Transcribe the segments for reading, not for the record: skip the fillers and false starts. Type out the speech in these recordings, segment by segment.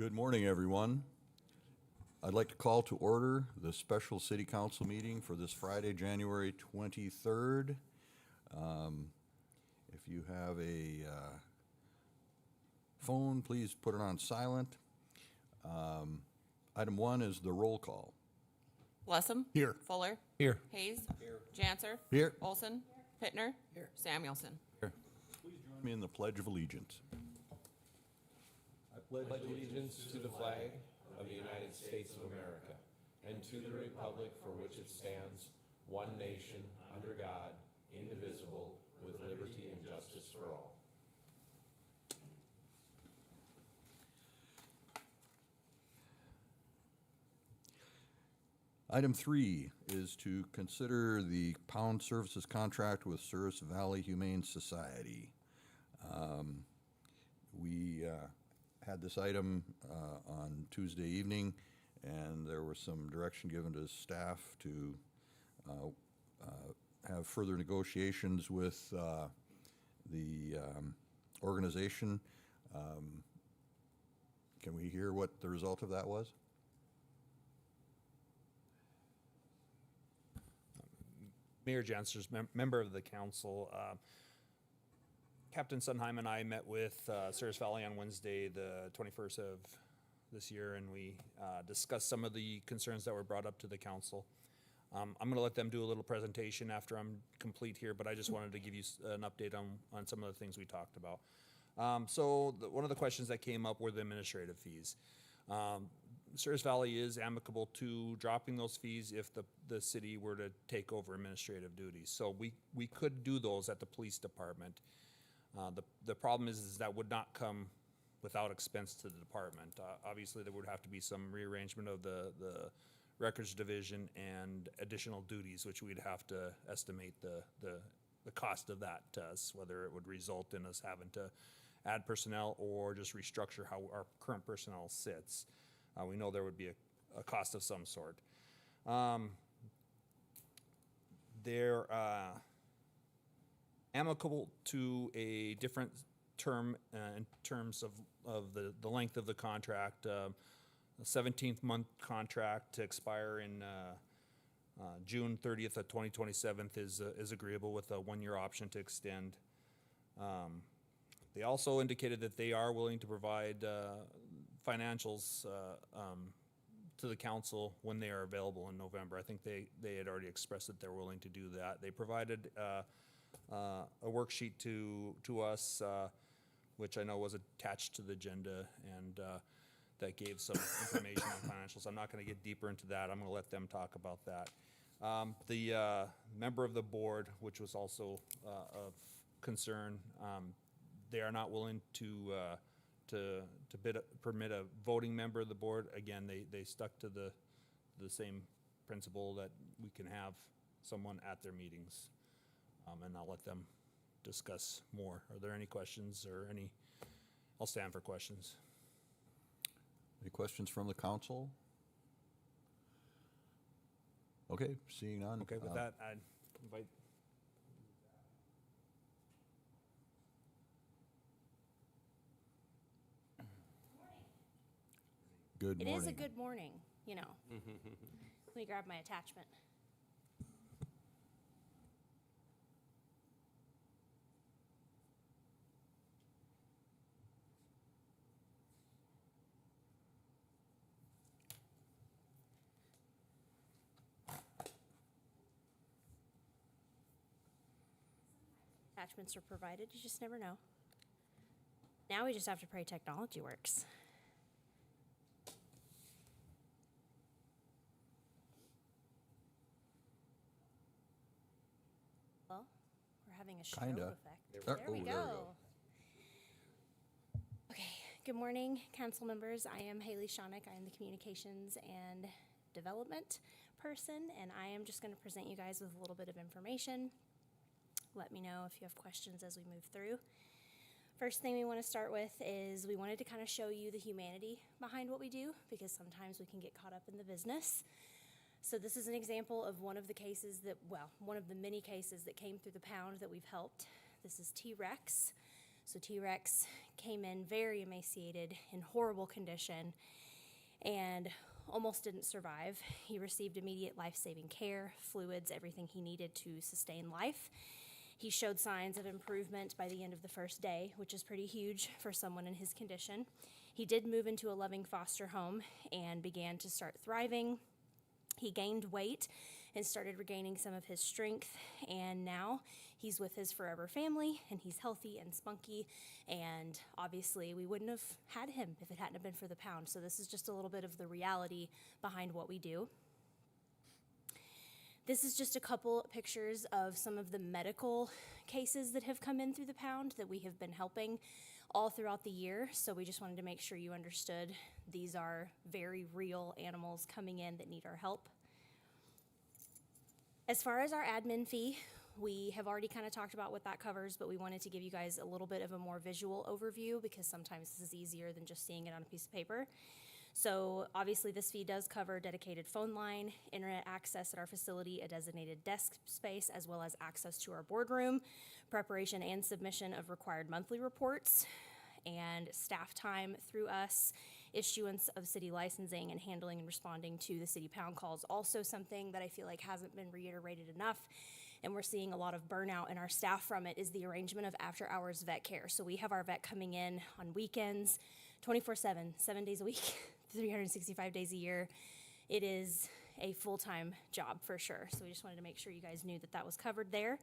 Good morning, everyone. I'd like to call to order the special city council meeting for this Friday, January 23rd. If you have a phone, please put it on silent. Item one is the roll call. Blessum. Here. Fuller. Here. Hayes. Janser. Here. Olson. Pittner. Samuelson. Please join me in the Pledge of Allegiance. I pledge allegiance to the flag of the United States of America and to the republic for which it stands, one nation, under God, indivisible, with liberty and justice for all. Item three is to consider the pound services contract with Souris Valley Humane Society. We had this item on Tuesday evening, and there was some direction given to staff to have further negotiations with the organization. Can we hear what the result of that was? Mayor Jansters, member of the council, Captain Sunheim and I met with Souris Valley on Wednesday, the 21st of this year, and we discussed some of the concerns that were brought up to the council. I'm going to let them do a little presentation after I'm complete here, but I just wanted to give you an update on some of the things we talked about. One of the questions that came up were the administrative fees. Souris Valley is amicable to dropping those fees if the city were to take over administrative duties. So we could do those at the police department. The problem is that would not come without expense to the department. Obviously, there would have to be some rearrangement of the records division and additional duties, which we'd have to estimate the cost of that to us, whether it would result in us having to add personnel or just restructure how our current personnel sits. We know there would be a cost of some sort. They're amicable to a different term in terms of the length of the contract. A 17-month contract to expire in June 30th of 2027 is agreeable with a one-year option to extend. They also indicated that they are willing to provide financials to the council when they are available in November. I think they had already expressed that they're willing to do that. They provided a worksheet to us, which I know was attached to the agenda, and that gave some information on financials. I'm not going to get deeper into that. I'm going to let them talk about that. The member of the board, which was also of concern, they are not willing to permit a voting member of the board. Again, they stuck to the same principle that we can have someone at their meetings, and I'll let them discuss more. Are there any questions or any? I'll stand for questions. Any questions from the council? Okay, seeing none. Okay, with that, I'd invite. Good morning. It is a good morning, you know. Let me grab my attachment. Attachments are provided, you just never know. Now we just have to pray technology works. Well, we're having a strobe Kinda. effect. There- There oh, we there we go. go. Okay, good morning, council members. I am Haley Shonick. I am the communications and development person, and I am just going to present you guys with a little bit of information. Let me know if you have questions as we move through. First thing we want to start with is we wanted to kind of show you the humanity behind what we do, because sometimes we can get caught up in the business. So this is an example of one of the cases that, well, one of the many cases that came through the pound that we've helped. This is T-Rex. So T-Rex came in very emaciated, in horrible condition, and almost didn't survive. He received immediate life-saving care, fluids, everything he needed to sustain life. He showed signs of improvement by the end of the first day, which is pretty huge for someone in his condition. He did move into a loving foster home and began to start thriving. He gained weight and started regaining some of his strength, and now he's with his forever family, and he's healthy and spunky, and obviously we wouldn't have had him if it hadn't have been for the pound. So this is just a little bit of the reality behind what we do. This is just a couple pictures of some of the medical cases that have come in through the pound that we have been helping all throughout the year. So we just wanted to make sure you understood these are very real animals coming in that need our help. As far as our admin fee, we have already kind of talked about what that covers, but we wanted to give you guys a little bit of a more visual overview because sometimes this is easier than just seeing it on a piece of paper. So obviously this fee does cover dedicated phone line, internet access at our facility, a designated desk space, as well as access to our boardroom, preparation and submission of required monthly reports, and staff time through us, issuance of city licensing, and handling and responding to the city pound calls. Also something that I feel like hasn't been reiterated enough, and we're seeing a lot of burnout in our staff from it, is the arrangement of after-hours vet care. So we have our vet coming in on weekends, 24/7, 7 days a week, 365 days a year. It is a full-time job for sure. So we just wanted to make sure you guys knew that that was covered there.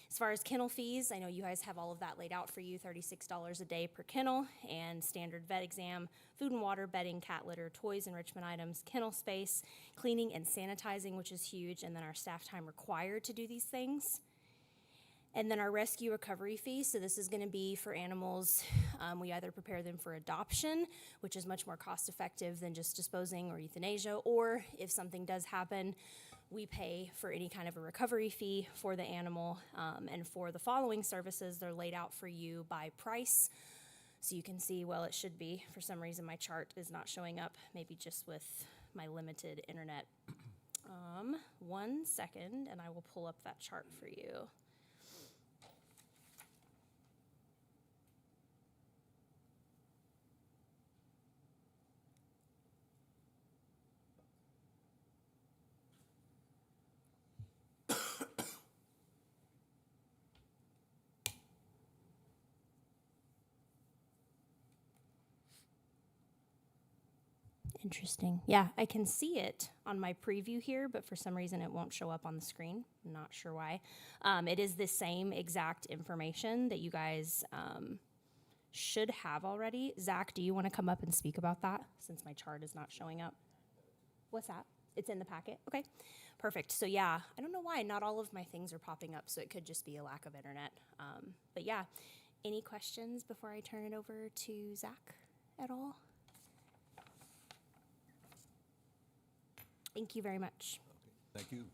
As far as kennel fees, I know you guys have all of that laid out for you, $36 a day per kennel, and standard vet exam, food and water, bedding, cat litter, toys, enrichment items, kennel space, cleaning and sanitizing, which is huge, and then our staff time required to do these things. And then our rescue recovery fee, so this is gonna be for animals, we either prepare them for adoption, which is much more cost effective than just disposing or euthanasia, or if something does happen, we pay for any kind of a recovery fee for the animal. And for the following services, they're laid out for you by price. So you can see, well, it should be, for some reason my chart is not showing up, maybe just with my limited internet. 1 second, and I will pull up that chart for you. Interesting. Yeah, I can see it on my preview here, but for some reason it won't show up on the screen. I'm not sure why. It is the same exact information that you guys should have already. Zach, do you want to come up and speak about that since my chart is not showing up? What's that? It's in the packet? Okay, perfect. So yeah, I don't know why not all of my things are popping up, so it could just be a lack of internet. But yeah, any questions before I turn it over to Zach at all? Thank you very much. Thank you.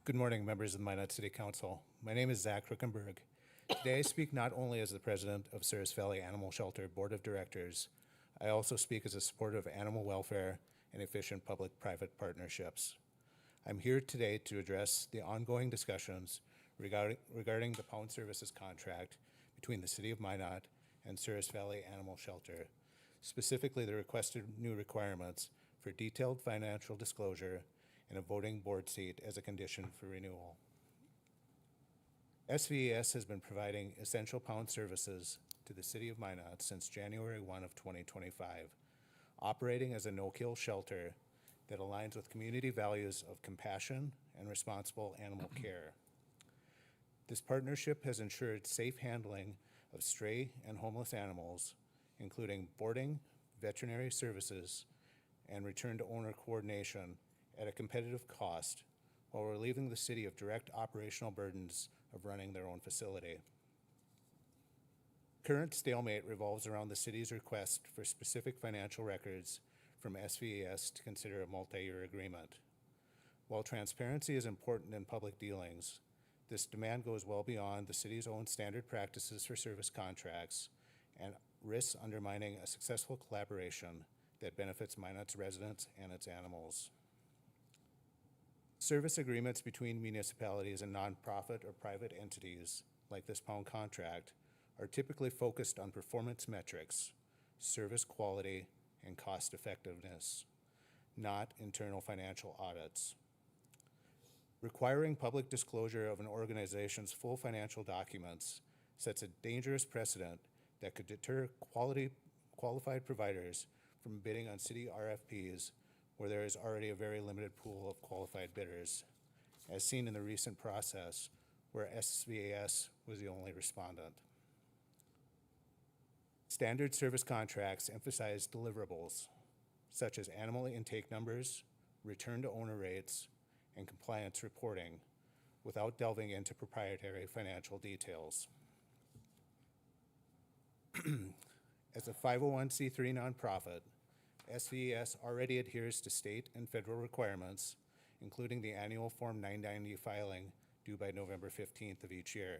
Good morning, members of the Minot City Council. My name is Zach Ruckenberg. Today I speak not only as the president of Ceres Valley Animal Shelter Board of Directors, I also speak as a supporter of animal welfare and efficient public-private partnerships. I'm here today to address the ongoing discussions regarding the Pound Services contract between the City of Minot and Ceres Valley Animal Shelter, specifically the requested new requirements for detailed financial disclosure and a voting board seat as a condition for renewal. SVES has been providing essential pound services to the City of Minot since January 1 of 2025, operating as a no-kill shelter that aligns with community values of compassion and responsible animal care. This partnership has ensured safe handling of stray and homeless animals, including boarding, veterinary services, and return-to-owner coordination at a competitive cost, while relieving the city of direct operational burdens of running their own facility. Current stalemate revolves around the city's request for specific financial records from SVES to consider a multi-year agreement. While transparency is important in public dealings, This demand goes well beyond the city's own standard practices for service contracts and risks undermining a successful collaboration that benefits Minot's residents and its animals. Service agreements between municipalities and nonprofit or private entities, like this pound contract, are typically focused on performance metrics, service quality, and cost effectiveness, not internal financial audits. Requiring public disclosure of an organization's full financial documents sets a dangerous precedent that could deter qualified providers from bidding on city RFPs where there is already a very limited pool of qualified bidders, as seen in the recent process where SVAS was the only respondent. Standard service contracts emphasize deliverables, such as animal intake numbers, return to owner rates, and compliance reporting, without delving into proprietary financial details. As a 501c3 nonprofit, SVES already adheres to state and federal requirements, including the annual Form 990 filing due by November 15th of each year,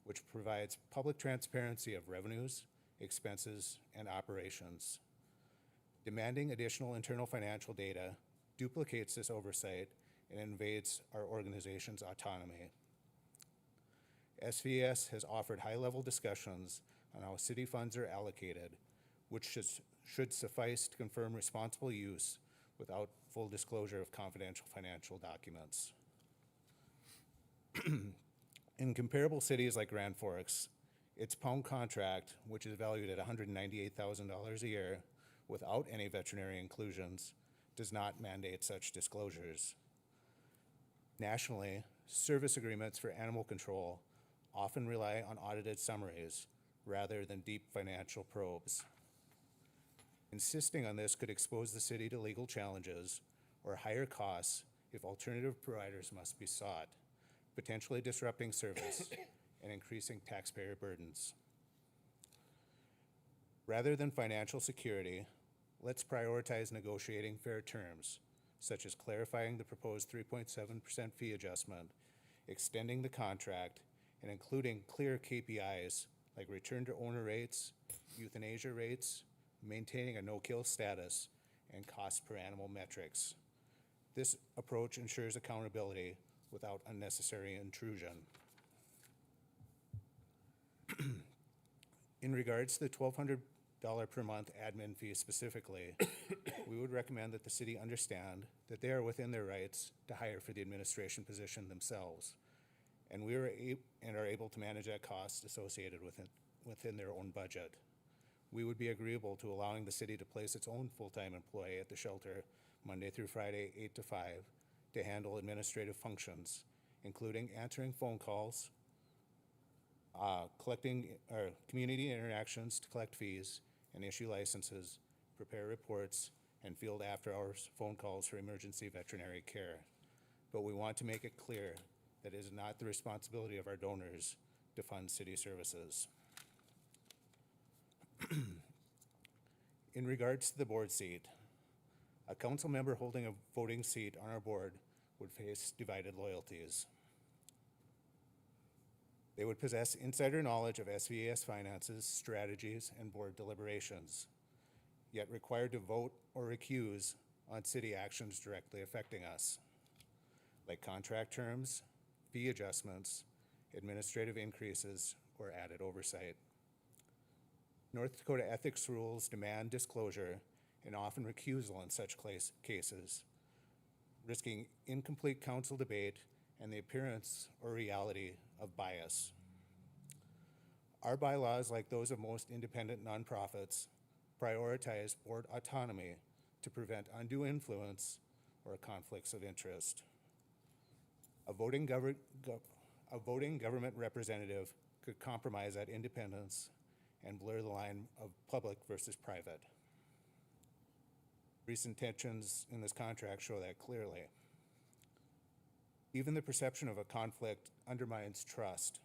which provides public transparency of revenues, expenses, and operations. Demanding additional internal financial data duplicates this oversight and invades our organization's autonomy. SVS has offered high-level discussions on how city funds are allocated, which should suffice to confirm responsible use without full disclosure of confidential financial documents. In comparable cities like Grand Forks, its pound contract, which is valued at $198,000 a year without any veterinary inclusions, does not mandate such disclosures. Nationally, service agreements for animal control often rely on audited summaries rather than deep financial probes. Insisting on this could expose the city to legal challenges or higher costs if alternative providers must be sought, potentially disrupting service and increasing taxpayer burdens. Rather than financial security, let's prioritize negotiating fair terms, such as clarifying the proposed 3.7% fee adjustment, extending the contract, and including clear KPIs like return to owner rates, euthanasia rates, maintaining a no-kill status, and cost per animal metrics. This approach ensures accountability without unnecessary intrusion. In regards to the $1,200 per month admin fee specifically, we would recommend that the city understand that they are within their rights to hire for the administration position themselves, and we are able to manage that cost associated with it within their own budget. We would be agreeable to allowing the city to place its own full-time employee at the shelter Monday through Friday, 8 to 5, to handle administrative functions, including answering phone calls, collecting community interactions to collect fees and issue licenses, prepare reports, and field after-hours phone calls for emergency veterinary care. But we want to make it clear that it is not the responsibility of our donors to fund city services. In regards to the board seat, a council member holding a voting seat on our board would face divided loyalties. They would possess insider knowledge of SVAS finances, strategies, and board deliberations, yet required to vote or recuse on city actions directly affecting us, like contract terms, fee adjustments, administrative increases, or added oversight. North Dakota ethics rules demand disclosure and often recusal in such cases, risking incomplete council debate and the appearance or reality of bias. Our bylaws, like those of most independent nonprofits, prioritize board autonomy to prevent undue influence or conflicts of interest. A voting government representative could compromise that independence and blur the line of public versus private. Recent tensions in this contract show that clearly. Even the perception of a conflict undermines trust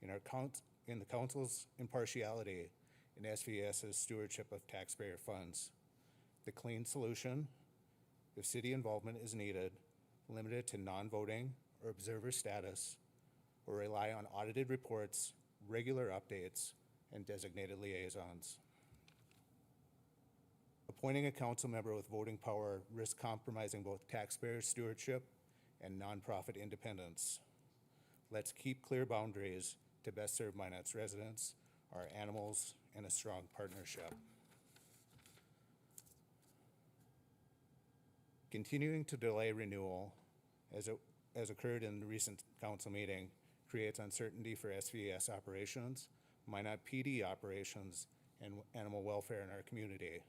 in the council's impartiality and SVS's stewardship of taxpayer funds. The clean solution, if city involvement is needed, limited to non-voting or observer status, or rely on audited reports, regular updates, and designated liaisons. Appointing a council member with voting power risks compromising both taxpayer stewardship and nonprofit independence. Let's keep clear boundaries to best serve Minot's residents, our animals, and a strong partnership. Continuing to delay renewal, as occurred in the recent council meeting, creates uncertainty for SVS operations, Minot PD operations, and animal welfare in our community.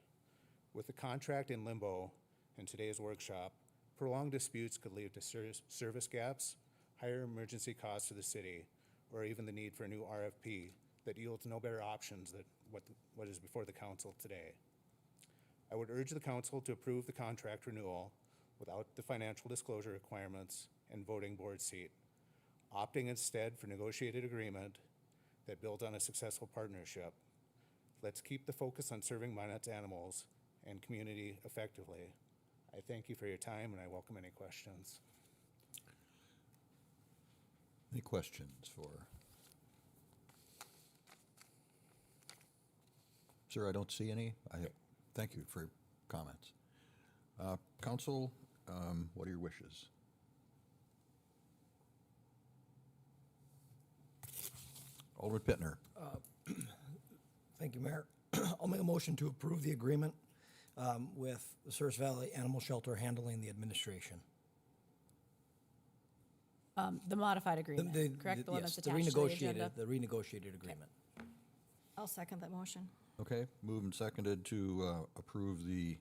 With the contract in limbo in today's workshop, prolonged disputes could lead to service gaps, higher emergency costs to the city, or even the need for a new RFP that yields no better options than what is before the council today. I would urge the council to approve the contract renewal without the financial disclosure requirements and voting board seat, opting instead for negotiated agreement that builds on a successful partnership. Let's keep the focus on serving Minot's animals and community effectively. I thank you for your time, and I welcome any questions. Any questions for? Sir, I don't see any. Thank you for your comments. Council, what are your wishes? Alderman Pittner. Thank you, Mayor. I'll make a motion to approve the agreement with the Service Valley Animal Shelter handling the administration. The modified agreement, correct? The one Yes, that's attached to the agenda? The renegotiated agreement. I'll second that motion. Okay, moved and seconded to approve the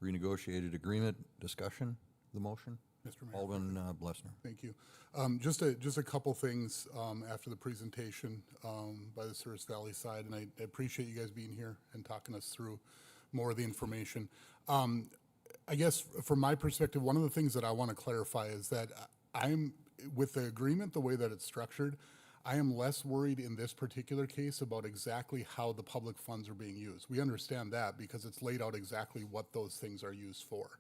renegotiated agreement. Discussion, the motion? Mr. Mayor. Alderman Blessner. Thank you. Just a couple things after the presentation by the Service Valley side, and I appreciate you guys being here and talking us through more of the information. I guess from my perspective, one of the things that I want to clarify is that I'm, with the agreement, the way that it's structured, I am less worried in this particular case about exactly how the public funds are being used. We understand that because it's laid out exactly what those things are used for.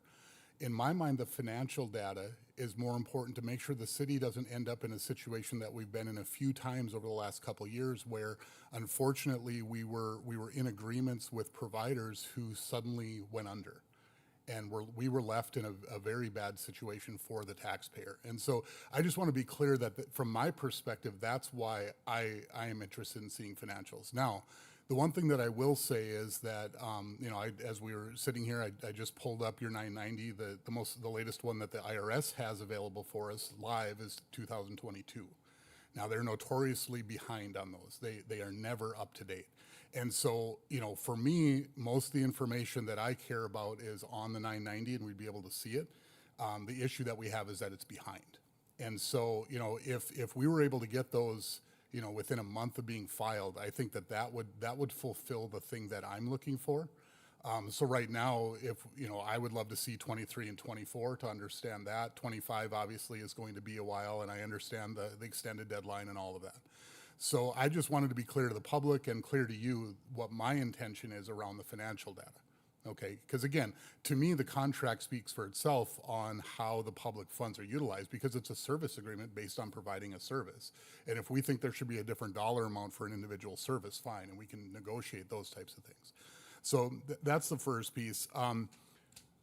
In my mind, the financial data is more important to make sure the city doesn't end up in a situation that we've been in a few times over the last couple of years where, unfortunately, we were in agreements with providers who suddenly went under. And we were left in a very bad situation for the taxpayer. And so I just want to be clear that from my perspective, that's why I am interested in seeing financials. Now, the one thing that I will say is that, as we were sitting here, I just pulled up your 990. The latest one that the IRS has available for us live is 2022. Now, they're notoriously behind on those. They are never up to date. And so, for me, most of the information that I care about is on the 990, and we'd be able to see it. The issue that we have is that it's behind. And so, if we were able to get those, within a month of being filed, I think that would fulfill the thing that I'm looking for. So right now, I would love to see 23 and 24 to understand that. 25 obviously is going to be a while, and I understand the extended deadline and all of that. So I just wanted to be clear to the public and clear to you what my intention is around the financial data. Okay, because again, to me, the contract speaks for itself on how the public funds are utilized because it's a service agreement based on providing a service. And if we think there should be a different dollar amount for an individual service, fine, and we can negotiate those types of things. So that's the first piece.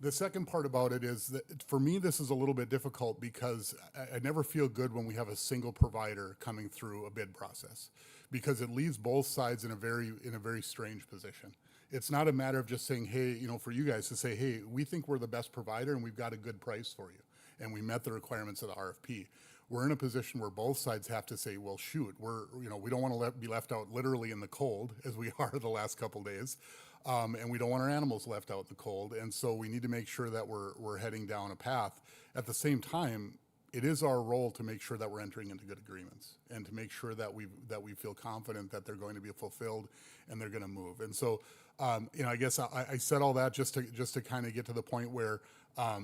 The second part about it is that for me, this is a little bit difficult because I never feel good when we have a single provider coming through a bid process because it leaves both sides in a very strange position. It's not a matter of just saying, hey, for you guys to say, hey, we think we're the best provider and we've got a good price for you. And we met the requirements of the RFP. We're in a position where both sides have to say, well, shoot, we don't want to be left out literally in the cold as we are the last couple days. And we don't want our animals left out in the cold. And so we need to make sure that we're heading down a path. At the same time, it is our role to make sure that we're entering into good agreements and to make sure that we feel confident that they're going to be fulfilled and they're going to move. And so, I guess I said all that just to kind of get to the point where, I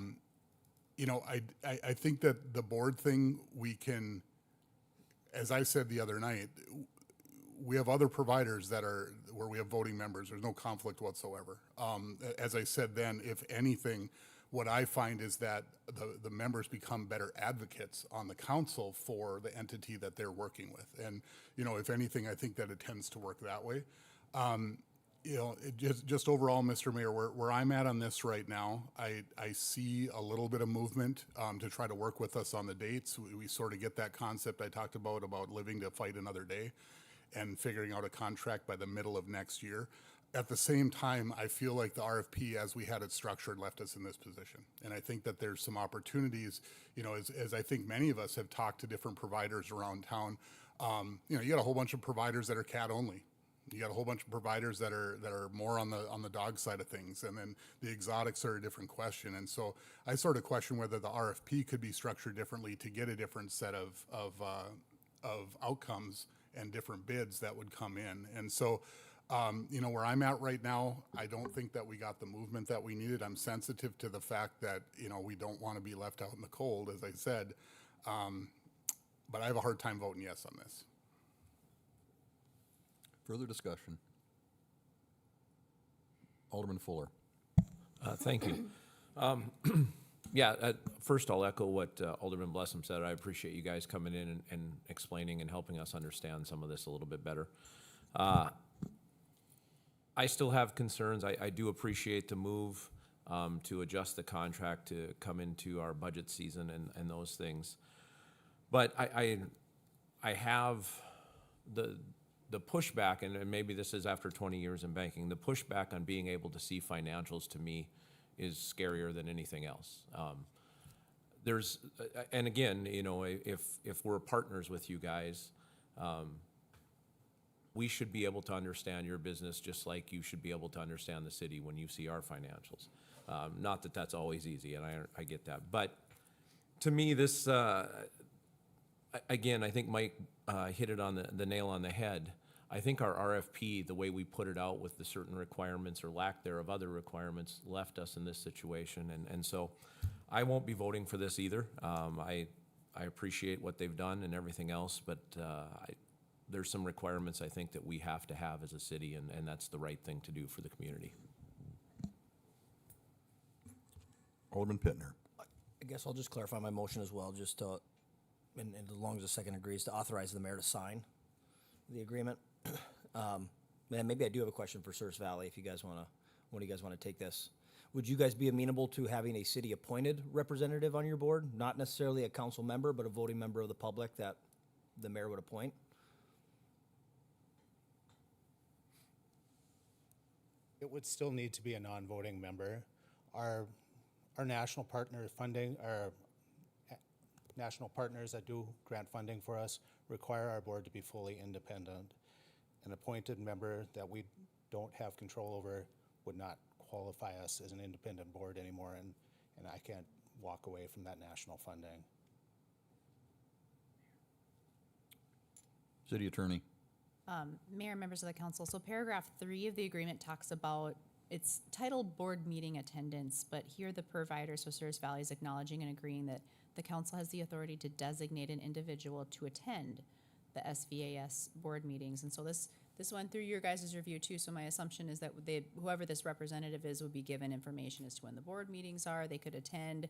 think that the board thing we can, as I said the other night, we have other providers where we have voting members. There's no conflict whatsoever. As I said then, if anything, what I find is that the members become better advocates on the council for the entity that they're working with. And, you know, if anything, I think that it tends to work that way. You know, just overall, Mr. Mayor, where I'm at on this right now, I see a little bit of movement to try to work with us on the dates. We sort of get that concept I talked about living to fight another day and figuring out a contract by the middle of next year. At the same time, I feel like the RFP, as we had it structured, left us in this position. And I think that there's some opportunities, you know, as I think many of us have talked to different providers around town, you know, you got a whole bunch of providers that are cat only. You got a whole bunch of providers that are more on the dog side of things, and then the exotics are a different question. And so I sort of question whether the RFP could be structured differently to get a different set of outcomes and different bids that would come in. And so, you know, where I'm at right now, I don't think that we got the movement that we needed. I'm sensitive to the fact that, you know, we don't want to be left out in the cold, as I said. But I have a hard time voting yes on this. Further discussion? Alderman Fuller. Thank you. First I'll echo what Alderman Blessum said. I appreciate you guys coming in and explaining and helping us understand some of this a little bit better. I still have concerns. I do appreciate the move to adjust the contract to come into our budget season and those things. But I have the pushback, and maybe this is after 20 years in banking, the pushback on being able to see financials to me is scarier than anything else. And again, you know, if we're partners with you guys, we should be able to understand your business just like you should be able to understand the city when you see our financials. Not that that's always easy, and I get that. But to me, this, again, I think Mike hit it on the nail on the head. I think our RFP, the way we put it out with the certain requirements or lack thereof other requirements, left us in this situation. And so I won't be voting for this either. I appreciate what they've done and everything else, but there's some requirements I think that we have to have as a city, and that's the right thing to do for the community. Alderman Pittner. I guess I'll just clarify my motion as well, just to, and as long as the second agrees, to authorize the mayor to sign the agreement. And maybe I do have a question for Service Valley, if you guys want to, one of you guys want to take this. Would you guys be amenable to having a city-appointed representative on your board? Not necessarily a council member, but a voting member of the public that the mayor would appoint? It would still need to be a non-voting member. Our national partner funding, our national partners that do grant funding for us require our board to be fully independent. An appointed member that we don't have control over would not qualify us as an independent board anymore, and I can't walk away from that national funding. City Attorney. Mayor, members of the council, so paragraph 3 of the agreement talks about, it's titled board meeting attendance, but here the provider, so Service Valley, is acknowledging and agreeing that the council has the authority to designate an individual to attend the SVAS board meetings. And so this went through your guys' review too, so my assumption is that whoever this representative is would be given information as to when the board meetings are. They could attend.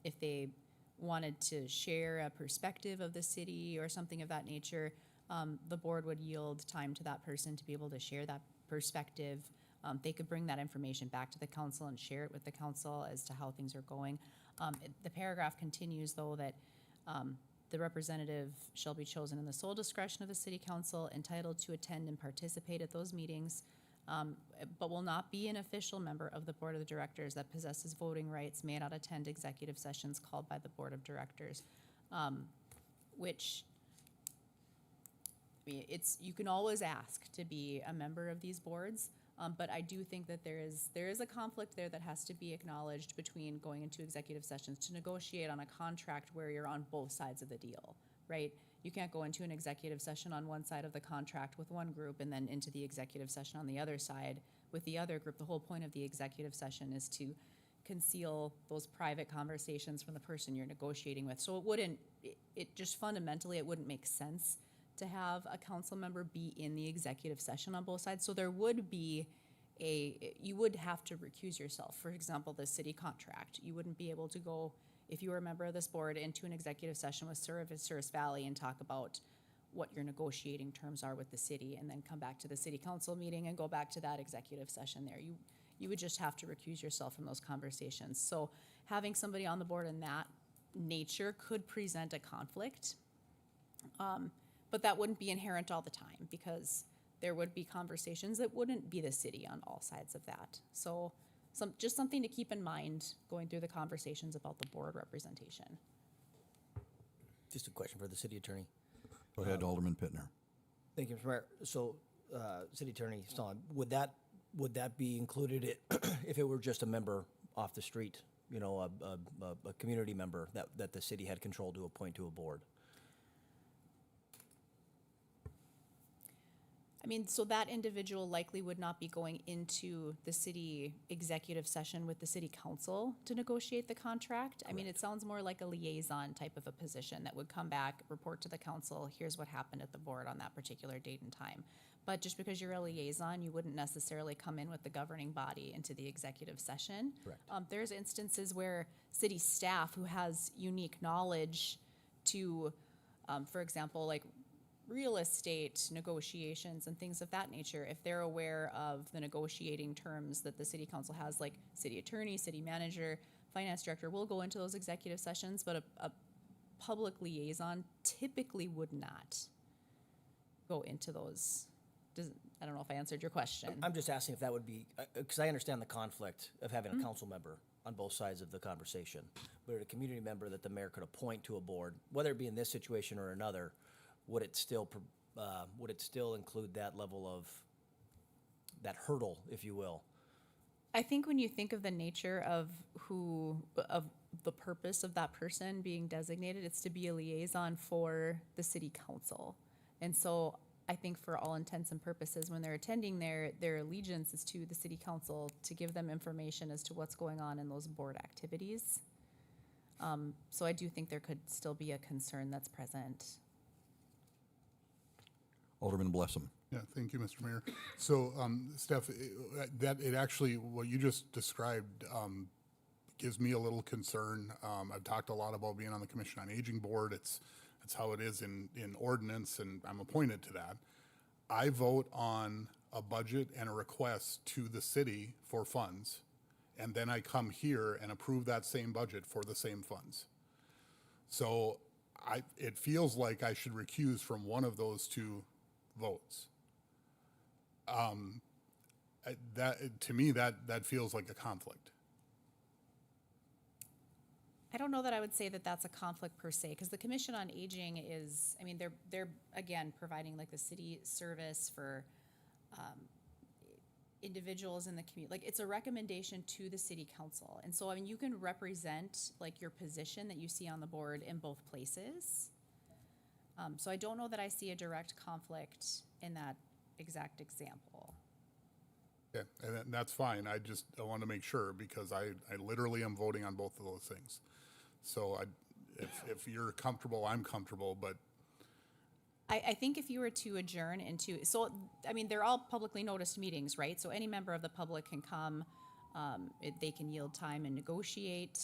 If they wanted to share a perspective of the city or something of that nature, the board would yield time to that person to be able to share that perspective. They could bring that information back to the council and share it with the council as to how things are going. The paragraph continues, though, that the representative shall be chosen in the sole discretion of the city council, entitled to attend and participate at those meetings, but will not be an official member of the board of directors that possesses voting rights, may not attend executive sessions called by the board of directors, which, I mean, you can always ask to be a member of these boards. But I do think that there is a conflict there that has to be acknowledged between going into executive sessions to negotiate on a contract where you're on both sides of the deal, right? You can't go into an executive session on one side of the contract with one group and then into the executive session on the other side with the other group. The whole point of the executive session is to conceal those private conversations from the person you're negotiating with. So it just fundamentally, it wouldn't make sense to have a council member be in the executive session on both sides. So there would be you would have to recuse yourself. For example, the city contract, you wouldn't be able to go, if you were a member of this board, into an executive session with Service Valley and talk about what your negotiating terms are with the city, and then come back to the city council meeting and go back to that executive session there. You would just have to recuse yourself from those conversations. So having somebody on the board in that nature could present a conflict. But that wouldn't be inherent all the time, because there would be conversations that wouldn't be the city on all sides of that. So just something to keep in mind going through the conversations about the board representation. Just a question for the city attorney. Go ahead, Alderman Pittner. Thank you, Mr. Mayor. So, City Attorney Stallman, would that be included if it were just a member off the street, you know, a community member that the city had control to appoint to a board? I mean, so that individual likely would not be going into the city executive session with the city council to negotiate the contract. I mean, it sounds more like a liaison type of a position that would come back, report to the council, here's what happened at the board on that particular date and time. But just because you're a liaison, you wouldn't necessarily come in with the governing body into the executive session. Correct. There's instances where city staff who has unique knowledge to, for example, like real estate negotiations and things of that nature, if they're aware of the negotiating terms that the city council has, like city attorney, city manager, finance director, will go into those executive sessions, but a public liaison typically would not go into those. I don't know if I answered your question. I'm just asking if that would be, because I understand the conflict of having a council member on both sides of the conversation, but a community member that the mayor could appoint to a board, whether it be in this situation or another, would it still include that level of, that hurdle, if you will? I think when you think of the nature of the purpose of that person being designated, it's to be a liaison for the city council. And so I think for all intents and purposes, when they're attending their allegiance is to the city council to give them information as to what's going on in those board activities. So I do think there could still be a concern that's present. Alderman Blessam. Yeah, thank you, Mr. Mayor. So, Steph, it actually, what you just described gives me a little concern. I've talked a lot about being on the Commission on Aging Board. It's how it is in ordinance, and I'm appointed to that. I vote on a budget and a request to the city for funds, and then I come here and approve that same budget for the same funds. So it feels like I should recuse from one of those two votes. To me, that feels like a conflict. I don't know that I would say that that's a conflict per se, because the Commission on Aging is, I mean, they're again providing like the city service for individuals in the community. Like, it's a recommendation to the city council, and so I mean, you can represent like your position that you see on the board in both places. So I don't know that I see a direct conflict in that exact example. Yeah, and that's fine. I want to make sure, because I literally am voting on both of those things. So if you're comfortable, I'm comfortable, but I think if you were to adjourn into, so, I mean, they're all publicly noticed meetings, right? So any member of the public can come, they can yield time and negotiate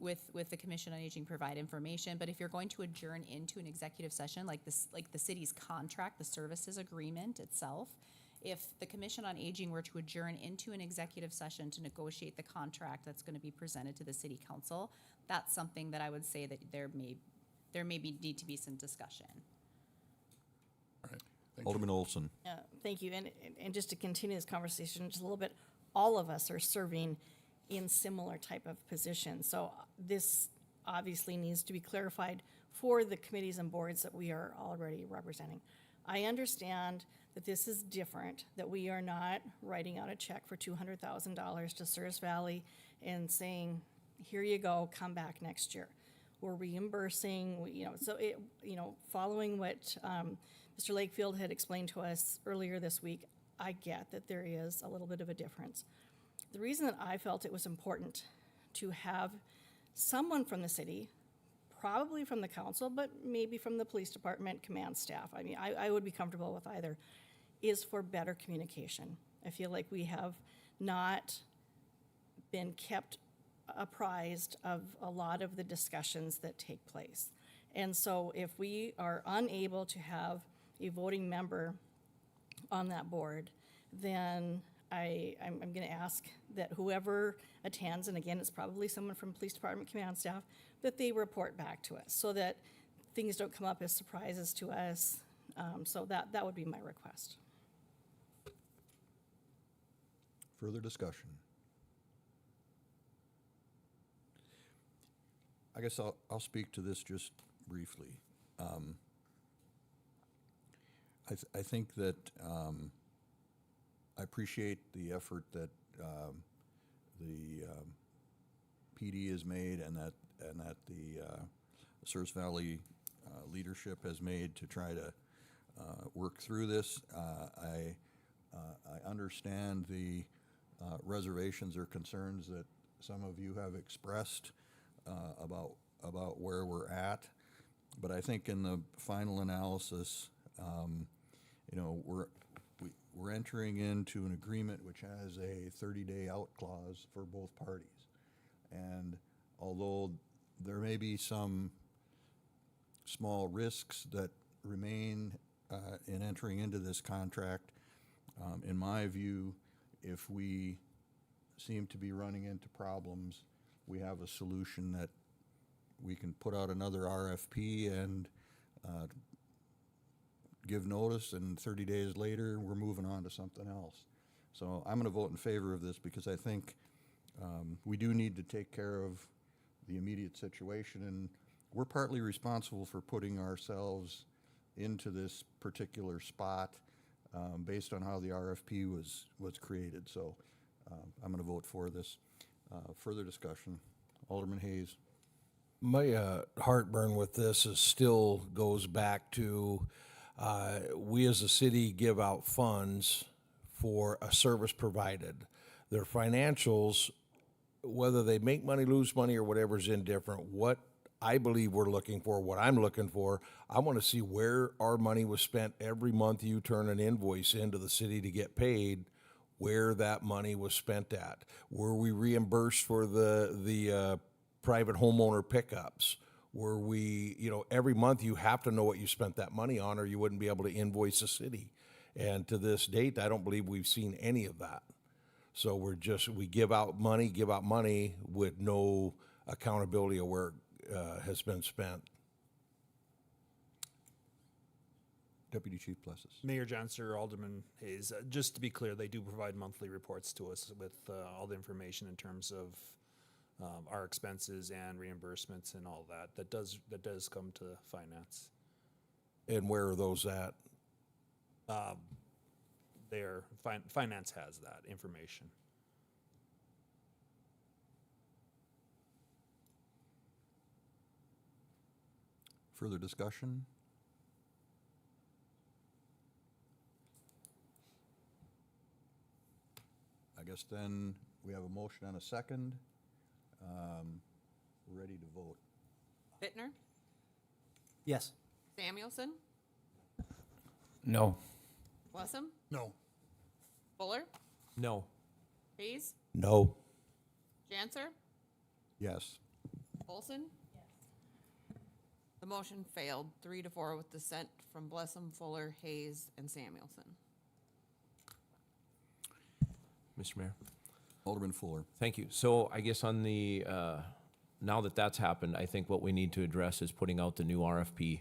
with the Commission on Aging, provide information. But if you're going to adjourn into an executive session, like the city's contract, the services agreement itself, if the Commission on Aging were to adjourn into an executive session to negotiate the contract that's going to be presented to the city council, that's something that I would say that there may need to be some discussion. all right. Thank you. Alderman Olson. Thank you. And just to continue this conversation just a little bit, all of us are serving in similar type of positions. So this obviously needs to be clarified for the committees and boards that we are already representing. I understand that this is different, that we are not writing out a check for $200,000 to Service Valley and saying, here you go, come back next year. We're reimbursing, following what Mr. Lakefield had explained to us earlier this week, I get that there is a little bit of a difference. The reason that I felt it was important to have someone from the city, probably from the council, but maybe from the police department, command staff, I would be comfortable with either, is for better communication. I feel like we have not been kept apprised of a lot of the discussions that take place. And so if we are unable to have a voting member on that board, then I'm going to ask that whoever attends, and again, it's probably someone from police department command staff, that they report back to us so that things don't come up as surprises to us. So that would be my request. Further discussion? I guess I'll speak to this just briefly. I think that I appreciate the effort that the PD has made and that the South Valley leadership has made to try to work through this. I understand the reservations or concerns that some of you have expressed about where we're at, but I think in the final analysis, we're entering into an agreement which has a 30-day out clause for both parties, and although there may be some small risks that remain in entering into this contract, in my view, if we seem to be running into problems, we have a solution that we can put out another RFP and give notice, and 30 days later, we're moving on to something else. So I'm going to vote in favor of this because I think we do need to take care of the immediate situation, and we're partly responsible for putting ourselves into this particular spot based on how the RFP was created. So I'm going to vote for this. Further discussion. Alderman Hayes. My heartburn with this is still goes back to we as a city give out funds for a service provided. Their financials, whether they make money, lose money, or whatever is indifferent. What I believe we're looking for, what I'm looking for, I want to see where our money was spent every month. You turn an invoice into the city to get paid, where that money was spent at. Were we reimbursed for the private homeowner pickups? Were we, every month you have to know what you spent that money on or you wouldn't be able to invoice the city. And to this date, I don't believe we've seen any of that. So we give out money with no accountability of where it has been spent. Deputy Chief Plessis. Mayor Johnson, Alderman Hayes, just to be clear, they do provide monthly reports to us with all the information in terms of our expenses and reimbursements and all that. That does come to finance. And where are those at? Finance has that information. Further discussion? I guess then we have a motion and a second. We're ready to vote. Bittner, Yes. Samuelson, No. Blessum, No. Fuller, No. Hayes, No. Janser, Yes. Olson. The motion failed 3-4 with dissent from Blessum, Fuller, Hayes, and Samuelson. Mr. Mayor. Alderman Fuller. Thank you. So I guess on the, now that that's happened, I think what we need to address is putting out the new RFP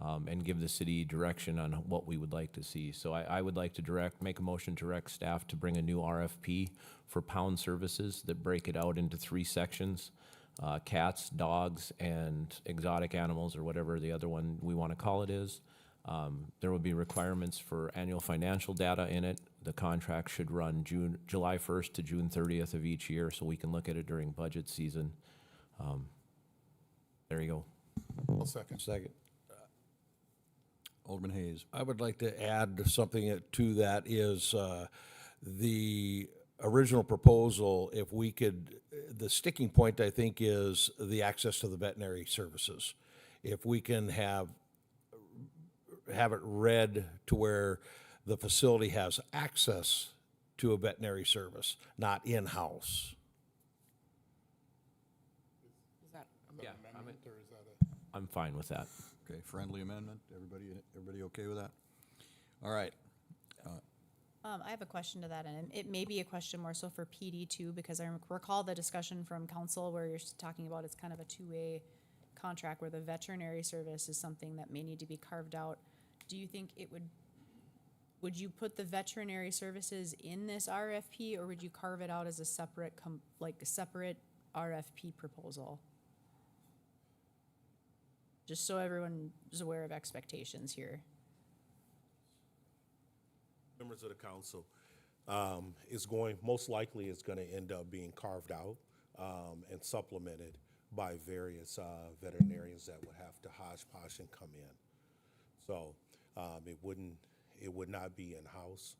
and give the city direction on what we would like to see. So I would like to make a motion to direct staff to bring a new RFP for pound services that break it out into 3 sections, cats, dogs, and exotic animals, or whatever the other one we want to call it is. There will be requirements for annual financial data in it. The contract should run July 1st to June 30th of each year, so we can look at it during budget season. There you go. I'll second. Second. Alderman Hayes. I would like to add something to that is the original proposal, if we could, the sticking point, I think, is the access to the veterinary services. If we can have it read to where the facility has access to a veterinary service, not in-house. Is that, Yeah, Amendment, or is that a? I'm fine with that. Okay, friendly amendment, everybody okay with that? All right, I have a question to that, and it may be a question more so for PD too, because I recall the discussion from council where you're talking about it's kind of a two-way contract where the veterinary service is something that may need to be carved out. Do you think would you put the veterinary services in this RFP, or would you carve it out as a separate, a separate RFP proposal? Just so everyone is aware of expectations here. Members of the council, most likely is going to end up being carved out and supplemented by various veterinarians that would have to hodgepodge and come in. So it would not be in-house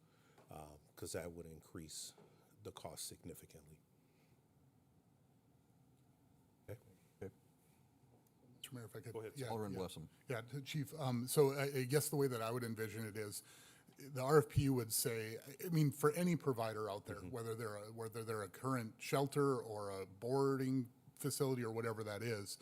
because that would increase the cost significantly. Mr. Mayor, if I could. Go ahead, Yeah, Alderman yeah. Blessam. Yeah, Chief, so I guess the way that I would envision it is, the RFP would say, I mean, for any provider out there, whether they're a current shelter or a boarding facility or whatever that is,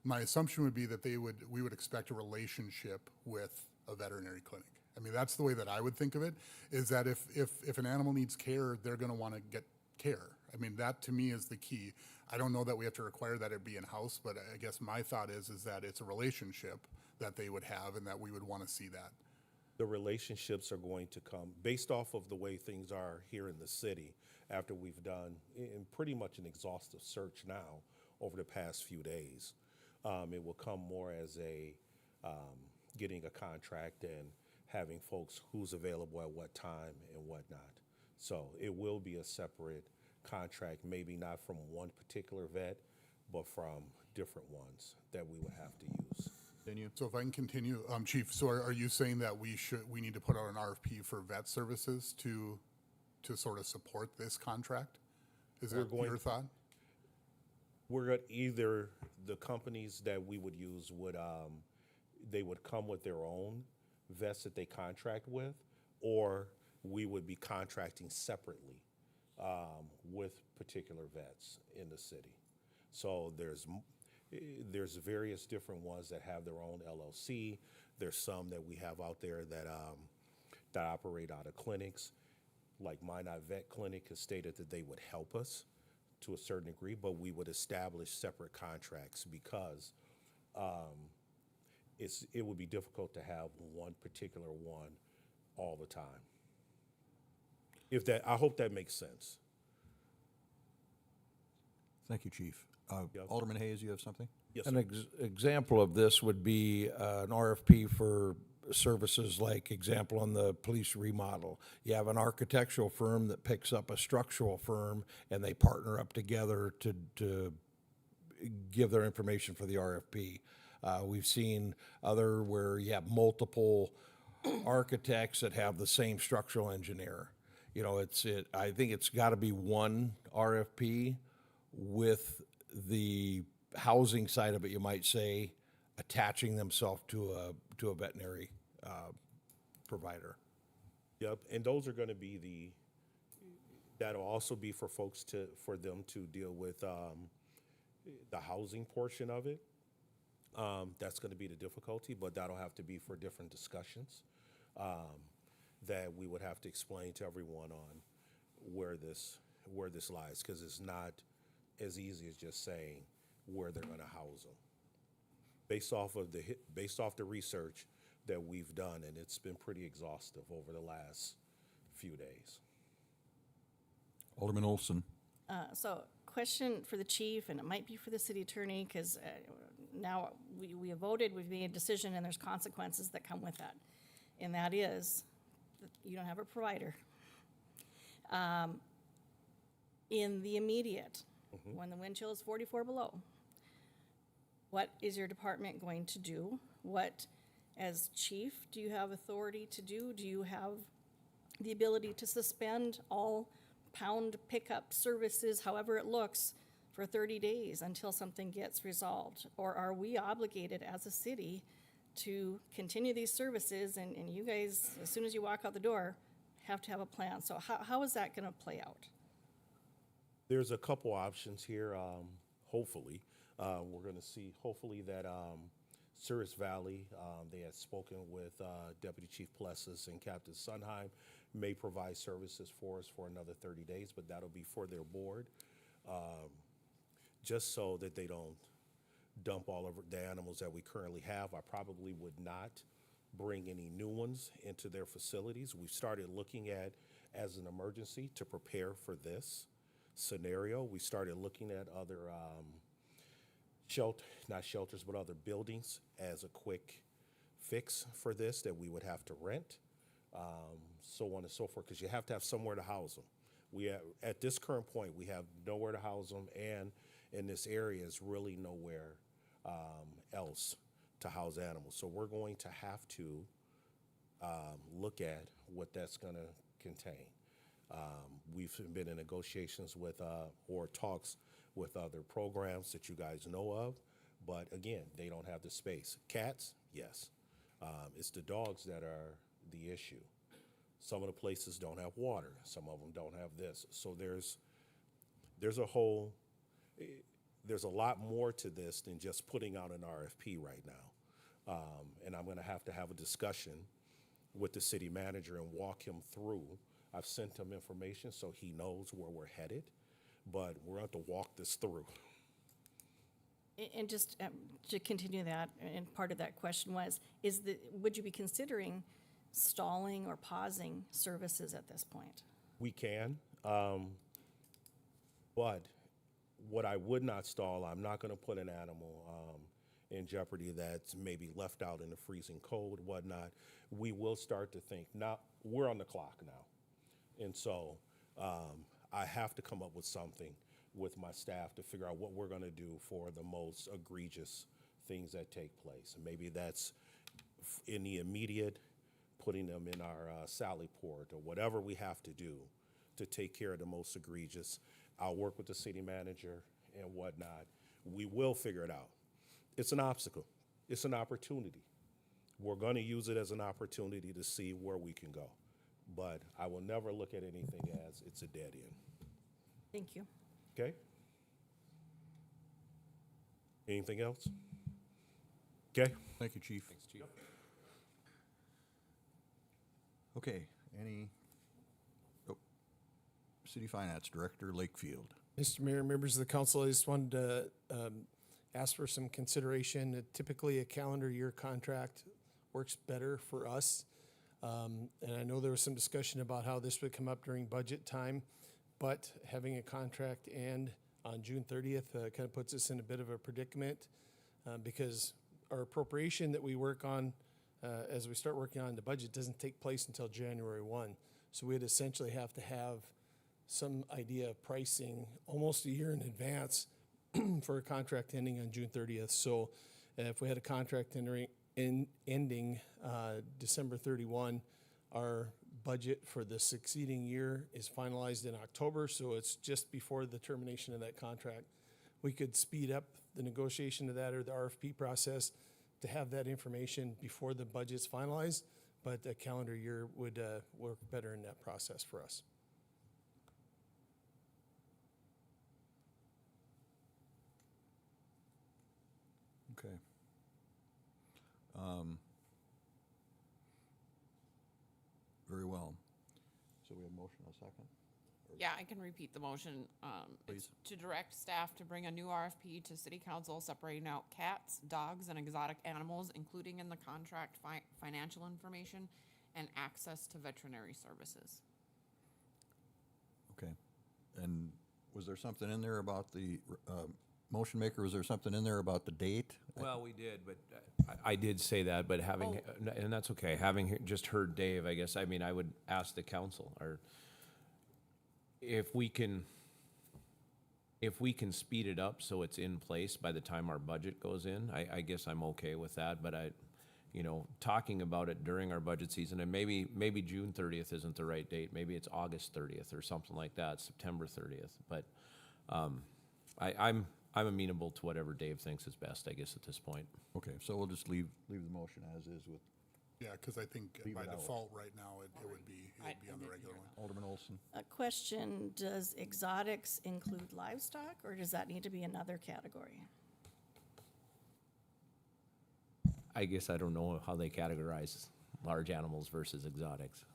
my assumption would be that we would expect a relationship with a veterinary clinic. I mean, that's the way that I would think of it, is that if an animal needs care, they're gonna wanna get care. I mean, that to me is the key. I don't know that we have to require that it be in-house, but I guess my thought is that it's a relationship that they would have and that we would wanna see that. The relationships are going to come based off of the way things are here in the city after we've done in pretty much an exhaustive search now over the past few days. It will come more as getting a contract and having folks who's available at what time and whatnot. So it will be a separate contract, maybe not from one particular vet, but from different ones that we would have to use. Continue. So if I can continue, Chief, so are you saying that we need to put out an RFP for vet services to sort of support this contract? Is that your thought? We're at either the companies that we would use they would come with their own vets that they contract with, or we would be contracting separately with particular vets in the city. So there's various different ones that have their own LLC. There's some that we have out there that operate out of clinics. Like Minot Vet Clinic has stated that they would help us to a certain degree, but we would establish separate contracts because it would be difficult to have one particular one all the time. I hope that makes sense. Thank you, Chief. Yep. Alderman Hayes, you have something? Yes, An sir. example of this would be an RFP for services like example on the police remodel. You have an architectural firm that picks up a structural firm and they partner up together to give their information for the RFP. We've seen other where you have multiple architects that have the same structural engineer. You know, I think it's gotta be one RFP with the housing side of it, you might say, attaching themselves to a veterinary provider. Yep, and those are going to be that'll also be for for them to deal with the housing portion of it. That's going to be the difficulty, but that'll have to be for different discussions that we would have to explain to everyone on where this lies, because it's not as easy as just saying where they're going to house them. Based off the research that we've done, and it's been pretty exhaustive over the last few days. Alderman Olson. So question for the chief, and it might be for the city attorney, because now we have voted, we've made a decision, and there's consequences that come with that. And that is, that you don't have a provider. In the immediate, when the wind chill is 44 below, what is your department going to do? What, as chief, do you have authority to do? Do you have the ability to suspend all pound pickup services, however it looks, for 30 days until something gets resolved? Or are we obligated as a city to continue these services and you guys, as soon as you walk out the door, have to have a plan. So how is that gonna play out? There's a couple options here, hopefully. We're gonna see, hopefully that, Souris Valley, they had spoken with, Deputy Chief Plessis and Captain Sunheim, may provide services for us for another 30 days, but that'll be for their board. Just so that they don't dump all of the animals that we currently have. I probably would not bring any new ones into their facilities. We've started looking at, as an emergency, to prepare for this scenario. We started looking at other not shelters, but other buildings as a quick fix for this that we would have to rent, so on and so forth, because you have to have somewhere to house them. We have, at this current point, we have nowhere to house them, and in this area is really nowhere else to house animals. So we're going to have to look at what that's going to contain. We've been in negotiations with, or talks with other programs that you guys know of, but again, they don't have the space. Cats, yes. It's the dogs that are the issue. Some of the places don't have water. Some of them don't have this. So there's a lot more to this than just putting out an RFP right now. And I'm going to have a discussion with the city manager and walk him through. I've sent him information so he knows where we're headed, but we're going to have to walk this through. And just to continue that, and part of that question was, would you be considering stalling or pausing services at this point? We can, but what I would not stall, I'm not going to put an animal in jeopardy that's maybe left out in the freezing cold, whatnot. We will start to think, now, we're on the clock now. And so I have to come up with something with my staff to figure out what we're going to do for the most egregious things that take place. And maybe that's in the immediate, putting them in our Sally Port or whatever we have to do to take care of the most egregious. I'll work with the city manager and whatnot. We will figure it out. It's an obstacle. It's an opportunity. We're going to use it as an opportunity to see where we can go. But I will never look at anything as it's a dead end. Thank you. Okay? Anything else? Okay? Thank you, Chief. Thanks, Chief. Okay, City Finance Director, Lakefield. Mr. Mayor, members of the council, I just wanted to ask for some consideration. Typically, a calendar year contract works better for us. And I know there was some discussion about how this would come up during budget time, but having a contract end on June 30th kind of puts us in a bit of a predicament because our appropriation that we work on as we start working on the budget doesn't take place until January 1. So we'd essentially have to have some idea of pricing almost a year in advance for a contract ending on June 30th. So if we had a contract ending December 31, our budget for the succeeding year is finalized in October, so it's just before the termination of that contract. We could speed up the negotiation of that or the RFP process to have that information before the budget's finalized, but a calendar year would work better in that process for us. Okay. Very well. So we have motion and a second? Yeah, I can repeat the motion. It's to direct staff to bring a new RFP to city council separating out cats, dogs, and exotic animals, including in the contract financial information and access to veterinary services. Okay. And was there something in there about the, motion maker, was there something in there about the date? Well, we did, but I did say that, but having, and that's okay, having just heard Dave, I guess, I mean, I would ask the council, or if we can speed it up so it's in place by the time our budget goes in, I guess I'm okay with that, but talking about it during our budget season, and maybe June 30th isn't the right date, maybe it's August 30th or something like that, September 30th, but I'm amenable to whatever Dave thinks is best, I guess, at this point. Okay, so we'll just leave the motion as is with Yeah, because I think Leave by it out. default right now, it would be on the regular one. Alderman Olson. A question, does exotics include livestock, or does that need to be another category? I guess I don't know how they categorize large animals versus exotics.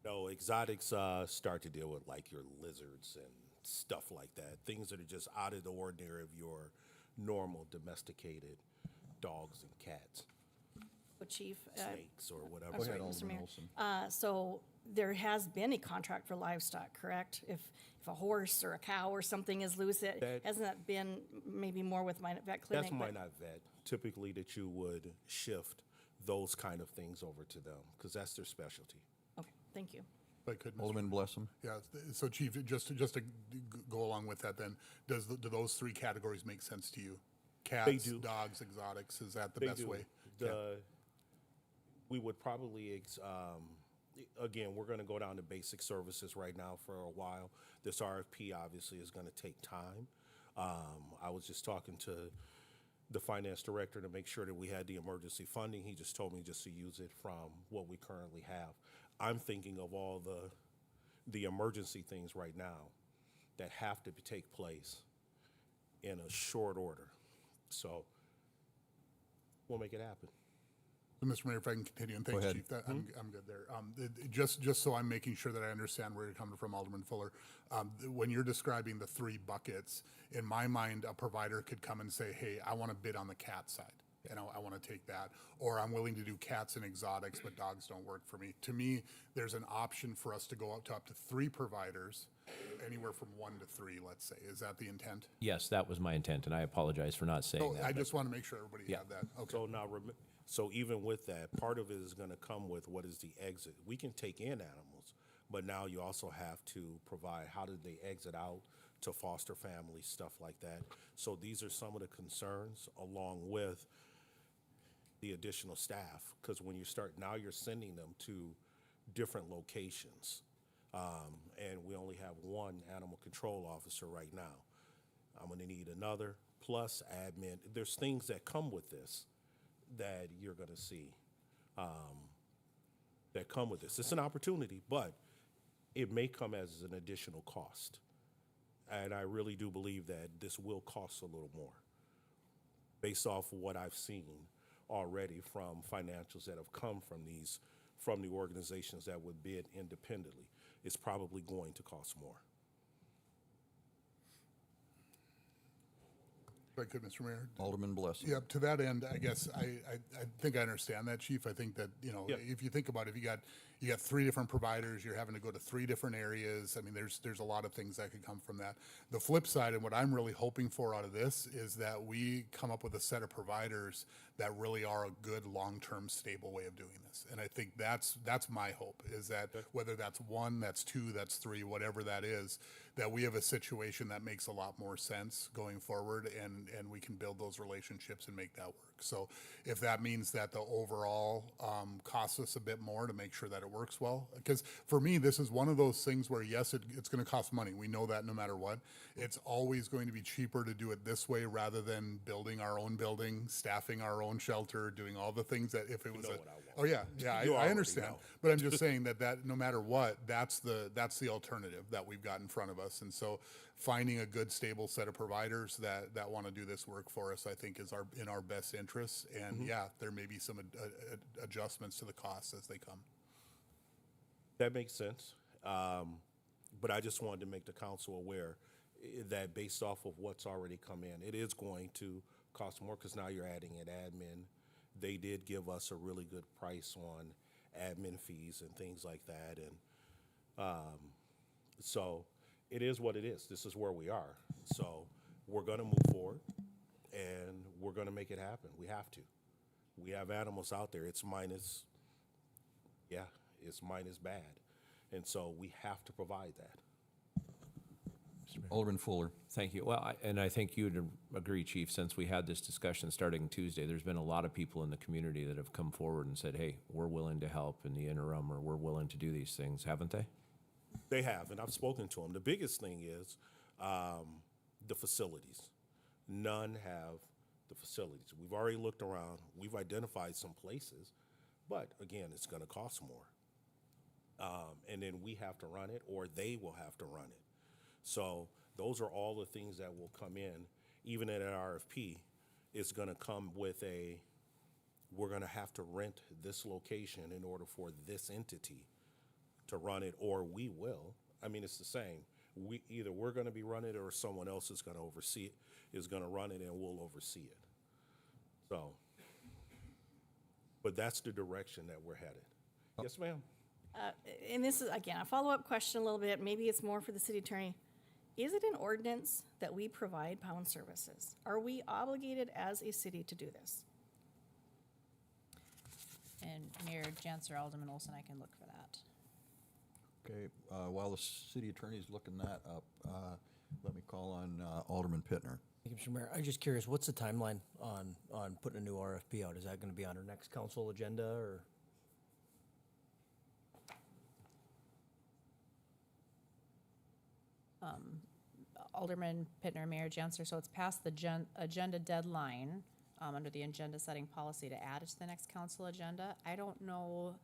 No, exotics start to deal with like your lizards and stuff like that. Things that are just out of the ordinary of your normal domesticated dogs and cats, Well, Chief, snakes or whatever. I'm sorry, Mr. Mayor. So there has been a contract for livestock, correct? If a horse or a cow or something is loose, hasn't that been maybe more with Minot Vet Clinic? That's Minot Vet. Typically that you would shift those kind of things over to them because that's their specialty. Okay, thank you. If I could, Mr. Alderman Blessum. Yeah, so Chief, just to go along with that then, do those three categories make sense to you? Cats, do. dogs, exotics, is that the They best do. way? We would probably, again, we're going to go down to basic services right now for a while. This RFP obviously is going to take time. I was just talking to the finance director to make sure that we had the emergency funding. He just told me just to use it from what we currently have. I'm thinking of all the emergency things right now that have to take place in a short order. So we'll make it happen. So, Mr. Mayor, if I can continue, and thanks, ahead. Chief, I'm good there. Just so I'm making sure that I understand where you're coming from, Alderman Fuller, when you're describing the three buckets, in my mind, a provider could come and say, hey, I want to bid on the cat side, and I want to take that, or I'm willing to do cats and exotics, but dogs don't work for me. To me, there's an option for us to go up to three providers, anywhere from 1 to 3, let's say. Is that the intent? Yes, that was my intent, and I apologize for not saying So that. I but- just want to make sure everybody Yeah. had that. Okay. So now, so even with that, part of it is going to come with what is the exit. We can take in animals, but now you also have to provide how did they exit out to foster families, stuff like that. So these are some of the concerns along with the additional staff, because when you start, now you're sending them to different locations. And we only have one animal control officer right now. I'm going to need another, plus admin. There's things that come with this that you're going to see that come with this. It's an opportunity, but it may come as an additional cost. And I really do believe that this will cost a little more based off of what I've seen already from financials that have come from the organizations that would bid independently. It's probably going to cost more. If I could, Mr. Mayor. Alderman Blessum. Yep, to that end, I guess, I think I understand that, Chief. I think that, Yeah. if you think about it, if you got 3 different providers, you're having to go to 3 different areas. I mean, there's a lot of things that could come from that. The flip side, and what I'm really hoping for out of this, is that we come up with a set of providers that really are a good, long-term, stable way of doing this. And I think that's my hope, is that whether that's 1, that's 2, that's 3, whatever that is, that we have a situation that makes a lot more sense going forward, and we can build those relationships and make that work. So if that means that the overall costs us a bit more to make sure that it works well, because for me, this is one of those things where, yes, it's going to cost money. We know that no matter what. It's always going to be cheaper to do it this way rather than building our own building, staffing our own shelter, doing all the things that if it was what I want. Oh, yeah, You I already understand. know. But I'm just saying that no matter what, that's the alternative that we've got in front of us. And so finding a good, stable set of providers that want to do this work for us, I think is in our best interests. And yeah, there may be some adjustments to the costs as they come. That makes sense. But I just wanted to make the council aware that based off of what's already come in, it is going to cost more because now you're adding an admin. They did give us a really good price on admin fees and things like that. And so it is what it is. This is where we are. So we're going to move forward and we're going to make it happen. We have to. We have animals out there. It's minus bad. And so we have to provide that. Alderman Fuller. Thank you. Well, I think you'd agree, Chief, since we had this discussion starting Tuesday, there's been a lot of people in the community that have come forward and said, hey, we're willing to help in the interim, or we're willing to do these things, haven't they? They have, and I've spoken to them. The biggest thing is the facilities. None have the facilities. We've already looked around. We've identified some places, but again, it's going to cost more. And then we have to run it, or they will have to run it. So those are all the things that will come in. Even at an RFP, it's going to come with we're going to have to rent this location in order for this entity to run it, or we will. I mean, it's the same. We're going to be running it, or someone else is going to oversee it, is going to run it, and we'll oversee it. So, but that's the direction that we're headed. Yes, ma'am. And this is, again, a follow-up question a little bit. Maybe it's more for the city attorney. Is it an ordinance that we provide pound services? Are we obligated as a city to do this? And Mayor Janser, Alderman Olson, I can look for that. Okay, while the city attorney's looking that up, let me call on Alderman Pittner. Thank you, Mr. Mayor. I'm just curious, what's the timeline on putting a new RFP out? Is that going to be on our next council agenda, or? Alderman Pittner, Mayor Janser, so it's past the agenda deadline under the agenda setting policy to add it to the next council agenda. I don't know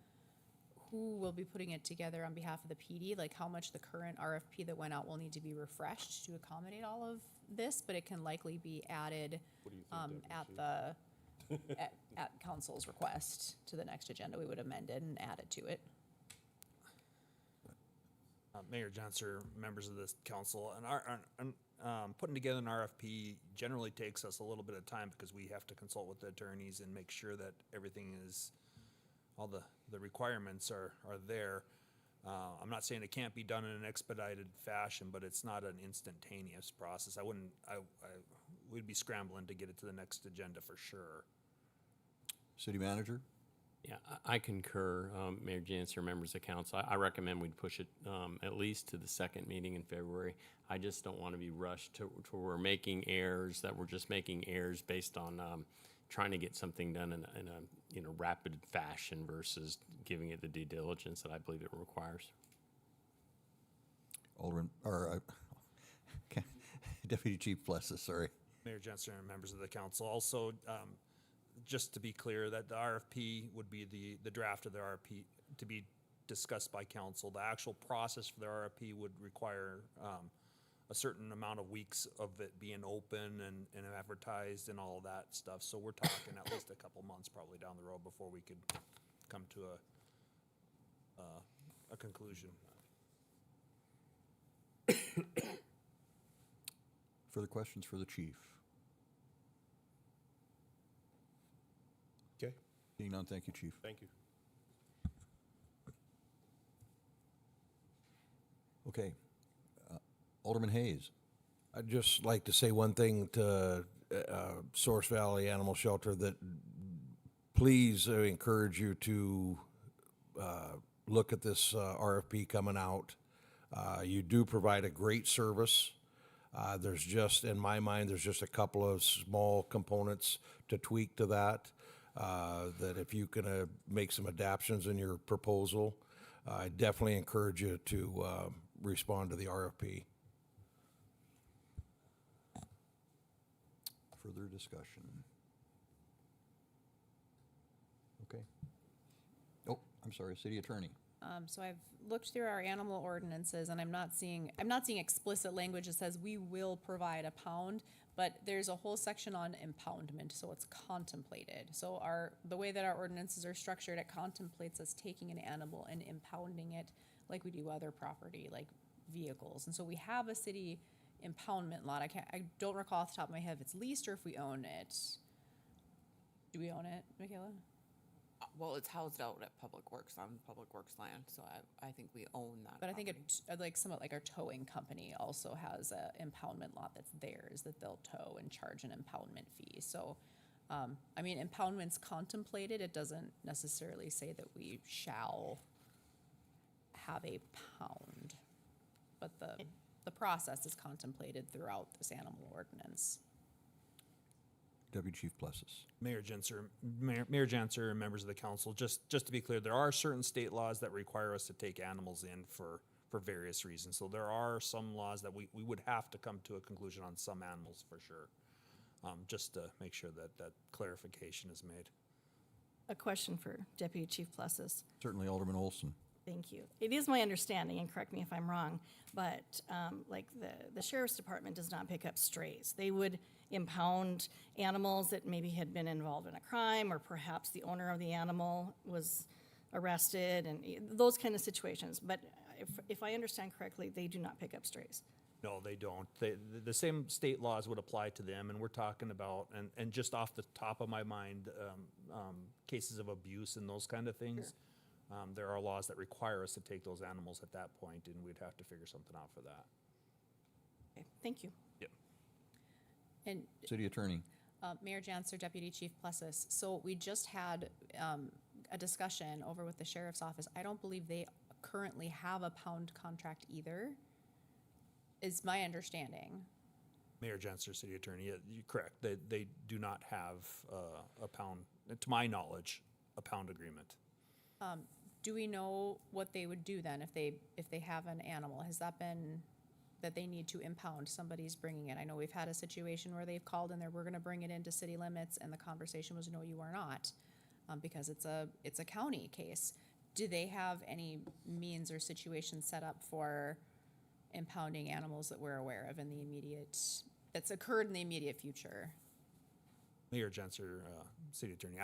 who will be putting it together on behalf of the PD, like how much the current RFP that went out will need to be refreshed to accommodate all of this, but it can likely be added at council's request to the next agenda. We would amend it and add it to it. Mayor Janser, members of this council, and putting together an RFP generally takes us a little bit of time because we have to consult with the attorneys and make sure that everything is, all the requirements are there. I'm not saying it can't be done in an expedited fashion, but it's not an instantaneous process. We'd be scrambling to get it to the next agenda for sure. City manager? Yeah, I concur, Mayor Janser, members of council. I recommend we'd push it at least to the second meeting in February. I just don't want to be rushed to where we're making errors, that we're just making errors based on trying to get something done in a rapid fashion versus giving it the due diligence that I believe it requires. Alderman, or Deputy Chief Plessis, sorry. Mayor Janser and members of the council. Also, just to be clear, that the RFP would be the draft of the RFP to be discussed by council. The actual process for the RFP would require a certain amount of weeks of it being open and advertised and all of that stuff. So we're talking at least a couple months probably down the road before we could come to a conclusion. Further questions for the chief? Okay. Seeing none, thank you, Chief. Thank you. Okay. Alderman Hayes. I'd just like to say one thing to Source Valley Animal Shelter, that please encourage you to look at this RFP coming out. You do provide a great service. There's just, in my mind, there's just a couple of small components to tweak to that, that if you can make some adaptions in your proposal, I definitely encourage you to respond to the RFP. Further discussion? Okay. Oh, I'm sorry, City Attorney. So I've looked through our animal ordinances, and I'm not seeing explicit language that says we will provide a pound, but there's a whole section on impoundment, so it's contemplated. So the way that our ordinances are structured, it contemplates us taking an animal and impounding it like we do other property, like vehicles. And so we have a city impoundment lot. I don't recall off the top of my head if it's leased or if we own it. Do we own it, Michaela? Well, it's housed out at Public Works, on Public Works land, so I think we own that. But I think property. somewhat like our towing company also has a impoundment lot that's theirs that they'll tow and charge an impoundment fee. So, I mean, impoundment's contemplated. It doesn't necessarily say that we shall have a pound, but the process is contemplated throughout this animal ordinance. Deputy Chief Plessis. Mayor Janser, and members of the council, just to be clear, there are certain state laws that require us to take animals in for for various reasons. So there are some laws that we would have to come to a conclusion on some animals for sure, just to make sure that that clarification is made. A question for Deputy Chief Plessis. Certainly, Alderman Olson. Thank you. It is my understanding, and correct me if I'm wrong, but like the sheriff's department does not pick up strays. They would impound animals that maybe had been involved in a crime, or perhaps the owner of the animal was arrested, and those kind of situations. But if I understand correctly, they do not pick up strays. No, they don't. The same state laws would apply to them, and we're talking about, and just off the top of my mind, cases of abuse and those kind of things. There are laws that require us to take those animals at that point, and we'd have to figure something out for that. Okay, thank you. Yep. And City Attorney. Mayor Janser, Deputy Chief Plessis. So we just had a discussion over with the sheriff's office. I don't believe they currently have a pound contract either, is my understanding. Mayor Janser, City Attorney, yeah, you're correct. They do not have a pound, to my knowledge, a pound agreement. Do we know what they would do then if they have an animal? Has that been that they need to impound? Somebody's bringing it. I know we've had a situation where they've called and we're going to bring it into city limits, and the conversation was, no, you are not, because it's a county case. Do they have any means or situations set up for impounding animals that we're aware of that's occurred in the immediate future? Mayor Janser, City Attorney,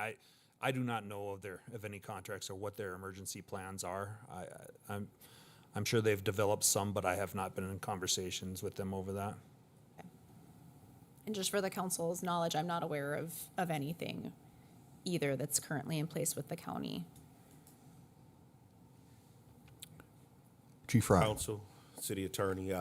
I do not know of any contracts or what their emergency plans are. I'm sure they've developed some, but I have not been in conversations with them over that. Okay. And just for the council's knowledge, I'm not aware of anything either that's currently in place with the county. Chief Fry. Council, City Attorney,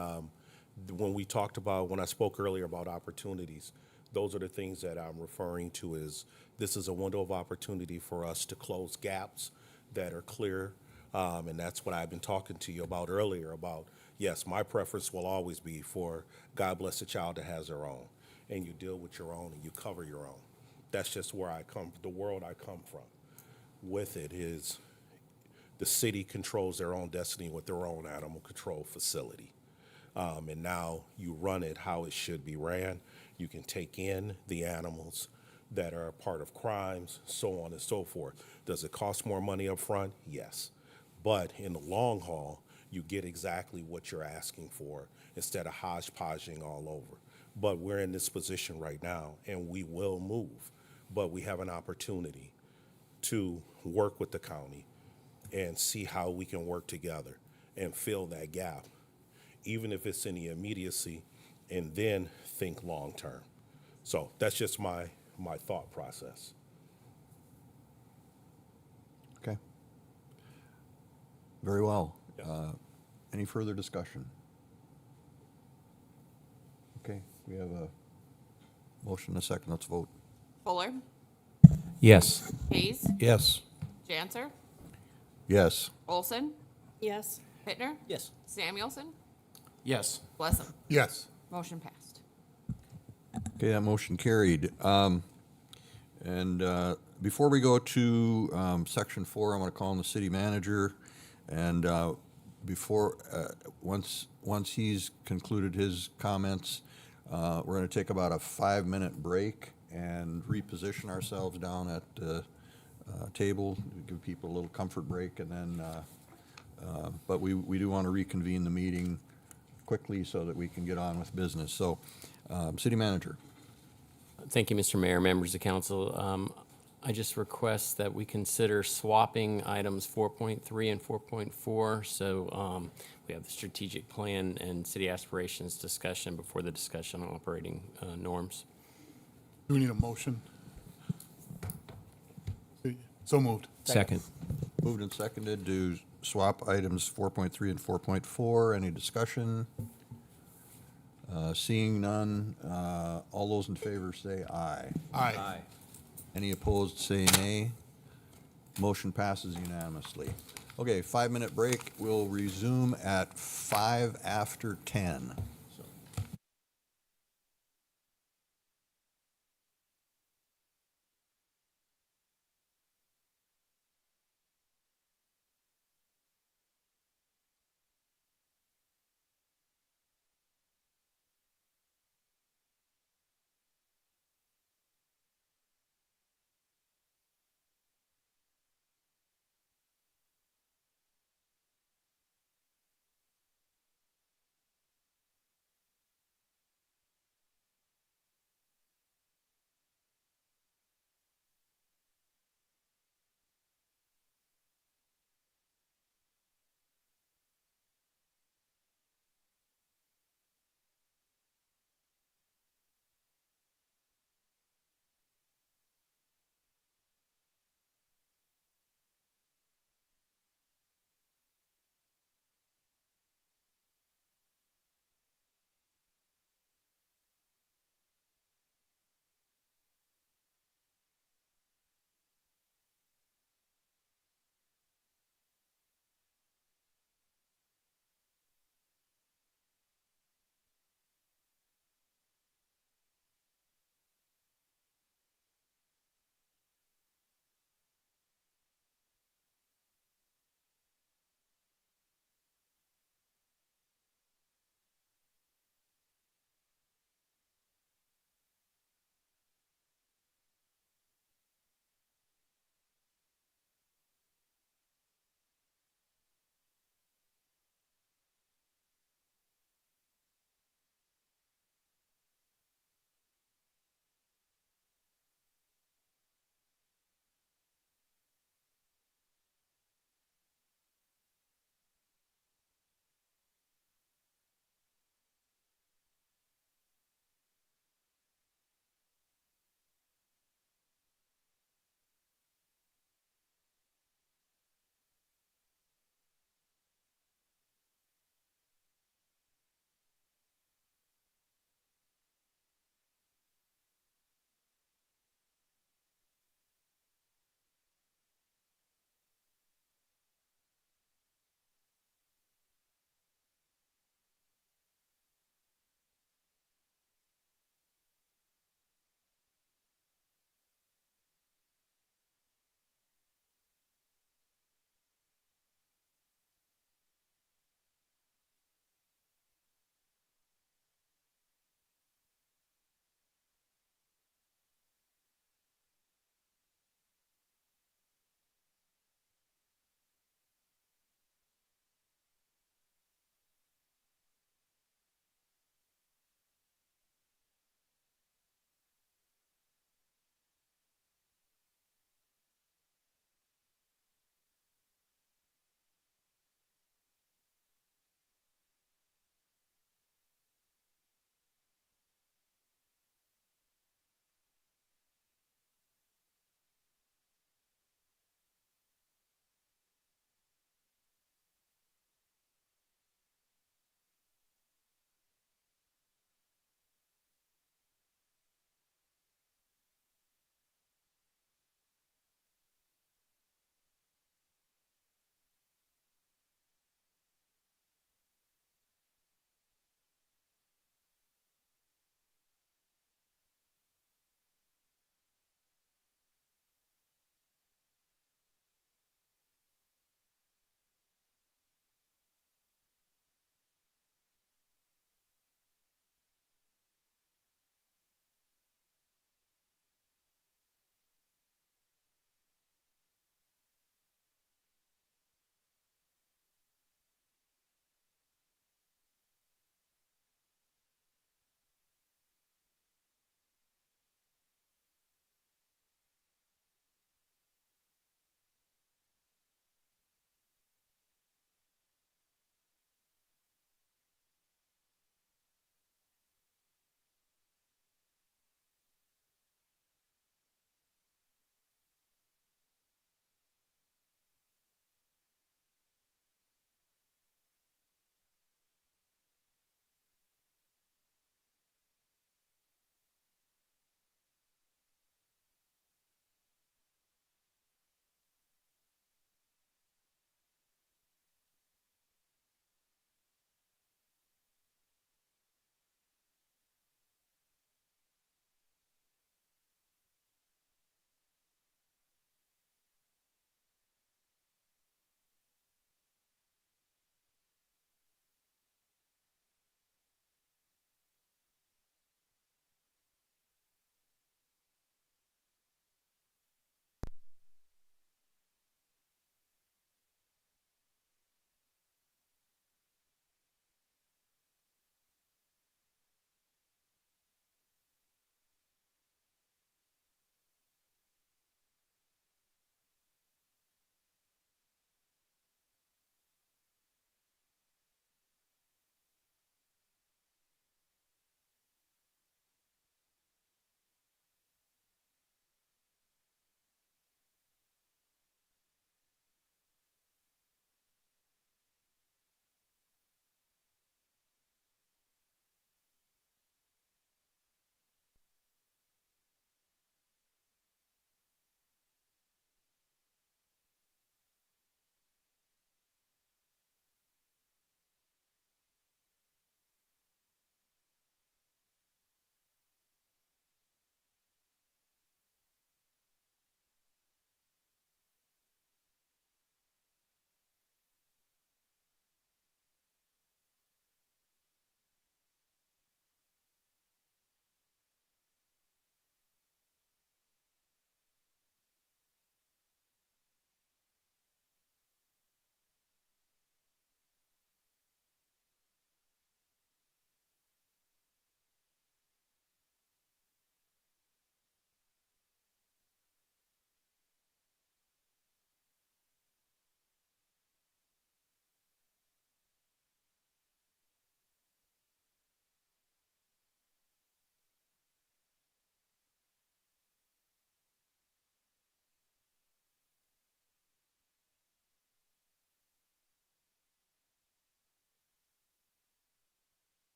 when I spoke earlier about opportunities, those are the things that I'm referring to as this is a window of opportunity for us to close gaps that are clear. And that's what I've been talking to you about earlier about, yes, my preference will always be for God bless the child that has their own. And you deal with your own and you cover your own. That's just where the world I come from. With it is the city controls their own destiny with their own animal control facility. And now you run it how it should be ran. You can take in the animals that are a part of crimes, so on and so forth. Does it cost more money up front? Yes. But in the long haul, you get exactly what you're asking for instead of hodgepodging all over. But we're in this position right now, and we will move. But we have an opportunity to work with the county and see how we can work together and fill that gap, even if it's in the immediacy, and then think long-term. So that's just my thought process. Okay. Very well. Yes. Any further discussion? Okay, we have a motion and a second. Let's vote. Fuller, Yes. Hayes, Yes. Janser, Yes. Olson, Yes. Pittner, Yes. Samuelson, Yes. Blessam. Yes. Motion passed. Okay, that motion carried. Before we go to section 4, I want to call on the city manager. And once he's concluded his comments, we're going to take about a 5-minute break and reposition ourselves down at the table, give people a little comfort break, and then, but we do want to reconvene the meeting quickly so that we can get on with business. So, city manager. Thank you, Mr. Mayor, members of council. I just request that we consider swapping items 4.3 and 4.4. So we have the strategic plan and city aspirations discussion before the discussion on operating norms. Do we need a motion? So moved. Second. Moved and seconded to swap items 4.3 and 4.4. Any discussion? Seeing none, all those in favor say aye. Aye. Any opposed, say nay. Motion passes unanimously. Okay, 5-minute break. We'll resume at 5 after 10.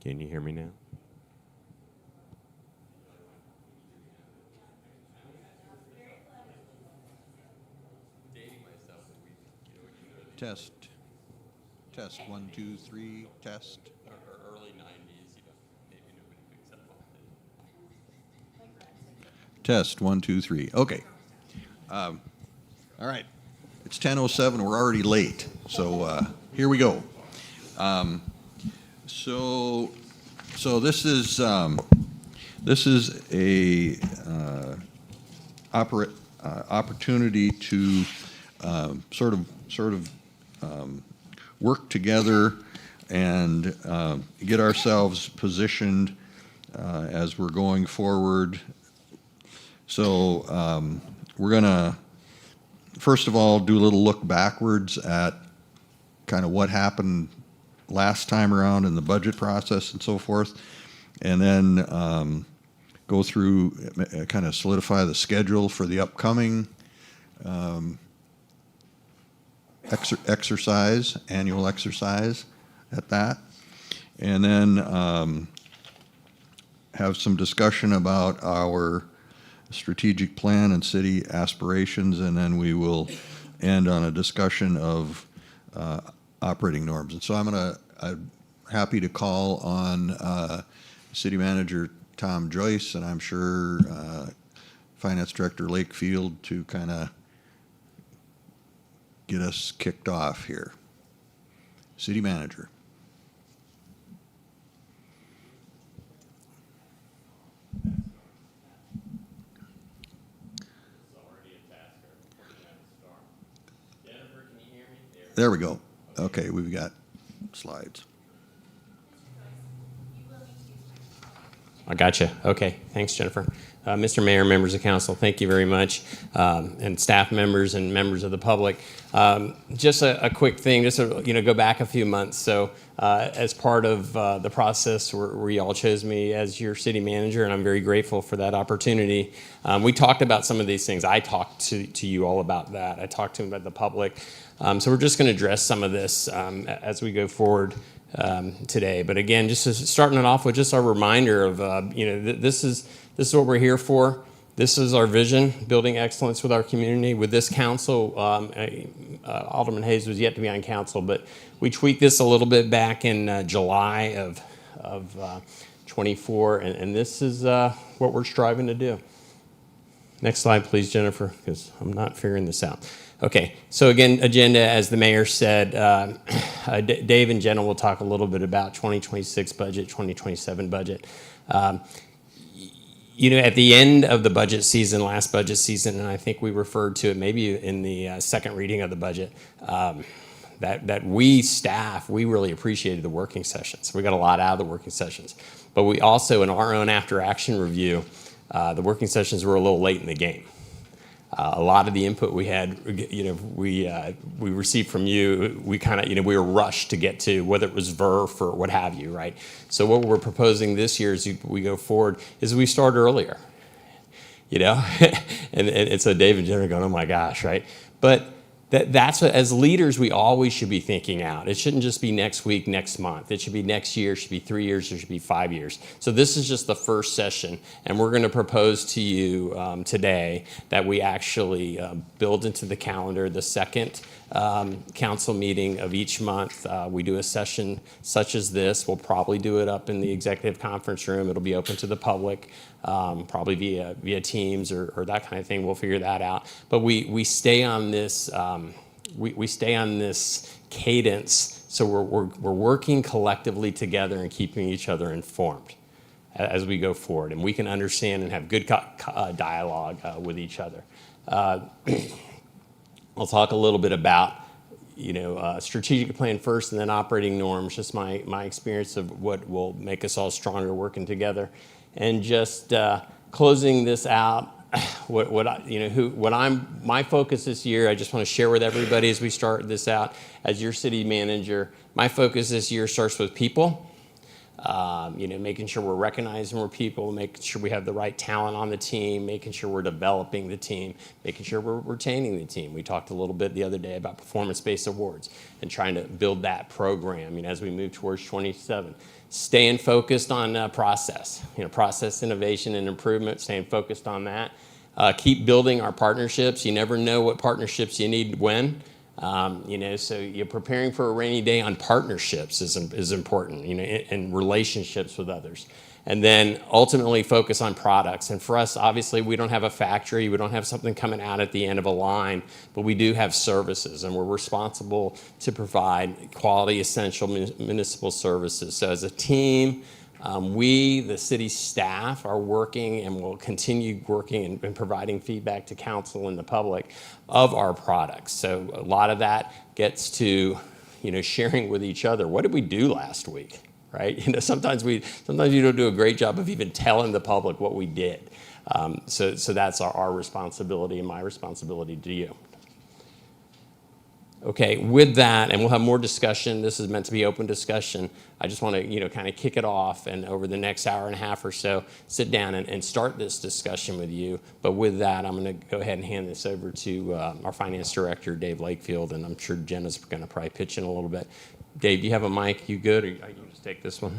Can you hear me now? Test. Test, 1, 2, 3, test. Early 90s, maybe nobody picks up on it. Test, 1, 2, 3. Okay. All right. It's 10:07. We're already late. So here we go. So this is a opportunity to sort of work together and get ourselves positioned as we're going forward. So we're going to, first of all, do a little look backwards at kind of what happened last time around in the budget process and so forth, and then go through, kind of solidify the schedule for the upcoming annual exercise at that, and then have some discussion about our strategic plan and city aspirations, and then we will end on a discussion of operating norms. And so I'm happy to call on City Manager Tom Joyce, and I'm sure Finance Director Lakefield to kind of get us kicked off here. City Manager. There we go. Okay, we've got slides. I gotcha. Okay, thanks, Jennifer. Mr. Mayor, members of council, thank you very much, and staff members and members of the public. Just a quick thing, just to go back a few months. So as part of the process where y'all chose me as your city manager, and I'm very grateful for that opportunity, we talked about some of these things. I talked to you all about that. I talked to them about the public. So we're just going to address some of this as we go forward today. But again, just starting it off with just a reminder of, this is what we're here for. This is our vision, building excellence with our community. With this council, Alderman Hayes was yet to be on council, but we tweaked this a little bit back in July of 24, and this is what we're striving to do. Next slide, please, Jennifer, because I'm not figuring this out. Okay, so again, agenda, as the mayor said, Dave and Jenna will talk a little bit about 2026 budget, 2027 budget. At the end of the budget season, last budget season, and I think we referred to it maybe in the second reading of the budget, that we staff, we really appreciated the working sessions. We got a lot out of the working sessions. But we also, in our own after-action review, the working sessions were a little late in the game. A lot of the input we had, we received from you, we kind of, we were rushed to get to, whether it was VERF or what have you, right? So what we're proposing this year as we go forward is we start earlier, and so Dave and Jenna are going, oh my gosh, right? But that's what, as leaders, we always should be thinking out. It shouldn't just be next week, next month. It should be next year, it should be 3 years, it should be 5 years. So this is just the first session, and we're going to propose to you today that we actually build into the calendar the second council meeting of each month. We do a session such as this. We'll probably do it up in the executive conference room. It'll be open to the public, probably via Teams or that kind of thing. We'll figure that out. But we stay on this. We stay on this cadence. So we're working collectively together and keeping each other informed as we go forward, and we can understand and have good dialogue with each other. I'll talk a little bit about, strategic plan first and then operating norms, just my experience of what will make us all stronger working together. And just closing this out, my focus this year, I just want to share with everybody as we start this out, as your city manager, my focus this year starts with people. Making sure we're recognizing more people, making sure we have the right talent on the team, making sure we're developing the team, making sure we're retaining the team. We talked a little bit the other day about performance-based awards and trying to build that program, as we move towards 27. Staying focused on process, process innovation and improvement, staying focused on that. Keep building our partnerships. You never know what partnerships you need when. So you're preparing for a rainy day on partnerships is important, and relationships with others. And then ultimately focus on products. And for us, obviously, we don't have a factory. We don't have something coming out at the end of a line, but we do have services, and we're responsible to provide quality, essential municipal services. So as a team, we, the city staff, are working and will continue working and providing feedback to council and the public of our products. So a lot of that gets to, sharing with each other. What did we do last week, right? Sometimes you don't do a great job of even telling the public what we did. So that's our responsibility and my responsibility to you. Okay, with that, and we'll have more discussion. This is meant to be open discussion. I just want to, kind of kick it off, and over the next hour and a half or so, sit down and start this discussion with you. But with that, I'm going to go ahead and hand this over to our finance director, Dave Lakefield, and I'm sure Jenna's going to probably pitch in a little bit. Dave, do you have a mic? You good? Or you can just take this one.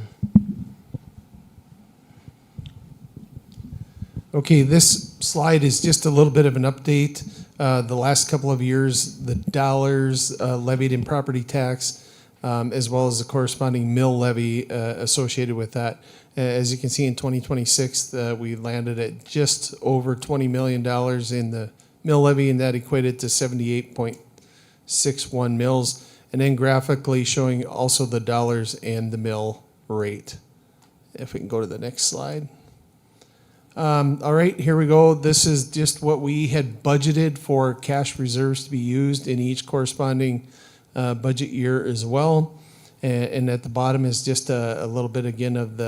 Okay, this slide is just a little bit of an update. The last couple of years, the dollars levied in property tax, as well as the corresponding mill levy associated with that. As you can see, in 2026, we landed at just over $20 million in the mill levy, and that equated to 78.61 mills. And then graphically showing also the dollars and the mill rate. If we can go to the next slide. All right, here we go. This is just what we had budgeted for cash reserves to be used in each corresponding budget year as well. And at the bottom is just a little bit again of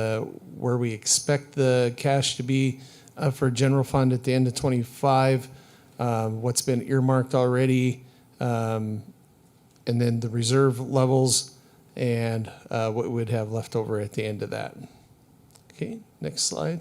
where we expect the cash to be for general fund at the end of 25, what's been earmarked already, and then the reserve levels and what we would have left over at the end of that. Okay, next slide.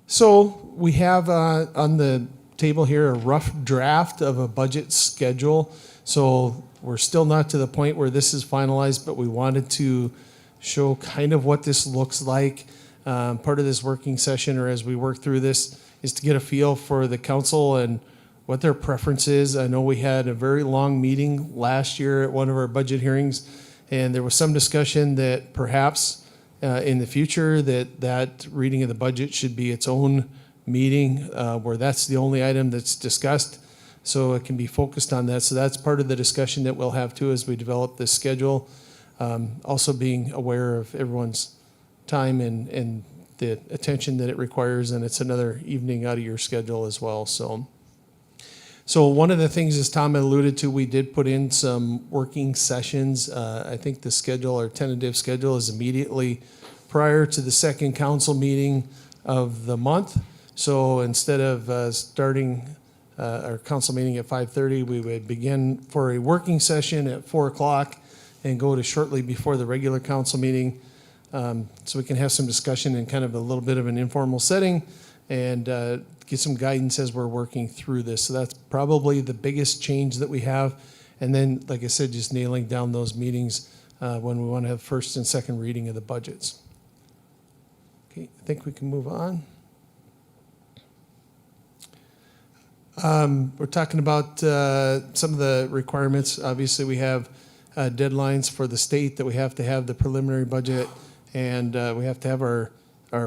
So we have on the table here a rough draft of a budget schedule. So we're still not to the point where this is finalized, but we wanted to show kind of what this looks like. Part of this working session, or as we work through this, is to get a feel for the council and what their preference is. I know we had a very long meeting last year at one of our budget hearings, and there was some discussion that perhaps in the future that reading of the budget should be its own meeting where that's the only item that's discussed, so it can be focused on that. So that's part of the discussion that we'll have too as we develop this schedule. Also being aware of everyone's time and the attention that it requires, and it's another evening out of your schedule as well. So one of the things, as Tom alluded to, we did put in some working sessions. I think the schedule, or tentative schedule, is immediately prior to the second council meeting of the month. So instead of starting our council meeting at 5:30, we would begin for a working session at 4 o'clock and go to shortly before the regular council meeting. So we can have some discussion in kind of a little bit of an informal setting and get some guidance as we're working through this. So that's probably the biggest change that we have. And then, like I said, just nailing down those meetings when we want to have first and second reading of the budgets. Okay, I think we can move on. We're talking about some of the requirements. Obviously, we have deadlines for the state that we have to have the preliminary budget, and we have to have our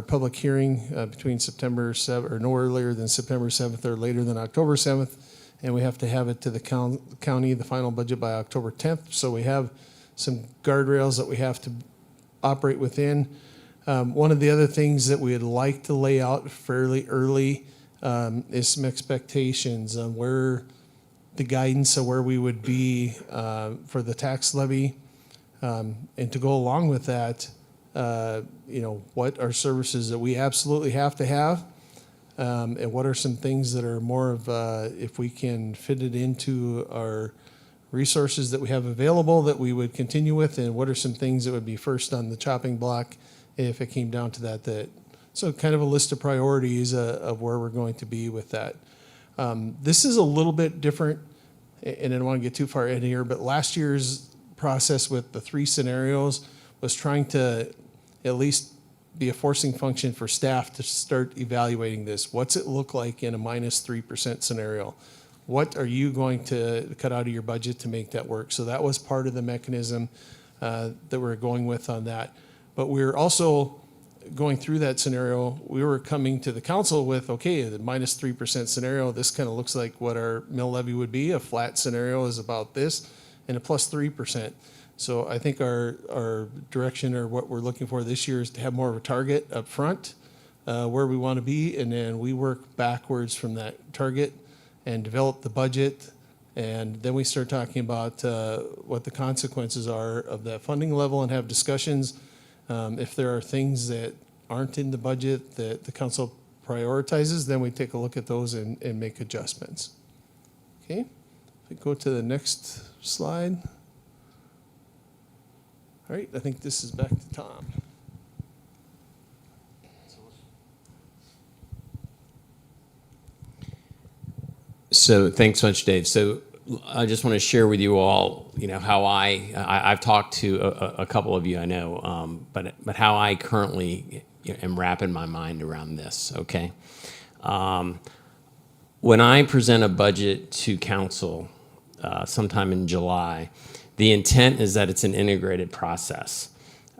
public hearing between September 7th, or no earlier than September 7th or later than October 7th, and we have to have it to the county, the final budget, by October 10th. So we have some guardrails that we have to operate within. One of the other things that we'd like to lay out fairly early is some expectations on where the guidance of where we would be for the tax levy, and to go along with that, what are services that we absolutely have to have, and what are some things that are more of if we can fit it into our resources that we have available that we would continue with, and what are some things that would be first on the chopping block if it came down to that. So kind of a list of priorities of where we're going to be with that. This is a little bit different, and I don't want to get too far in here, but last year's process with the 3 scenarios was trying to at least be a forcing function for staff to start evaluating this. What's it look like in a -3% scenario? What are you going to cut out of your budget to make that work? So that was part of the mechanism that we're going with on that. But we're also going through that scenario, we were coming to the council with, okay, the -3% scenario, this kind of looks like what our mill levy would be. A flat scenario is about this, and a +3%. So I think our direction, or what we're looking for this year, is to have more of a target up front, where we want to be, and then we work backwards from that target and develop the budget. And then we start talking about what the consequences are of that funding level and have discussions. If there are things that aren't in the budget that the council prioritizes, then we take a look at those and make adjustments. Okay, if we go to the next slide. All right, I think this is back to Tom. So thanks so much, Dave. So I just want to share with you all, how I've talked to a couple of you I know, but how I currently am wrapping my mind around this, okay? When I present a budget to council sometime in July, the intent is that it's an integrated process.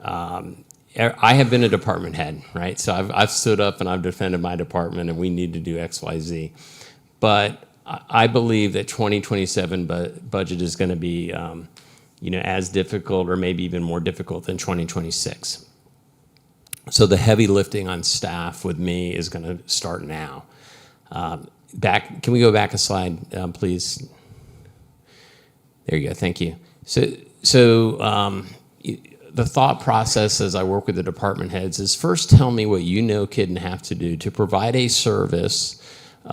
I have been a department head, right? So I've stood up and I've defended my department, and we need to do X, Y, Z. But I believe that 2027 budget is going to be, as difficult or maybe even more difficult than 2026. So the heavy lifting on staff with me is going to start now. Can we go back a slide, please? There you go. Thank you. So the thought process as I work with the department heads is, first tell me what you know could and have to do to provide a service.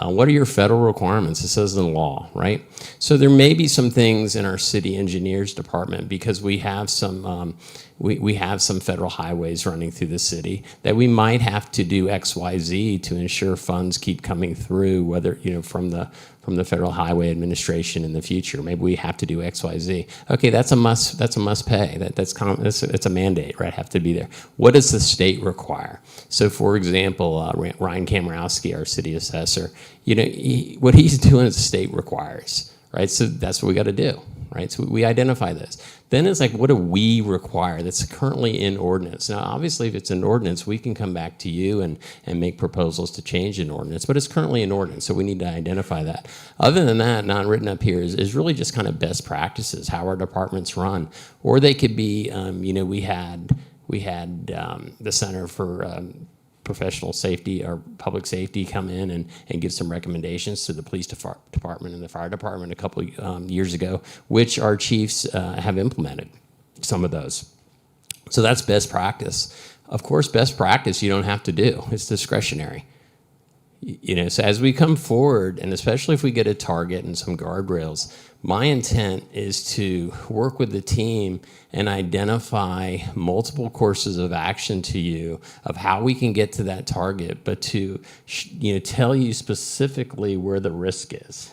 What are your federal requirements? It says in the law, right? So there may be some things in our city engineers department, because we have some we have some federal highways running through the city, that we might have to do X, Y, Z to ensure funds keep coming through, whether from the Federal Highway Administration in the future. Maybe we have to do X, Y, Z. Okay, that's a must. That's a must pay. It's a mandate, right? Have to be there. What does the state require? So, for example, Ryan Kamarowski, our city assessor, what he's doing is the state requires, right? So that's what we got to do, right? So we identify this. Then it's like, what do we require that's currently in ordinance? Now, obviously, if it's an ordinance, we can come back to you and make proposals to change an ordinance, but it's currently an ordinance, so we need to identify that. Other than that, not written up here is really just kind of best practices, how our departments run. Or they could be, we had the Center for Professional Safety or Public Safety come in and give some recommendations to the police department and the fire department a couple years ago, which our chiefs have implemented some of those. So that's best practice. Of course, best practice you don't have to do. It's discretionary. So as we come forward, and especially if we get a target and some guardrails, my intent is to work with the team and identify multiple courses of action to you of how we can get to that target, but to tell you specifically where the risk is.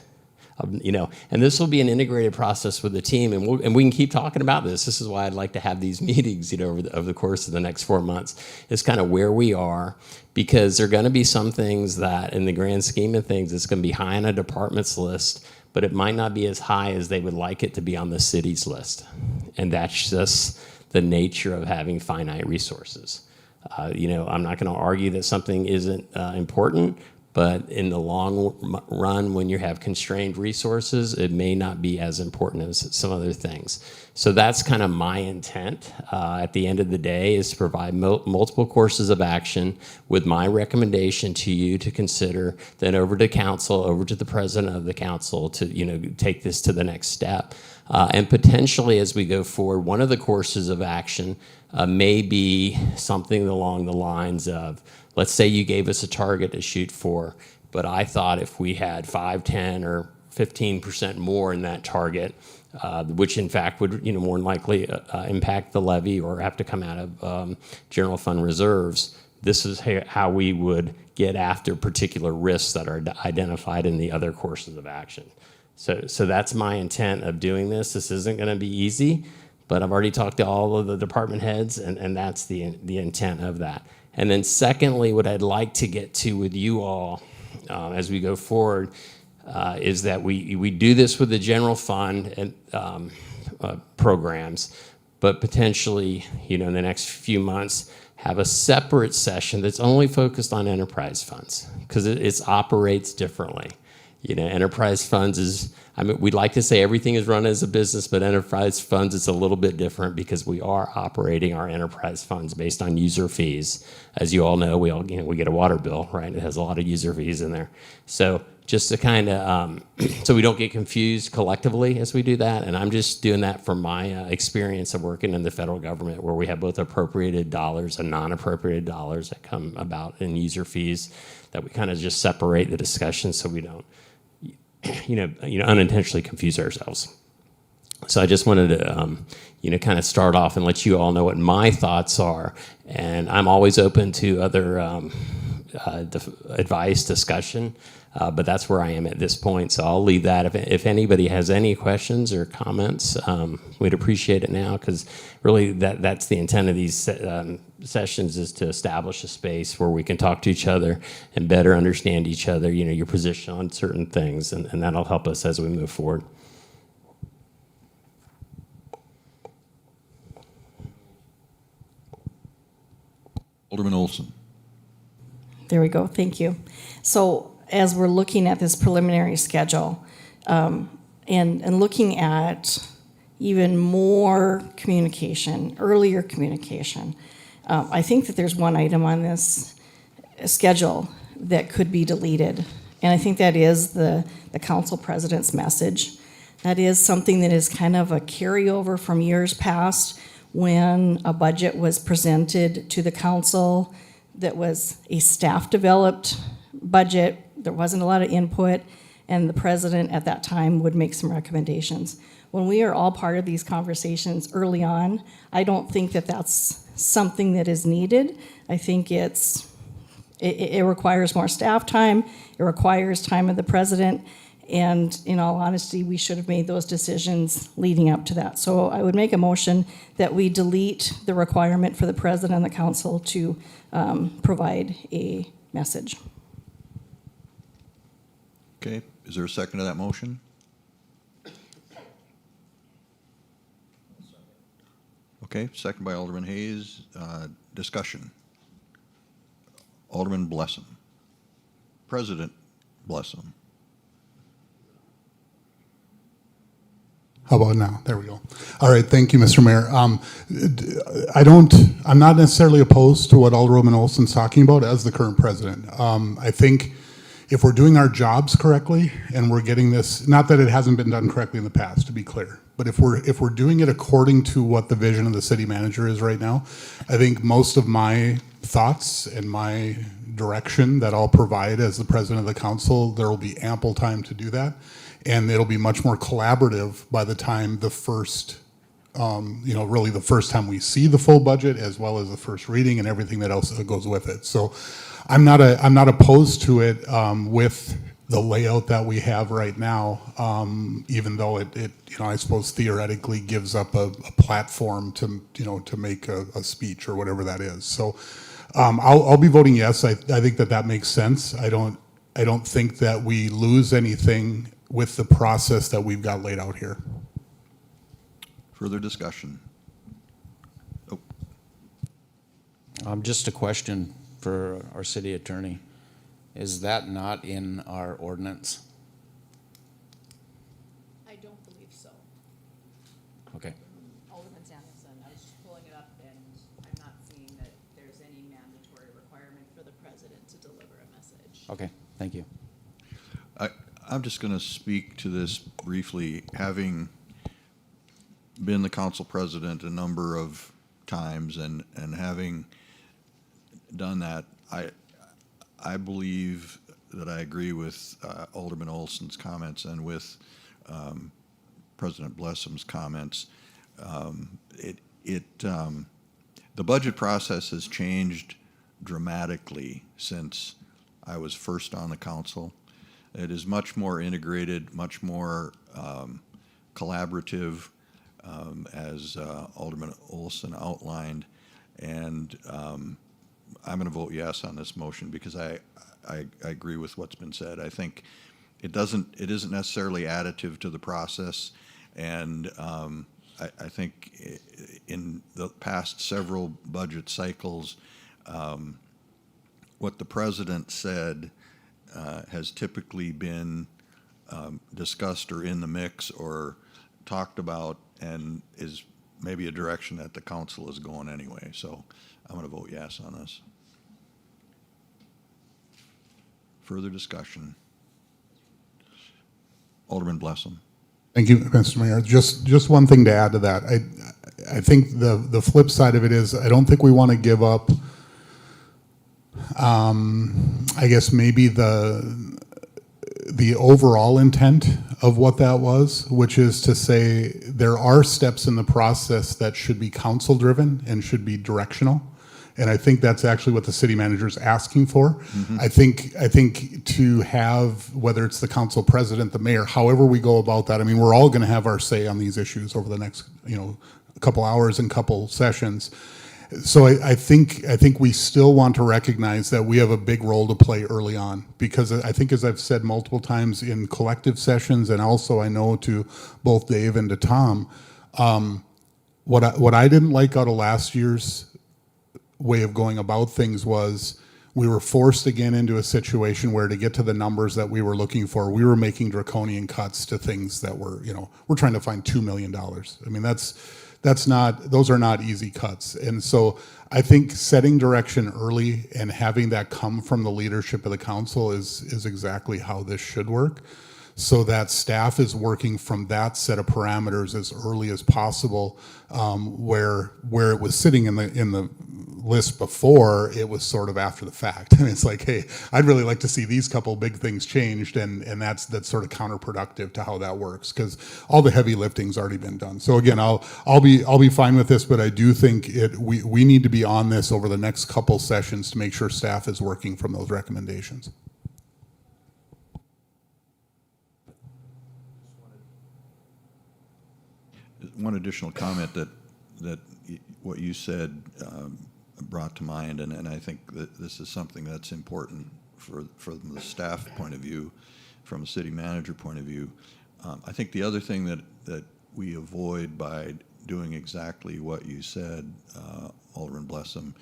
And this will be an integrated process with the team, and we can keep talking about this. This is why I'd like to have these meetings, over the course of the next 4 months, is kind of where we are, because there are going to be some things that, in the grand scheme of things, it's going to be high on a department's list, but it might not be as high as they would like it to be on the city's list. And that's just the nature of having finite resources. I'm not going to argue that something isn't important, but in the long run, when you have constrained resources, it may not be as important as some other things. So that's kind of my intent at the end of the day, is to provide multiple courses of action with my recommendation to you to consider, then over to council, over to the president of the council to take this to the next step. And potentially as we go forward, one of the courses of action may be something along the lines of, let's say you gave us a target to shoot for, but I thought if we had 5, 10, or 15% more in that target, which in fact would, more than likely impact the levy or have to come out of general fund reserves. This is how we would get after particular risks that are identified in the other courses of action. So that's my intent of doing this. This isn't going to be easy, but I've already talked to all of the department heads, and that's the intent of that. And then secondly, what I'd like to get to with you all as we go forward is that we do this with the general fund and programs, but potentially, in the next few months, have a separate session that's only focused on enterprise funds, because it operates differently. Enterprise funds is, we'd like to say everything is run as a business, but enterprise funds is a little bit different because we are operating our enterprise funds based on user fees. As you all know, we get a water bill, right? It has a lot of user fees in there. So just to kind of, so we don't get confused collectively as we do that. And I'm just doing that from my experience of working in the federal government, where we have both appropriated dollars and non-appropriated dollars that come about in user fees, that we kind of just separate the discussion so we don't, unintentionally confuse ourselves. So I just wanted to, kind of start off and let you all know what my thoughts are. And I'm always open to other advice, discussion, but that's where I am at this point. So I'll leave that. If anybody has any questions or comments, we'd appreciate it now, because really that's the intent of these sessions, is to establish a space where we can talk to each other and better understand each other, your position on certain things, and that'll help us as we move forward. Alderman Olson. There we go, thank you. So as we're looking at this preliminary schedule, and looking at even more communication, earlier communication, I think that there's one item on this schedule that could be deleted. And I think that is the council president's message. That is something that is kind of a carryover from years past, when a budget was presented to the council that was a staff-developed budget. There wasn't a lot of input, and the president at that time would make some recommendations. When we are all part of these conversations early on, I don't think that that's something that is needed. I think it requires more staff time, it requires time of the president, and in all honesty, we should have made those decisions leading up to that. So I would make a motion that we delete the requirement for the president and the council to provide a message. Okay, is there a second to that motion? Okay, second by Alderman Hayes. Discussion. Alderman Blessum. President Blessum. How about now? There we go. All right, thank you, Mr. Mayor. I'm not necessarily opposed to what Alderman Olson's talking about as the current president. I think if we're doing our jobs correctly and we're getting this, not that it hasn't been done correctly in the past, to be clear, but if we're doing it according to what the vision of the city manager is right now, I think most of my thoughts and my direction that I'll provide as the president of the council, there will be ample time to do that. And it'll be much more collaborative by the time the first, really the first time we see the full budget, as well as the first reading and everything that else that goes with it. So I'm not opposed to it with the layout that we have right now, even though it I suppose theoretically gives up a platform to make a speech or whatever that is. So I'll be voting yes. I think that makes sense. I don't think that we lose anything with the process that we've got laid out here. Further discussion? Oh. Just a question for our city attorney. Is that not in our ordinance? I don't believe so. Okay. Alderman Samuelson, I was just pulling it up, and I'm not seeing that there's any mandatory requirement for the president to deliver a message. Okay, thank you. I'm just going to speak to this briefly. Having been the council president a number of times and having done that, I believe that I agree with Alderman Olson's comments and with President Blessum's comments. The budget process has changed dramatically since I was first on the council. It is much more integrated, much more collaborative, as Alderman Olson outlined. And I'm going to vote yes on this motion because I agree with what's been said. I think it isn't necessarily additive to the process. And I think in the past several budget cycles, what the president said has typically been discussed or in the mix or talked about, and is maybe a direction that the council is going anyway. So I'm going to vote yes on this. Further discussion. Alderman Blessum. Thank you, Mr. Mayor. Just one thing to add to that. I think the flip side of it is I don't think we want to give up, I guess maybe the overall intent of what that was, which is to say there are steps in the process that should be council driven and should be directional. And I think that's actually what the city manager is asking for. Mm-hmm. I think to have, whether it's the council president, the mayor, however we go about that, I mean, we're all going to have our say on these issues over the next, couple hours and couple sessions. So I think we still want to recognize that we have a big role to play early on, because I think, as I've said multiple times in collective sessions, and also I know to both Dave and to Tom, what I didn't like out of last year's way of going about things was we were forced again into a situation where, to get to the numbers that we were looking for, we were making draconian cuts to things that were, we're trying to find $2 million. I mean, those are not easy cuts. And so I think setting direction early and having that come from the leadership of the council is exactly how this should work, so that staff is working from that set of parameters as early as possible, where it was sitting in the list before, it was sort of after the fact. I mean, it's like, hey, I'd really like to see these couple big things changed, and that's sort of counterproductive to how that works, because all the heavy lifting's already been done. So again, I'll be fine with this, but I do think we need to be on this over the next couple sessions to make sure staff is working from those recommendations. One additional comment that what you said brought to mind, and I think that this is something that's important from the staff point of view, from a city manager point of view. I think the other thing that we avoid by doing exactly what you said, Alderman Blessum,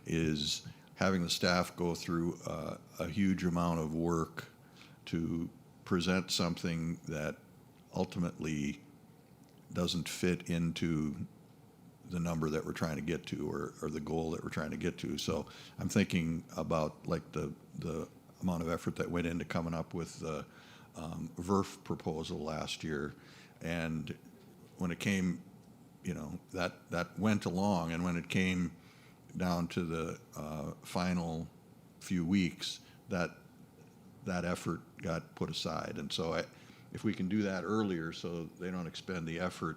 is having the staff go through a huge amount of work to present something that ultimately doesn't fit into the number that we're trying to get to, or the goal that we're trying to get to. So I'm thinking about like the amount of effort that went into coming up with the VERF proposal last year, and when it came, that went along, and when it came down to the final few weeks, that effort got put aside. And so if we can do that earlier, so they don't expend the effort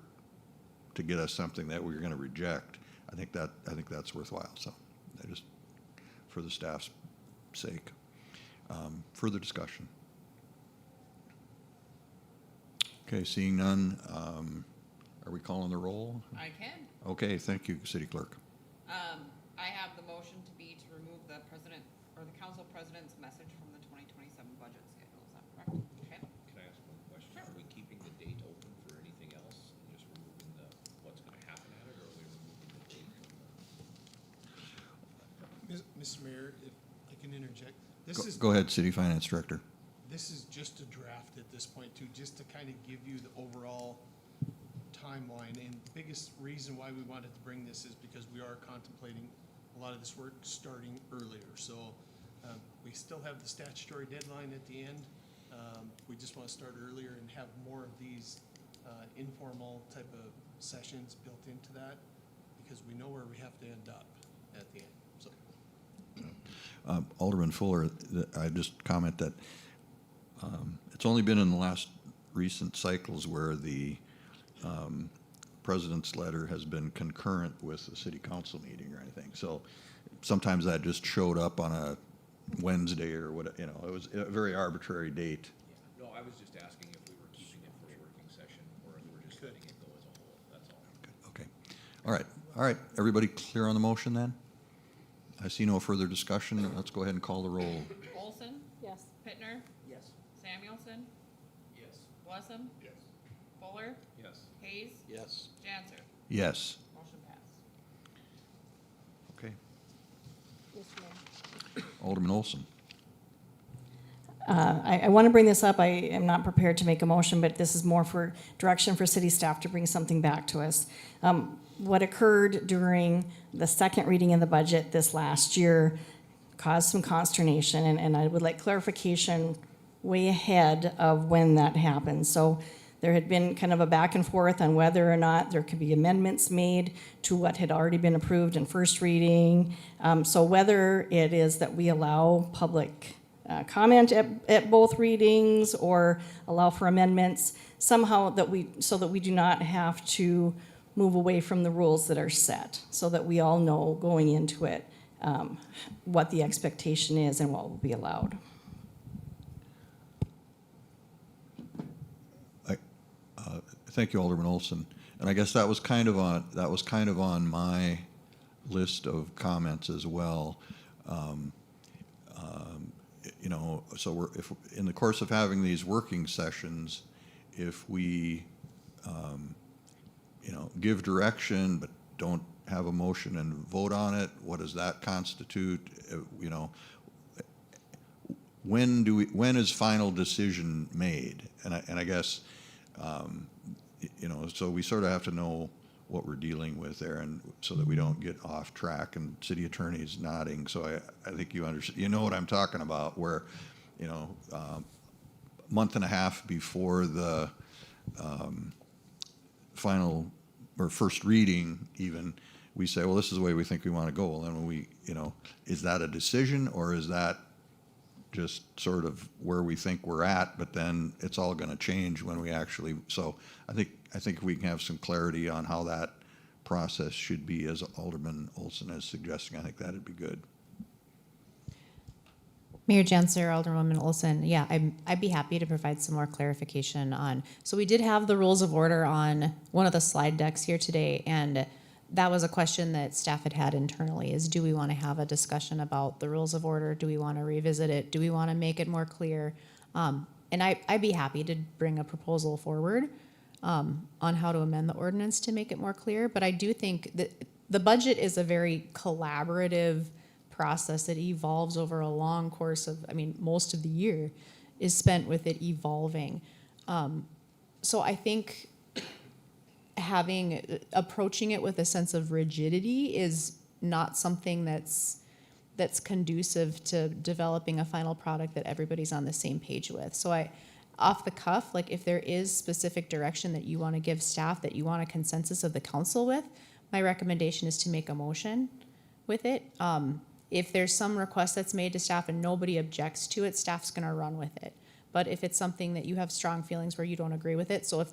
to get us something that we're going to reject, I think that's worthwhile. So just for the staff's sake. Further discussion. Okay, seeing none, are we calling the roll? I can. Okay, thank you, City Clerk. I have the motion to be to remove the president or the council president's message from the 2027 budget schedule. Is that correct? Okay. Can I ask one question? Are we keeping the date open for anything else and just removing what's going to happen at it, or are we removing the date from the? Mr. Mayor, if I can interject, Go ahead, City Finance Director. This is just a draft at this point too, just to kind of give you the overall timeline. And the biggest reason why we wanted to bring this is because we are contemplating a lot of this work starting earlier. So we still have the statutory deadline at the end. We just want to start earlier and have more of these informal type of sessions built into that, because we know where we have to end up at the end. So. Alderman Fuller, I just comment that it's only been in the last recent cycles where the president's letter has been concurrent with the city council meeting or anything. So sometimes that just showed up on a Wednesday or what, you know, it was a very arbitrary date. No, I was just asking if we were keeping it for a working session or if we're just letting it go as a whole, that's all. Okay. All right. Everybody clear on the motion then? I see no further discussion. Let's go ahead and call the roll. Olson? Yes. Pittner? Yes. Samuelson? Yes. Blessam? Yes. Fuller? Yes. Hayes? Yes. Janser? Yes. Motion passed. Okay. Mr. Mayor. Alderman Olson. I want to bring this up. I am not prepared to make a motion, but this is more for direction for city staff to bring something back to us. What occurred during the second reading of the budget this last year caused some consternation, and I would like clarification way ahead of when that happened. So there had been kind of a back and forth on whether or not there could be amendments made to what had already been approved in first reading. So whether it is that we allow public comment at both readings or allow for amendments, somehow so that we do not have to move away from the rules that are set, so that we all know going into it what the expectation is and what will be allowed. Thank you, Alderman Olson. And I guess that was kind of on my list of comments as well. You know, so if in the course of having these working sessions, if we you know, give direction but don't have a motion and vote on it, what does that constitute? You know, when is final decision made? And I guess you know, so we sort of have to know what we're dealing with there, and so that we don't get off track. And city attorney's nodding, so I think you understand. You know what I'm talking about, where, you know, month and a half before the final or first reading, even, we say, well, this is the way we think we want to go. Well, then when we, you know, is that a decision, or is that just sort of where we think we're at, but then it's all going to change when we actually, so I think if we can have some clarity on how that process should be, as Alderman Olson is suggesting, I think that'd be good. Mayor Janser, Alderwoman Olson, yeah, I'd be happy to provide some more clarification on. So we did have the rules of order on one of the slide decks here today, and that was a question that staff had internally, is do we want to have a discussion about the rules of order? Do we want to revisit it? Do we want to make it more clear? And I'd be happy to bring a proposal forward on how to amend the ordinance to make it more clear. But I do think that the budget is a very collaborative process that evolves over a long course of, I mean, most of the year is spent with it evolving. So I think approaching it with a sense of rigidity is not something that's conducive to developing a final product that everybody's on the same page with. So off the cuff, like if there is specific direction that you want to give staff, that you want a consensus of the council with, my recommendation is to make a motion with it. If there's some request that's made to staff and nobody objects to it, staff's gonna run with it. But if it's something that you have strong feelings where you don't agree with it, so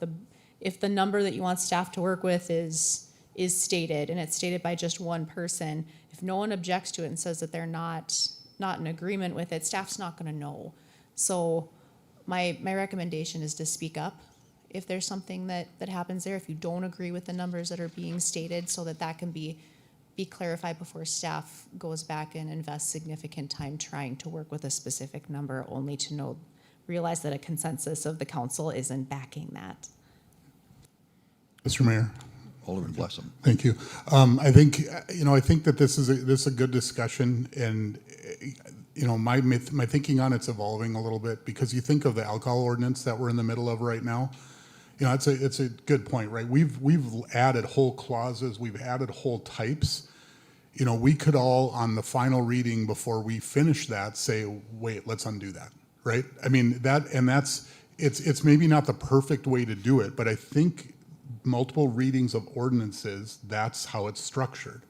if the number that you want staff to work with is stated, and it's stated by just one person, if no one objects to it and says that they're not in agreement with it, staff's not gonna know. So my recommendation is to speak up if there's something that happens there, if you don't agree with the numbers that are being stated, so that can be clarified before staff goes back and invests significant time trying to work with a specific number, only to realize that a consensus of the council isn't backing that. Mr. Mayor. Alderman Blessam. Thank you. I think that this is a good discussion, and you know, my thinking on it's evolving a little bit, because you think of the alcohol ordinance that we're in the middle of right now. You know, it's a good point, right? We've added whole clauses, we've added whole types. You know, we could all, on the final reading before we finish that, say, wait, let's undo that, right? I mean, it's maybe not the perfect way to do it, but I think multiple readings of ordinances, that's how it's structured.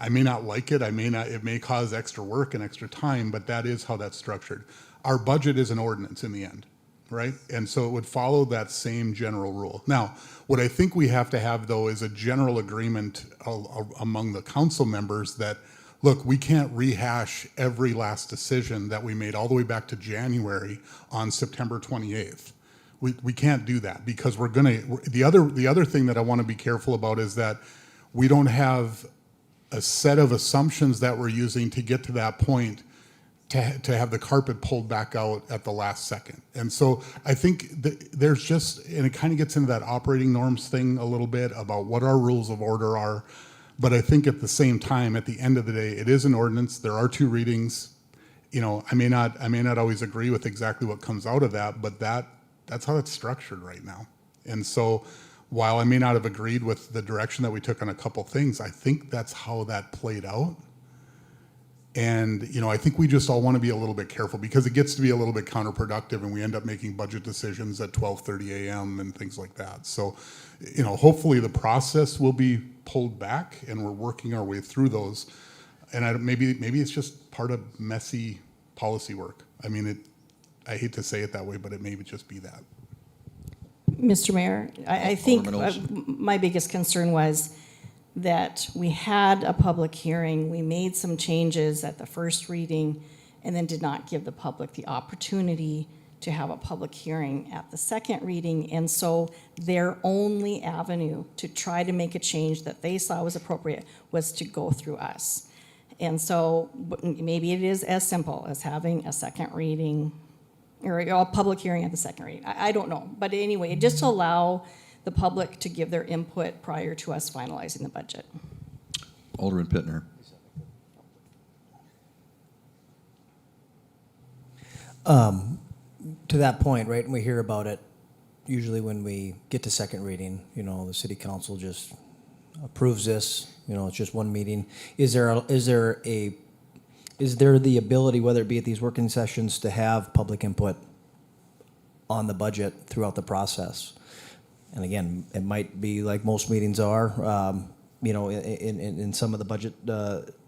I may not like it, it may cause extra work and extra time, but that is how that's structured. Our budget is an ordinance in the end. right? And so it would follow that same general rule. Now, what I think we have to have, though, is a general agreement among the council members that, look, we can't rehash every last decision that we made all the way back to January on September 28th. We can't do that because the other thing that I want to be careful about is that we don't have a set of assumptions that we're using to get to that point to have the carpet pulled back out at the last second. And so I think there's just, and it kind of gets into that operating norms thing a little bit about what our rules of order are. But I think at the same time, at the end of the day, it is an ordinance. There are two readings. You know, I may not always agree with exactly what comes out of that, but that's how it's structured right now. And so while I may not have agreed with the direction that we took on a couple things, I think that's how that played out. And, you know, I think we just all want to be a little bit careful because it gets to be a little bit counterproductive and we end up making budget decisions at 12:30 a.m. and things like that. So, you know, hopefully the process will be pulled back and we're working our way through those. And maybe it's just part of messy policy work. I mean, I hate to say it that way, but it may just be that. Mr. Mayor, I think Alderman Olson. my biggest concern was that we had a public hearing, we made some changes at the first reading, and then did not give the public the opportunity to have a public hearing at the second reading. And so their only avenue to try to make a change that they saw was appropriate was to go through us. And so maybe it is as simple as having a second reading or a public hearing at the second reading. I don't know. But anyway, just to allow the public to give their input prior to us finalizing the budget. Alderman Pittner. To that point, right, and we hear about it, usually when we get to second reading, you know, the city council just approves this, you know, it's just one meeting. Is there the ability, whether it be at these working sessions, to have public input on the budget throughout the process? And again, it might be like most meetings are, you know, in some of the budget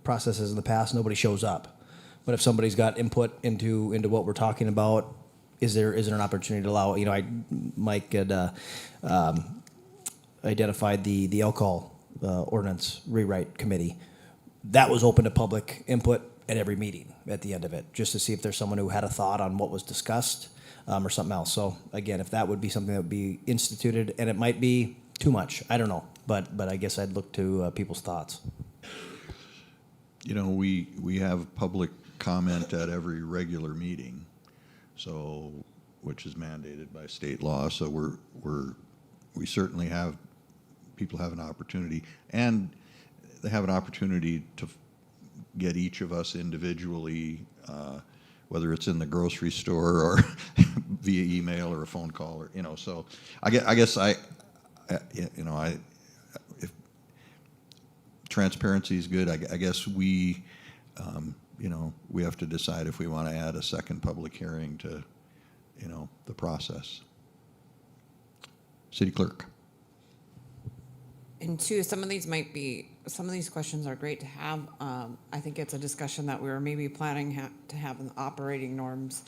processes in the past, nobody shows up. But if somebody's got input into what we're talking about, is there an opportunity to allow, you know, Mike had identified the alcohol ordinance rewrite committee. That was open to public input at every meeting at the end of it, just to see if there's someone who had a thought on what was discussed or something else. So again, if that would be something that would be instituted, and it might be too much, I don't know, but I guess I'd look to people's thoughts. You know, we have public comment at every regular meeting, so which is mandated by state law. So we certainly have people have an opportunity, and they have an opportunity to get each of us individually, whether it's in the grocery store or via email or a phone call, or, you know, so I guess if transparency is good, I guess we, you know, we have to decide if we want to add a second public hearing to, you know, the process. City Clerk. And two, some of these questions are great to have. I think it's a discussion that we were maybe planning to have in the operating norms.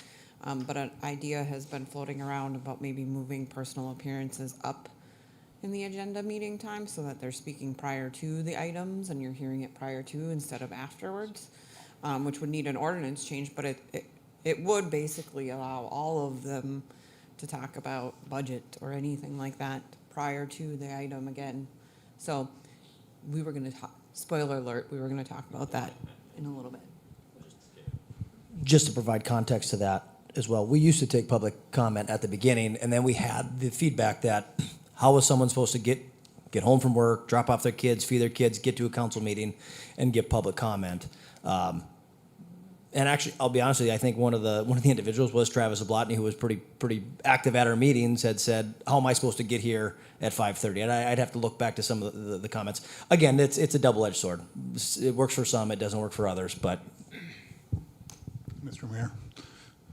But an idea has been floating around about maybe moving personal appearances up in the agenda meeting time so that they're speaking prior to the items and you're hearing it prior to instead of afterwards, which would need an ordinance change, but it would basically allow all of them to talk about budget or anything like that prior to the item again. So we were going to talk, spoiler alert, we were going to talk about that in a little bit. Just to provide context to that as well, we used to take public comment at the beginning, and then we had the feedback that how was someone supposed to get home from work, drop off their kids, feed their kids, get to a council meeting, and give public comment. And actually, I'll be honest with you, I think one of the individuals was Travis Zablotny, who was pretty active at our meetings, had said, how am I supposed to get here at 5:30? And I'd have to look back to some of the comments. Again, it's a double-edged sword. It works for some, it doesn't work for others, but. Mr. Mayor.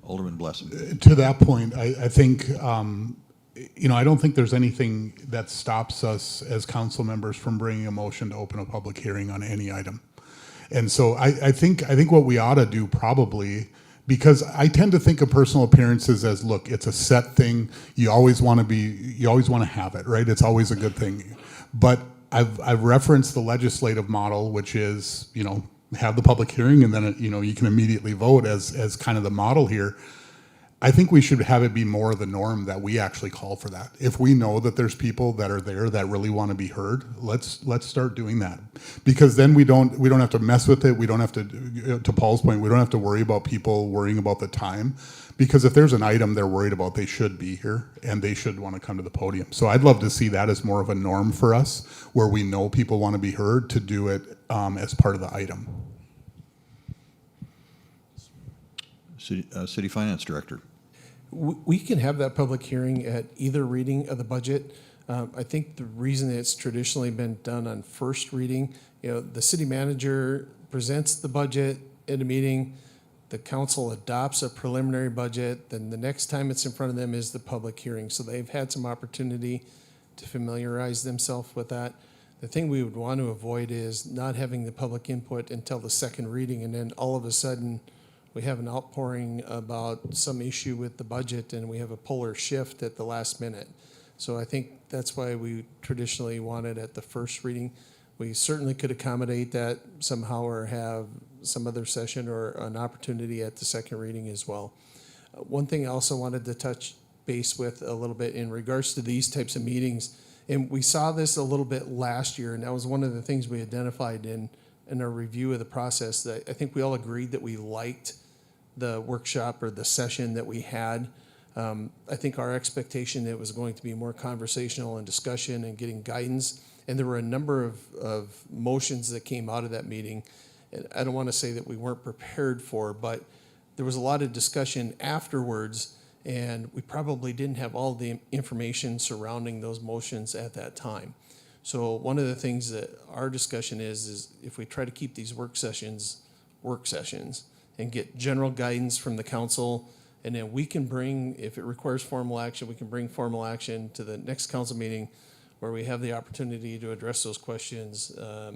Alderman Blessing. To that point, I think, you know, I don't think there's anything that stops us as council members from bringing a motion to open a public hearing on any item. And so I think what we ought to do probably, Because I tend to think of personal appearances as, look, it's a set thing. You always want to have it, right? It's always a good thing. But I've referenced the legislative model, which is, have the public hearing and then, you can immediately vote as kind of the model here. I think we should have it be more the norm that we actually call for that. If we know that there's people that are there that really want to be heard, let's start doing that. Because then we don't have to mess with it. We don't have to Paul's point, we don't have to worry about people worrying about the time. Because if there's an item they're worried about, they should be here and they should want to come to the podium. So I'd love to see that as more of a norm for us, where we know people want to be heard, to do it as part of the item. City Finance Director. We can have that public hearing at either reading of the budget. I think the reason it's traditionally been done on first reading, the city manager presents the budget at a meeting, the council adopts a preliminary budget, then the next time it's in front of them is the public hearing. So they've had some opportunity to familiarize themselves with that. The thing we would want to avoid is not having the public input until the second reading, and then all of a sudden we have an outpouring about some issue with the budget and we have a polar shift at the last minute. So I think that's why we traditionally want it at the first reading. We certainly could accommodate that somehow, or have some other session or an opportunity at the second reading as well. One thing I also wanted to touch base with a little bit in regards to these types of meetings, and we saw this a little bit last year, and that was one of the things we identified in our review of the process, that I think we all agreed that we liked the workshop or the session that we had. I think our expectation, it was going to be more conversational and discussion and getting guidance. And there were a number of motions that came out of that meeting. And I don't want to say that we weren't prepared for, but there was a lot of discussion afterwards, and we probably didn't have all the information surrounding those motions at that time. So one of the things that our discussion is if we try to keep these work sessions, and get general guidance from the council, and then we can bring, if it requires formal action, we can bring formal action to the next council meeting where we have the opportunity to address those questions.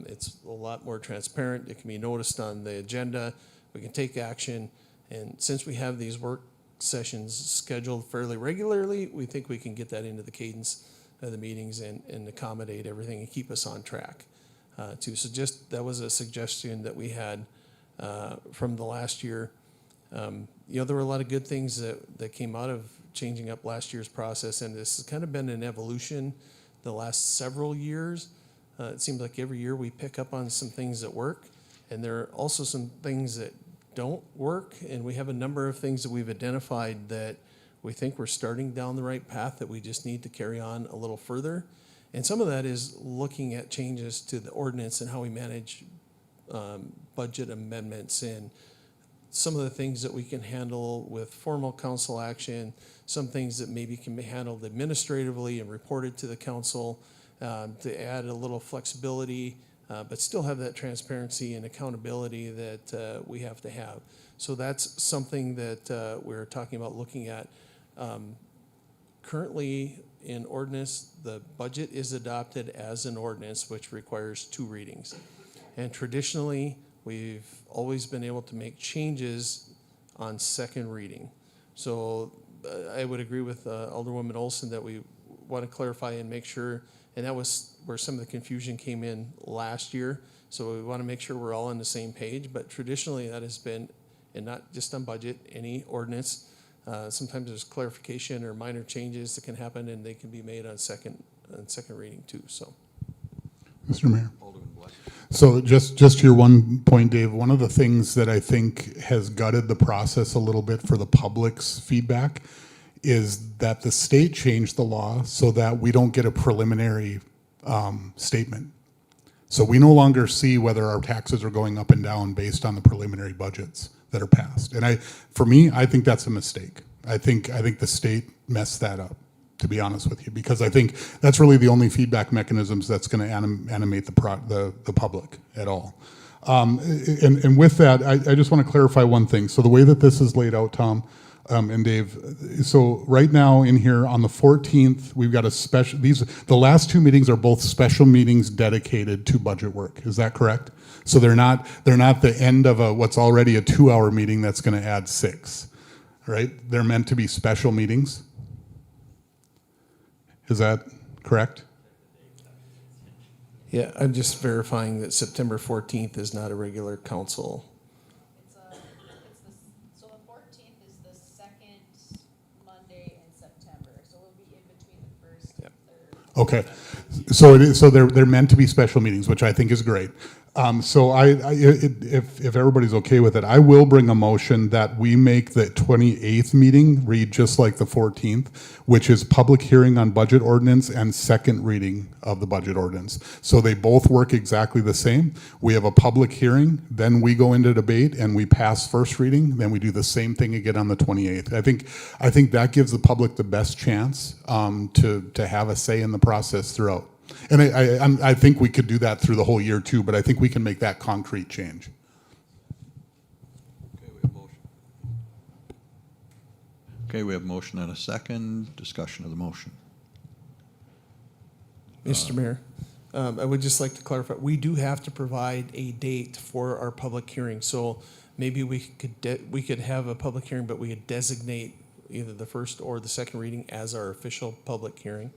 It's a lot more transparent. It can be noticed on the agenda. We can take action. And since we have these work sessions scheduled fairly regularly, we think we can get that into the cadence of the meetings and accommodate everything and keep us on track too. So just, that was a suggestion that we had from the last year. There were a lot of good things that came out of changing up last year's process, and this has kind of been an evolution the last several years. It seems like every year we pick up on some things that work, and there are also some things that don't work, and we have a number of things that we've identified that we think we're starting down the right path that we just need to carry on a little further. And some of that is looking at changes to the ordinance and how we manage budget amendments, and some of the things that we can handle with formal council action, some things that maybe can be handled administratively and reported to the council, to add a little flexibility, but still have that transparency and accountability that we have to have. So that's something that we're talking about looking at. Currently in ordinance, the budget is adopted as an ordinance, which requires 2 readings. And traditionally, we've always been able to make changes on second reading. So I would agree with Alderwoman Olson that we want to clarify and make sure, and that was where some of the confusion came in last year. So we want to make sure we're all on the same page, but traditionally that has been, and not just on budget, any ordinance. Sometimes there's clarification or minor changes that can happen, and they can be made on second reading too. So, Mr. Mayor. So just to your one point, Dave, one of the things that I think has gutted the process a little bit for the public's feedback is that the state changed the law so that we don't get a preliminary statement. So we no longer see whether our taxes are going up and down based on the preliminary budgets that are passed. And for me, I think that's a mistake. I think the state messed that up, to be honest with you, because I think that's really the only feedback mechanisms that's going to animate the public at all. And with that, I just want to clarify one thing. So the way that this is laid out, Tom, and Dave, so right now in here on the 14th, we've got a special, the last two meetings are both special meetings dedicated to budget work. Is that correct? So they're not the end of what's already a 2-hour meeting that's going to add 6, right? They're meant to be special meetings. Is that correct? Yeah, I'm just verifying that September 14th is not a regular council. So the 14th is the second Monday in September, so we'll be in between the first and third. Okay, so it is. So they're meant to be special meetings, which I think is great. So if everybody's okay with it, I will bring a motion that we make the 28th meeting read just like the 14th, which is public hearing on budget ordinance and second reading of the budget ordinance. So they both work exactly the same. We have a public hearing, then we go into debate and we pass first reading, then we do the same thing again on the 28th. I think that gives the public the best chance to have a say in the process throughout. And I think we could do that through the whole year too, but I think we can make that concrete change. Okay, we have motion and a second. Discussion of the motion. Mr. Mayor, I would just like to clarify, we do have to provide a date for our public hearing. So maybe we could have a public hearing, but we could designate either the first or the second reading as our official public hearing.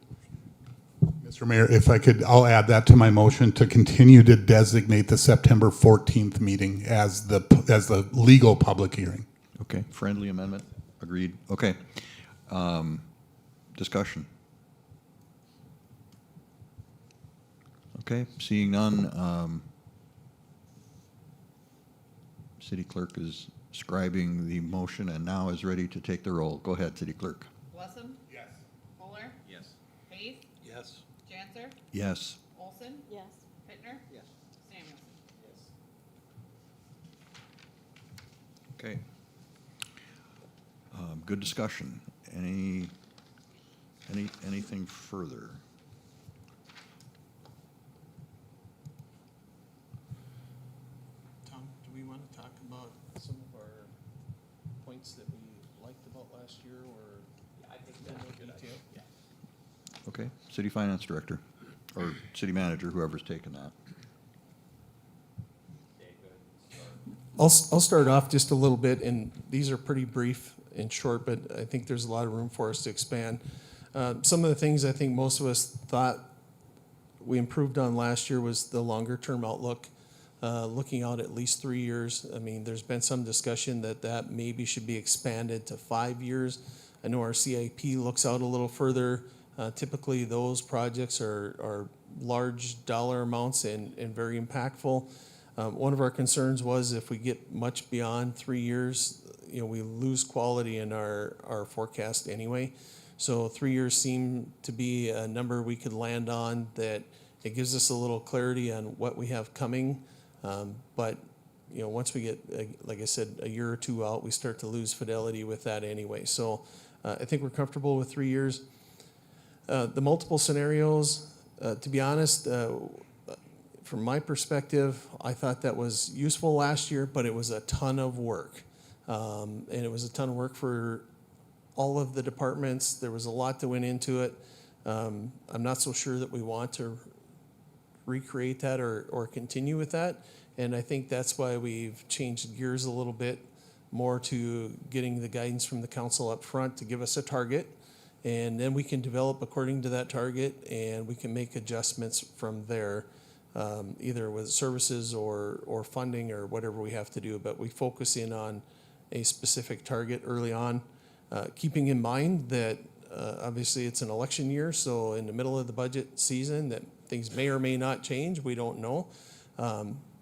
Mr. Mayor, if I could, I'll add that to my motion to continue to designate the September 14th meeting as the legal public hearing. Okay, friendly amendment, agreed. Okay. Discussion. Okay, seeing none, city clerk is scribing the motion and now is ready to take the roll. Go ahead, city clerk. Blessum? Yes. Fuller? Yes. Faith? Yes. Janser? Yes. Olson? Yes. Pittner? Yes. Samuelson? Okay. Good discussion. Anything further? Tom, do we want to talk about some of our points that we liked about last year, or I think in more detail? Okay, city finance director or city manager, whoever's taken that. I'll start off just a little bit, and these are pretty brief and short, but I think there's a lot of room for us to expand. Some of the things I think most of us thought we improved on last year was the longer-term outlook, looking out at least 3 years. I mean, there's been some discussion that maybe should be expanded to 5 years. I know our CIP looks out a little further. Typically, those projects are large dollar amounts and very impactful. One of our concerns was if we get much beyond 3 years, we lose quality in our forecast anyway. So 3 years seemed to be a number we could land on that it gives us a little clarity on what we have coming. But once we get, like I said, a year or two out, we start to lose fidelity with that anyway. So I think we're comfortable with 3 years. The multiple scenarios, to be honest, from my perspective, I thought that was useful last year, but it was a ton of work. And it was a ton of work for all of the departments. There was a lot that went into it. I'm not so sure that we want to recreate that or continue with that. And I think that's why we've changed gears a little bit more to getting the guidance from the council up front to give us a target. And then we can develop according to that target, and we can make adjustments from there, either with services or funding or whatever we have to do. But we focus in on a specific target early on, keeping in mind that obviously it's an election year, so in the middle of the budget season that things may or may not change, we don't know.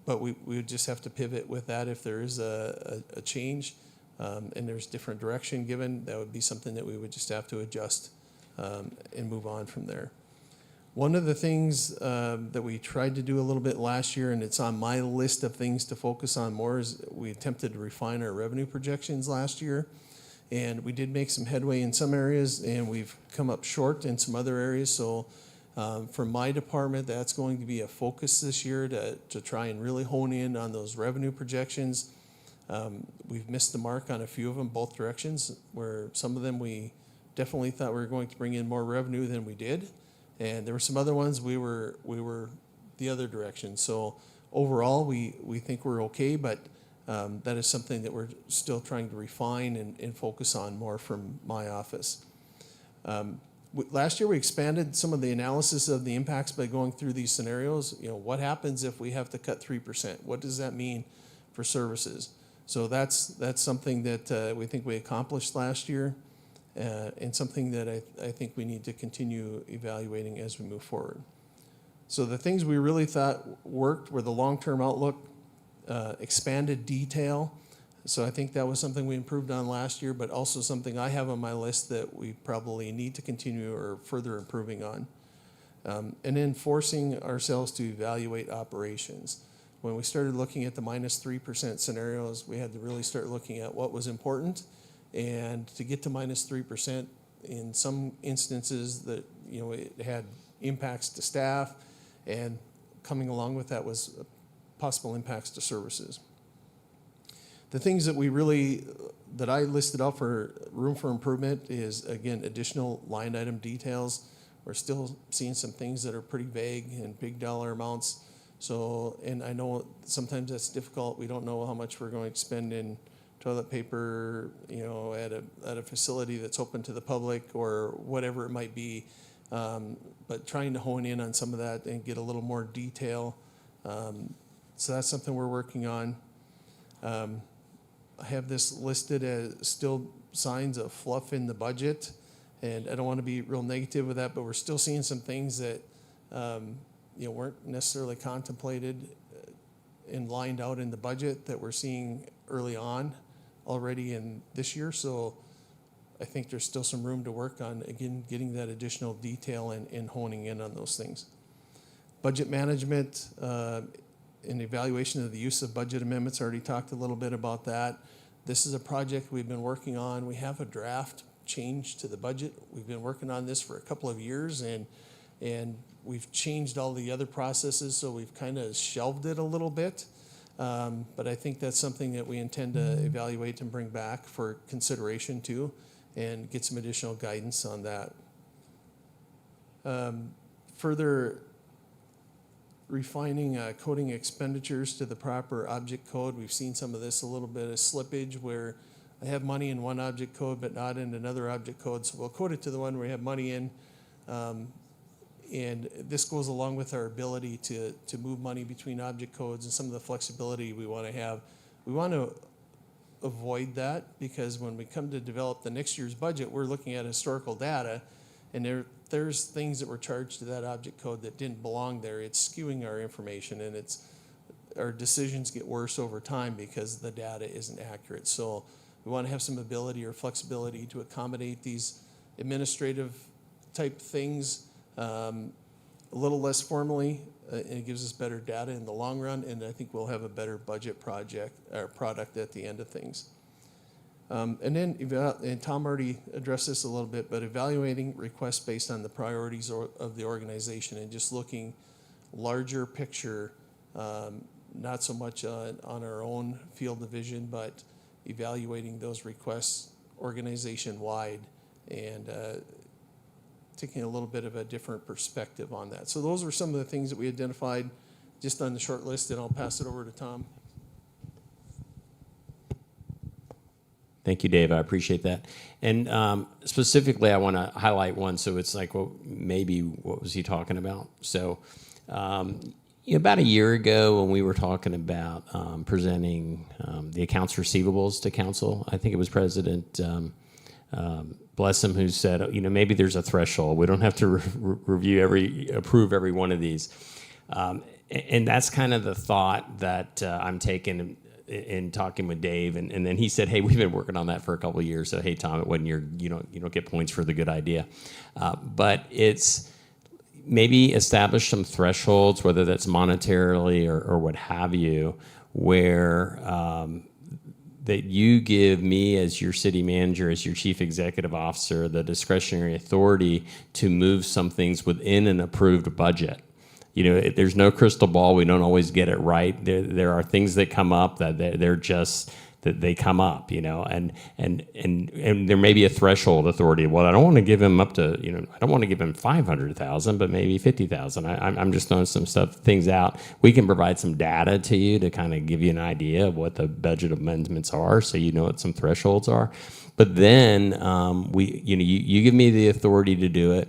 But we would just have to pivot with that if there is a change. And there's different direction given, that would be something that we would just have to adjust and move on from there. One of the things that we tried to do a little bit last year, and it's on my list of things to focus on more, is we attempted to refine our revenue projections last year. And we did make some headway in some areas, and we've come up short in some other areas. So for my department, that's going to be a focus this year to try and really hone in on those revenue projections. We've missed the mark on a few of them, both directions, where some of them we definitely thought we were going to bring in more revenue than we did. And there were some other ones we were the other direction. So overall, we think we're okay, but that is something that we're still trying to refine and focus on more from my office. Last year, we expanded some of the analysis of the impacts by going through these scenarios. You know, what happens if we have to cut 3%? What does that mean for services? So that's something that we think we accomplished last year, and something that I think we need to continue evaluating as we move forward. So the things we really thought worked were the long-term outlook, expanded detail. So I think that was something we improved on last year, but also something I have on my list that we probably need to continue or further improving on. And then forcing ourselves to evaluate operations. When we started looking at the -3% scenarios, we had to really start looking at what was important. And to get to -3%, in some instances that, you know, it had impacts to staff, and coming along with that was possible impacts to services. The things that that I listed out for room for improvement is, again, additional line item details. We're still seeing some things that are pretty vague and big dollar amounts. So, and I know sometimes that's difficult. We don't know how much we're going to spend in toilet paper, you know, at a facility that's open to the public or whatever it might be. But trying to hone in on some of that and get a little more detail. So that's something we're working on. I have this listed as still signs of fluff in the budget, and I don't want to be real negative with that, but we're still seeing some things that you know, weren't necessarily contemplated and lined out in the budget that we're seeing early on already in this year. So I think there's still some room to work on, again, getting that additional detail and honing in on those things. Budget management and evaluation of the use of budget amendments, I already talked a little bit about that. This is a project we've been working on. We have a draft change to the budget. We've been working on this for a couple of years, and we've changed all the other processes, so we've kind of shelved it a little bit. But I think that's something that we intend to evaluate and bring back for consideration too, and get some additional guidance on that. Further refining coding expenditures to the proper object code. We've seen some of this, a little bit of slippage where I have money in one object code but not in another object code. So we'll code it to the one where we have money in. And this goes along with our ability to move money between object codes and some of the flexibility we want to have. We want to avoid that because when we come to develop the next year's budget, we're looking at historical data, and there's things that were charged to that object code that didn't belong there. It's skewing our information, and our decisions get worse over time because the data isn't accurate. So we want to have some ability or flexibility to accommodate these administrative type things a little less formally, and it gives us better data in the long run, and I think we'll have a better budget project or product at the end of things. And then, and Tom already addressed this a little bit, but evaluating requests based on the priorities of the organization and just looking larger picture, not so much on our own field of vision, but evaluating those requests organization-wide and taking a little bit of a different perspective on that. So those are some of the things that we identified just on the short list, and I'll pass it over to Tom. Thank you, Dave. I appreciate that. And specifically, I want to highlight one. So it's like, well, maybe what was he talking about? So about a year ago when we were talking about presenting the accounts receivables to council, I think it was President bless him, who said, you know, maybe there's a threshold. We don't have to approve every one of these. And that's kind of the thought that I'm taking in talking with Dave. And then he said, hey, we've been working on that for a couple of years. So, hey, Tom, it wasn't you don't get points for the good idea. But it's maybe establish some thresholds, whether that's monetarily or what have you, where that you give me as your city manager, as your chief executive officer, the discretionary authority to move some things within an approved budget. You know, there's no crystal ball. We don't always get it right. There are things that come up that they're just that they come up, you know, and there may be a threshold authority. Well, I don't want to give him up to, you know, I don't want to give him 500,000, but maybe 50,000. I'm just throwing some things out. We can provide some data to you to kind of give you an idea of what the budget amendments are, so you know what some thresholds are. But then you give me the authority to do it.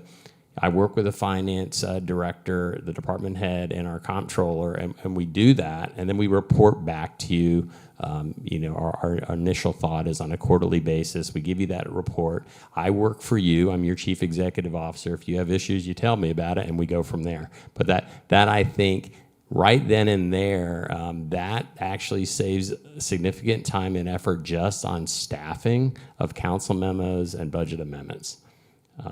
I work with the finance director, the department head, and our comptroller, and we do that, and then we report back to you. Our initial thought is on a quarterly basis. We give you that report. I work for you. I'm your chief executive officer. If you have issues, you tell me about it, and we go from there. But that I think right then and there, that actually saves significant time and effort just on staffing of council memos and budget amendments.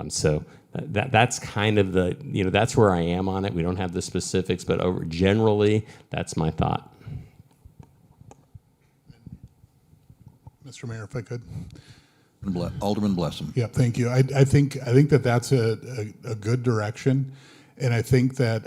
So that's kind of that's where I am on it. We don't have the specifics, but generally, that's my thought. Mr. Mayor, if I could. Alderman Blessam. Yeah, thank you. I think that's a good direction. And I think that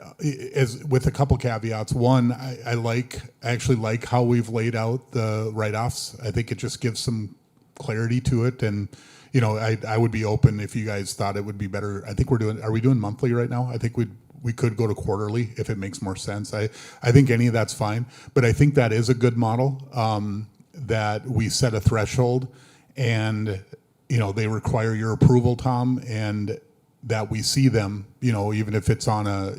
as with a couple caveats, one, I actually like how we've laid out the write-offs. I think it just gives some clarity to it. And, you know, I would be open if you guys thought it would be better. I think are we doing monthly right now? I think we could go to quarterly if it makes more sense. I think any of that's fine. But I think that is a good model, that we set a threshold and, you know, they require your approval, Tom, and that we see them, you know, even if it's on a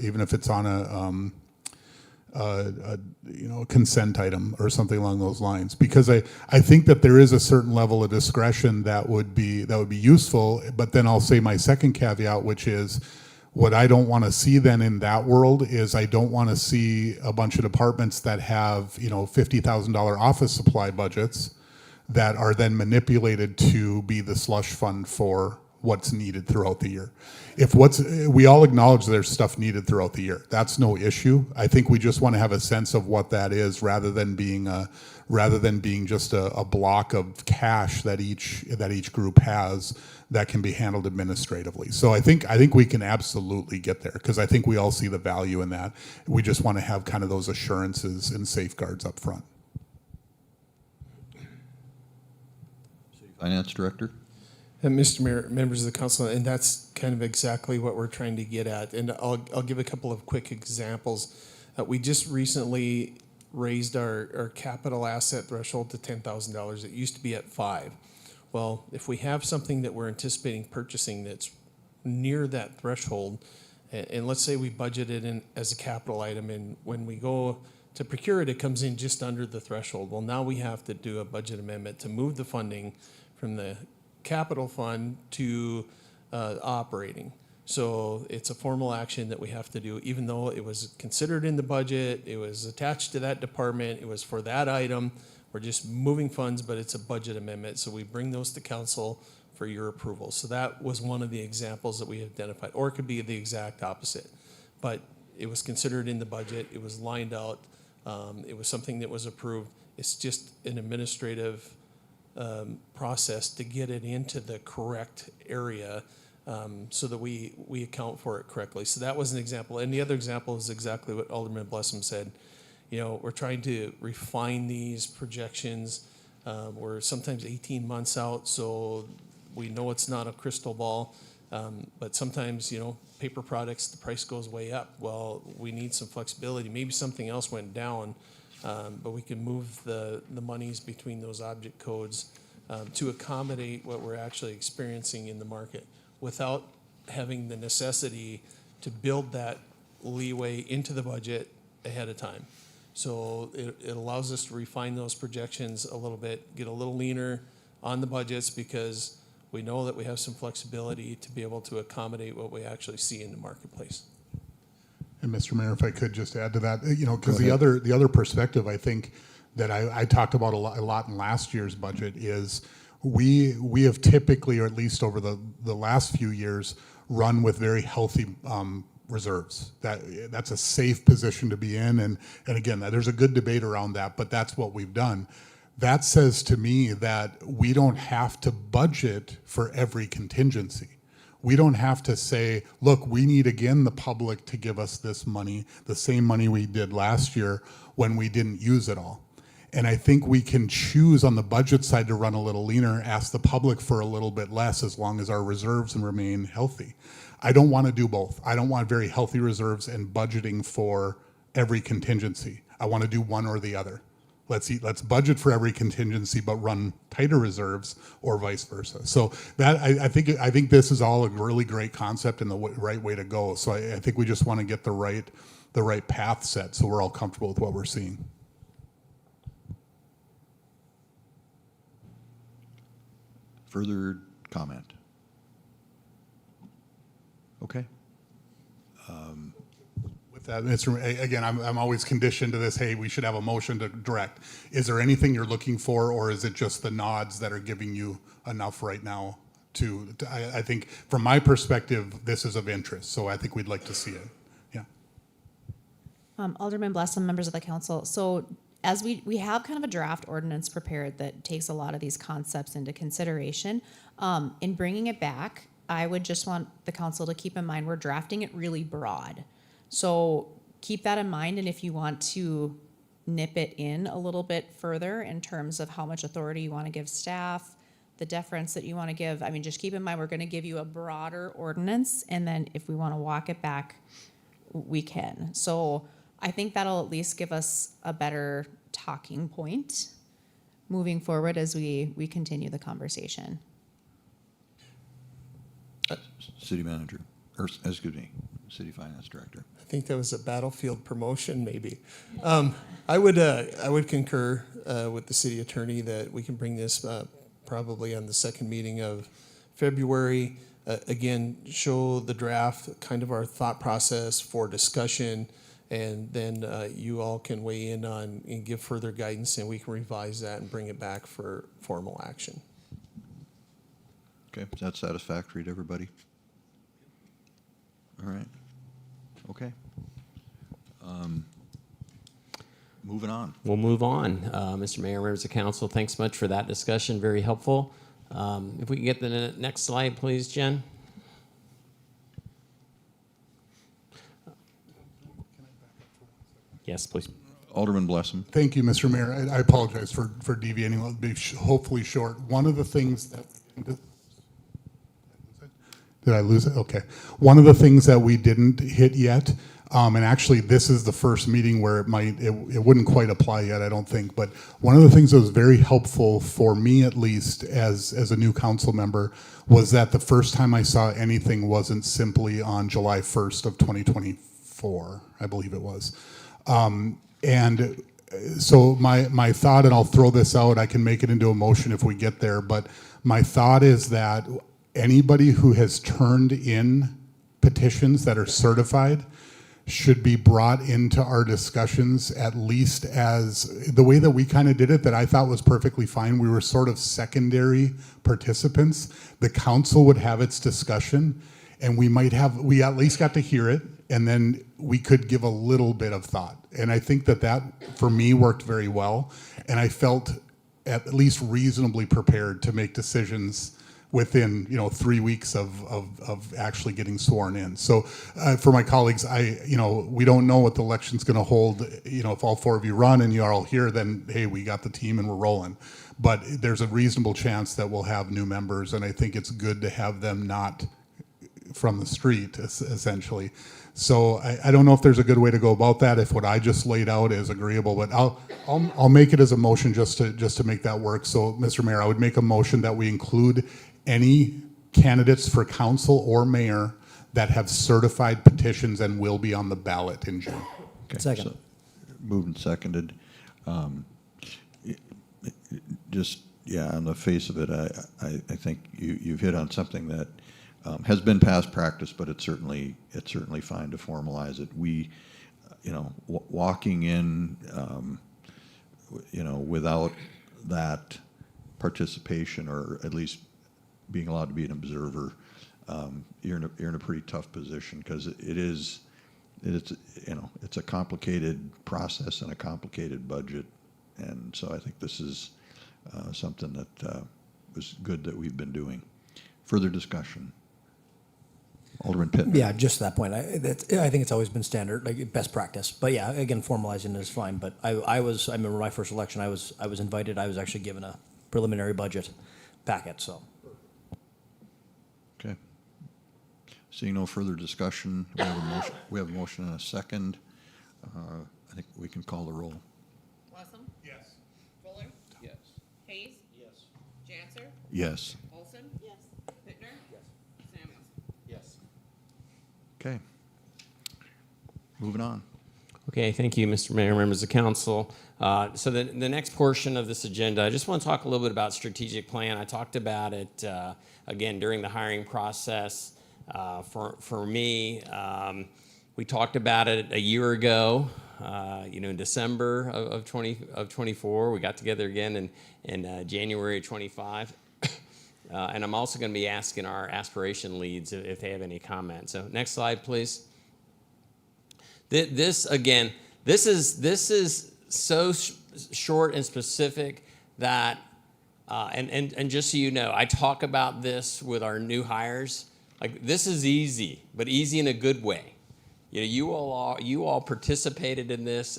consent item or something along those lines, because I think that there is a certain level of discretion that would be useful. But then I'll say my second caveat, which is what I don't want to see then in that world is I don't want to see a bunch of departments that have, you know, $50,000 office supply budgets that are then manipulated to be the slush fund for what's needed throughout the year. We all acknowledge there's stuff needed throughout the year. That's no issue. I think we just want to have a sense of what that is rather than being just a block of cash that each group has that can be handled administratively. So I think we can absolutely get there, because I think we all see the value in that. We just want to have kind of those assurances and safeguards up front. Finance Director. Mr. Mayor, members of the council, and that's kind of exactly what we're trying to get at. And I'll give a couple of quick examples. We just recently raised our capital asset threshold to $10,000. It used to be at $5,000. Well, if we have something that we're anticipating purchasing that's near that threshold, and let's say we budget it in as a capital item, and when we go to procure it, it comes in just under the threshold. Well, now we have to do a budget amendment to move the funding from the capital fund to operating. So it's a formal action that we have to do, even though it was considered in the budget, it was attached to that department, it was for that item. We're just moving funds, but it's a budget amendment. So we bring those to council for your approval. So that was one of the examples that we identified, or it could be the exact opposite. But it was considered in the budget, it was lined out, it was something that was approved. It's just an administrative process to get it into the correct area, so that we account for it correctly. So that was an example. And the other example is exactly what Alderman Blessam said. You know, we're trying to refine these projections. We're sometimes 18 months out, so we know it's not a crystal ball. But sometimes, you know, paper products, the price goes way up. Well, we need some flexibility. Maybe something else went down, but we can move the monies between those object codes to accommodate what we're actually experiencing in the market without having the necessity to build that leeway into the budget ahead of time. So it allows us to refine those projections a little bit, get a little leaner on the budgets, because we know that we have some flexibility to be able to accommodate what we actually see in the marketplace. And Mr. Mayor, if I could just add to that, you know, because the other perspective I think that I talked about a lot in last year's budget is we have typically, or at least over the last few years, run with very healthy reserves. That's a safe position to be in, and again, there's a good debate around that, but that's what we've done. That says to me that we don't have to budget for every contingency. We don't have to say, look, we need again the public to give us this money, the same money we did last year when we didn't use it all. And I think we can choose on the budget side to run a little leaner, ask the public for a little bit less as long as our reserves remain healthy. I don't want to do both. I don't want very healthy reserves and budgeting for every contingency. I want to do one or the other. Let's budget for every contingency, but run tighter reserves, or vice versa. So that I think this is all a really great concept and the right way to go. So I think we just want to get the right path set so we're all comfortable with what we're seeing. Further comment? Okay. With that, again, I'm always conditioned to this, hey, we should have a motion to direct. Is there anything you're looking for, or is it just the nods that are giving you enough right now I think from my perspective, this is of interest, so I think we'd like to see it. Yeah. Alderman Blessum, members of the council. So as we have kind of a draft ordinance prepared that takes a lot of these concepts into consideration. In bringing it back, I would just want the council to keep in mind we're drafting it really broad. So keep that in mind, and if you want to nip it in a little bit further in terms of how much authority you want to give staff, the deference that you want to give, I mean, just keep in mind we're going to give you a broader ordinance, and then if we want to walk it back, we can. So I think that'll at least give us a better talking point moving forward as we continue the conversation. City manager, or excuse me, city finance director. I think that was a battlefield promotion, maybe. I would concur with the city attorney that we can bring this probably on the second meeting of February. Again, show the draft, kind of our thought process for discussion, and then you all can weigh in on and give further guidance, and we can revise that and bring it back for formal action. Okay, is that satisfactory to everybody? All right. Okay. Moving on. We'll move on. Mr. Mayor, members of council, thanks much for that discussion. Very helpful. If we can get the next slide, please, Jen. Yes, please. Alderman Blessum. Thank you, Mr. Mayor. I apologize for deviating. It'll be hopefully short. One of the things that did I lose it? Okay. One of the things that we didn't hit yet, and actually this is the first meeting where it wouldn't quite apply yet, I don't think, but one of the things that was very helpful for me, at least as a new council member, was that the first time I saw anything wasn't simply on July 1st of 2024, I believe it was. And so my thought, and I'll throw this out, I can make it into a motion if we get there, but my thought is that anybody who has turned in petitions that are certified should be brought into our discussions, at least as the way that we kind of did it, that I thought was perfectly fine. We were sort of secondary participants. The council would have its discussion, and we at least got to hear it, and then we could give a little bit of thought. And I think that for me worked very well, and I felt at least reasonably prepared to make decisions within 3 weeks of actually getting sworn in. So for my colleagues, we don't know what the election's going to hold. If all four of you run and you are all here, then hey, we got the team and we're rolling. But there's a reasonable chance that we'll have new members, and I think it's good to have them not from the street, essentially. So I don't know if there's a good way to go about that. If what I just laid out is agreeable, but I'll make it as a motion just to make that work. So, Mr. Mayor, I would make a motion that we include any candidates for council or mayor that have certified petitions and will be on the ballot in June. Okay, second. So, moved and seconded. On the face of it, I think you've hit on something that has been past practice, but it's certainly fine to formalize it. We, walking in, without that participation, or at least being allowed to be an observer, you're in a pretty tough position, because it's a complicated process and a complicated budget, and so I think this is something that was good that we've been doing. Further discussion. Alderman Pittman. Yeah, just to that point, I think it's always been standard, like best practice. But yeah, again, formalizing it is fine. But I remember my first election, I was invited. I was actually given a preliminary budget packet. So Okay. Seeing no further discussion, we have a motion and a second. I think we can call the roll. Wessam? Yes. Fuller? Yes. Hayes? Yes. Janser? Yes. Olson? Yes. Bittner? Yes. Samuels? Yes. Okay. Moving on. Okay, thank you, Mr. Mayor, members of council. So the next portion of this agenda, I just want to talk a little bit about strategic plan. I talked about it, again, during the hiring process. For me, we talked about it a year ago, in December of 24. We got together again in January of 25. And I'm also going to be asking our aspiration leads if they have any comments. So next slide, please. This is so short and specific that, and just so you know, I talk about this with our new hires. Like, this is easy, but easy in a good way. You all participated in this.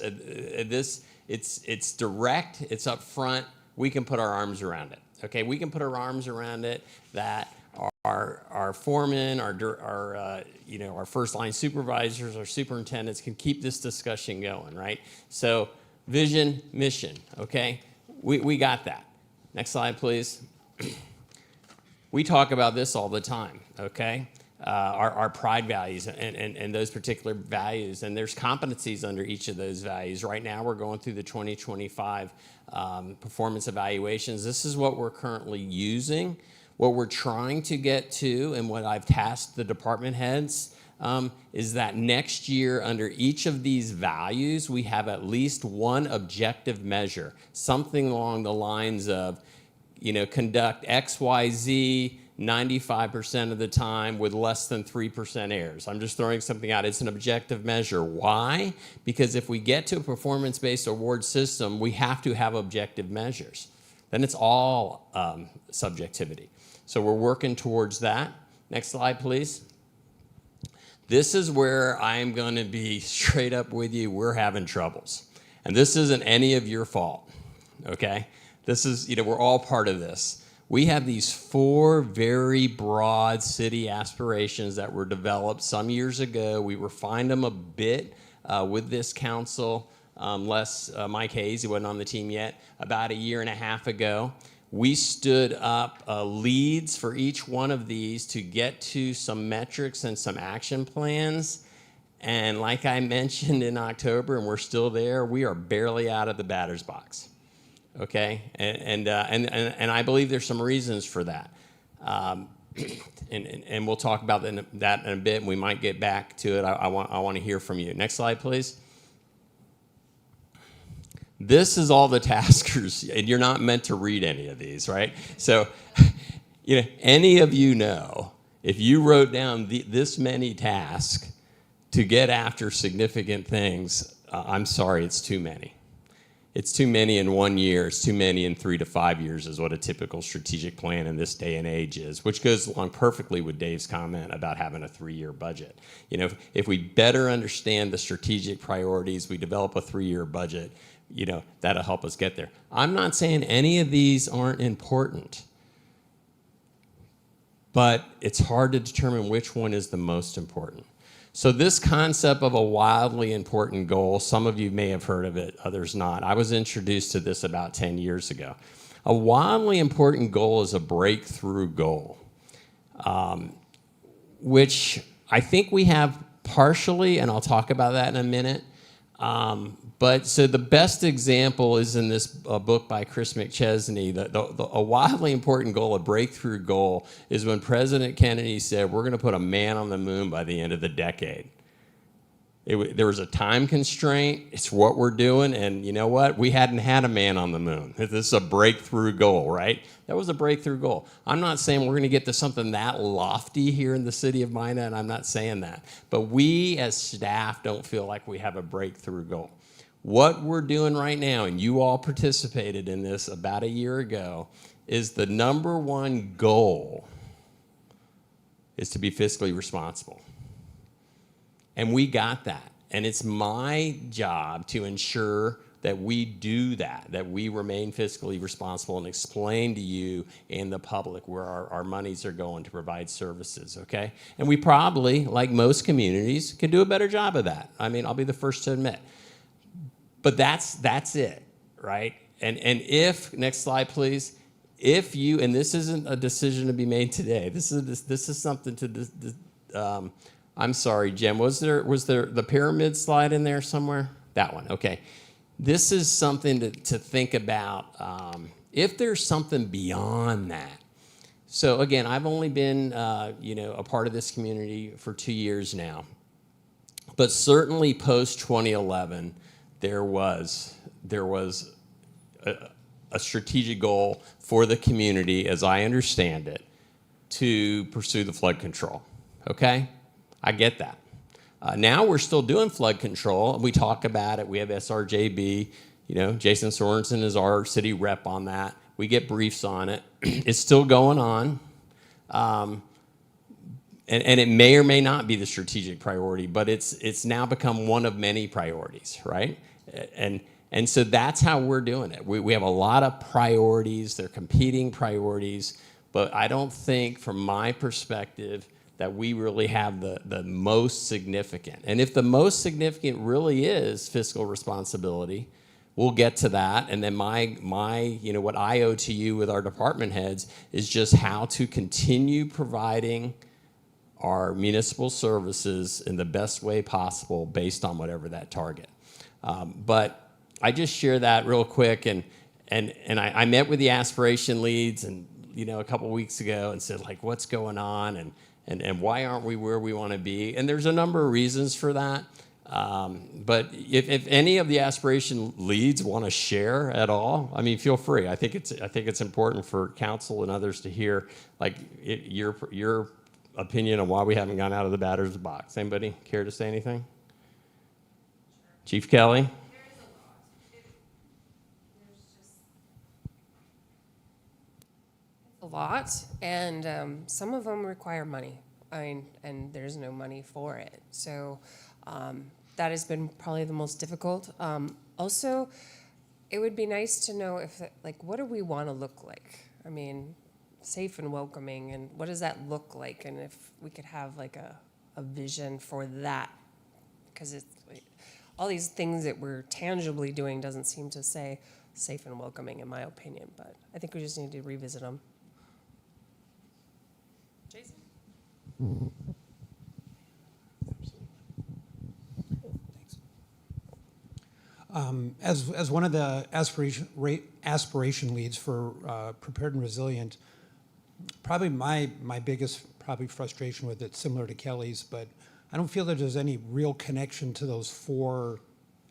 It's direct. It's up front. We can put our arms around it. Okay, we can put our arms around it. That our foremen, our first line supervisors, our superintendents can keep this discussion going, right? So vision, mission, okay? We got that. Next slide, please. We talk about this all the time, okay? Our pride values and those particular values, and there's competencies under each of those values. Right now, we're going through the 2025 performance evaluations. This is what we're currently using. What we're trying to get to, and what I've tasked the department heads, is that next year under each of these values, we have at least one objective measure, something along the lines of, conduct X, Y, Z 95% of the time with less than 3% errors. I'm just throwing something out. It's an objective measure. Why? Because if we get to a performance-based award system, we have to have objective measures. Then it's all subjectivity. So we're working towards that. Next slide, please. This is where I'm going to be straight up with you. We're having troubles. And this isn't any of your fault, okay? This is, we're all part of this. We have these 4 very broad city aspirations that were developed some years ago. We refined them a bit with this council, less Mike Hayes, who wasn't on the team yet, about a year and a half ago. We stood up leads for each one of these to get to some metrics and some action plans. And like I mentioned in October, and we're still there, we are barely out of the batter's box. Okay, and I believe there's some reasons for that, and we'll talk about that in a bit. And we might get back to it. I want to hear from you. Next slide, please. This is all the taskers, and you're not meant to read any of these, right? So, any of you know, if you wrote down this many tasks to get after significant things, I'm sorry, it's too many. It's too many in 1 year. It's too many in 3 to 5 years is what a typical strategic plan in this day and age is, which goes along perfectly with Dave's comment about having a 3-year budget. If we better understand the strategic priorities, we develop a 3-year budget, that'll help us get there. I'm not saying any of these aren't important, but it's hard to determine which one is the most important. So this concept of a wildly important goal, some of you may have heard of it, others not. I was introduced to this about 10 years ago. A wildly important goal is a breakthrough goal, which I think we have partially, and I'll talk about that in a minute. But so the best example is in this book by Chris McChesney. A wildly important goal, a breakthrough goal, is when President Kennedy said, we're going to put a man on the moon by the end of the decade. There was a time constraint. It's what we're doing. And you know what? We hadn't had a man on the moon. This is a breakthrough goal, right? That was a breakthrough goal. I'm not saying we're going to get to something that lofty here in the city of Minot, and I'm not saying that. But we as staff don't feel like we have a breakthrough goal. What we're doing right now, and you all participated in this about a year ago, is the #1 goal is to be fiscally responsible. And we got that. And it's my job to ensure that we do that we remain fiscally responsible and explain to you and the public where our monies are going to provide services, okay? And we probably, like most communities, can do a better job of that. I mean, I'll be the first to admit. But that's it, right? And if, next slide, please. If you, and this isn't a decision to be made today. This is something to, I'm sorry, Jen, was there the pyramid slide in there somewhere? That one, okay. This is something to think about if there's something beyond that. So again, I've only been, a part of this community for 2 years now. But certainly post 2011, there was a strategic goal for the community, as I understand it, to pursue the flood control, okay? I get that. Now we're still doing flood control, and we talk about it. We have SRJB. Jason Sorensen is our city rep on that. We get briefs on it. It's still going on. And it may or may not be the strategic priority, but it's now become one of many priorities, right? And so that's how we're doing it. We have a lot of priorities. They're competing priorities. But I don't think, from my perspective, that we really have the most significant. And if the most significant really is fiscal responsibility, we'll get to that. And then my what I owe to you with our department heads is just how to continue providing our municipal services in the best way possible based on whatever that target. But I just share that real quick, and I met with the aspiration leads and a couple weeks ago and said, like, what's going on and why aren't we where we want to be? And there's a number of reasons for that. But if any of the aspiration leads want to share at all, I mean, feel free. I think it's important for council and others to hear your opinion on why we haven't gone out of the batter's box. Anybody care to say anything? Chief Kelly? A lot, and some of them require money. And there's no money for it. So that has been probably the most difficult. Also, it would be nice to know what do we want to look like? I mean, safe and welcoming, and what does that look like? And if we could have a vision for that, because it's all these things that we're tangibly doing doesn't seem to say safe and welcoming, in my opinion. But I think we just need to revisit them. As one of the aspiration leads for Prepared and Resilient, probably my biggest frustration with it, similar to Kelly's, but I don't feel that there's any real connection to those 4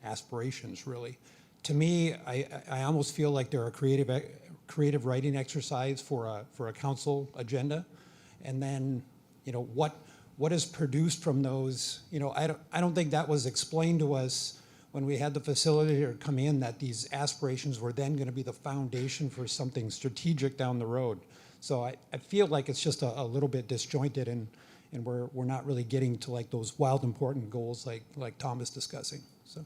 aspirations, really. To me, I almost feel like they're a creative writing exercise for a council agenda, and then what is produced from those. I don't think that was explained to us when we had the facilitator come in, that these aspirations were then going to be the foundation for something strategic down the road. So I feel like it's just a little bit disjointed, and we're not really getting to like those wild important goals like Tom is discussing. So.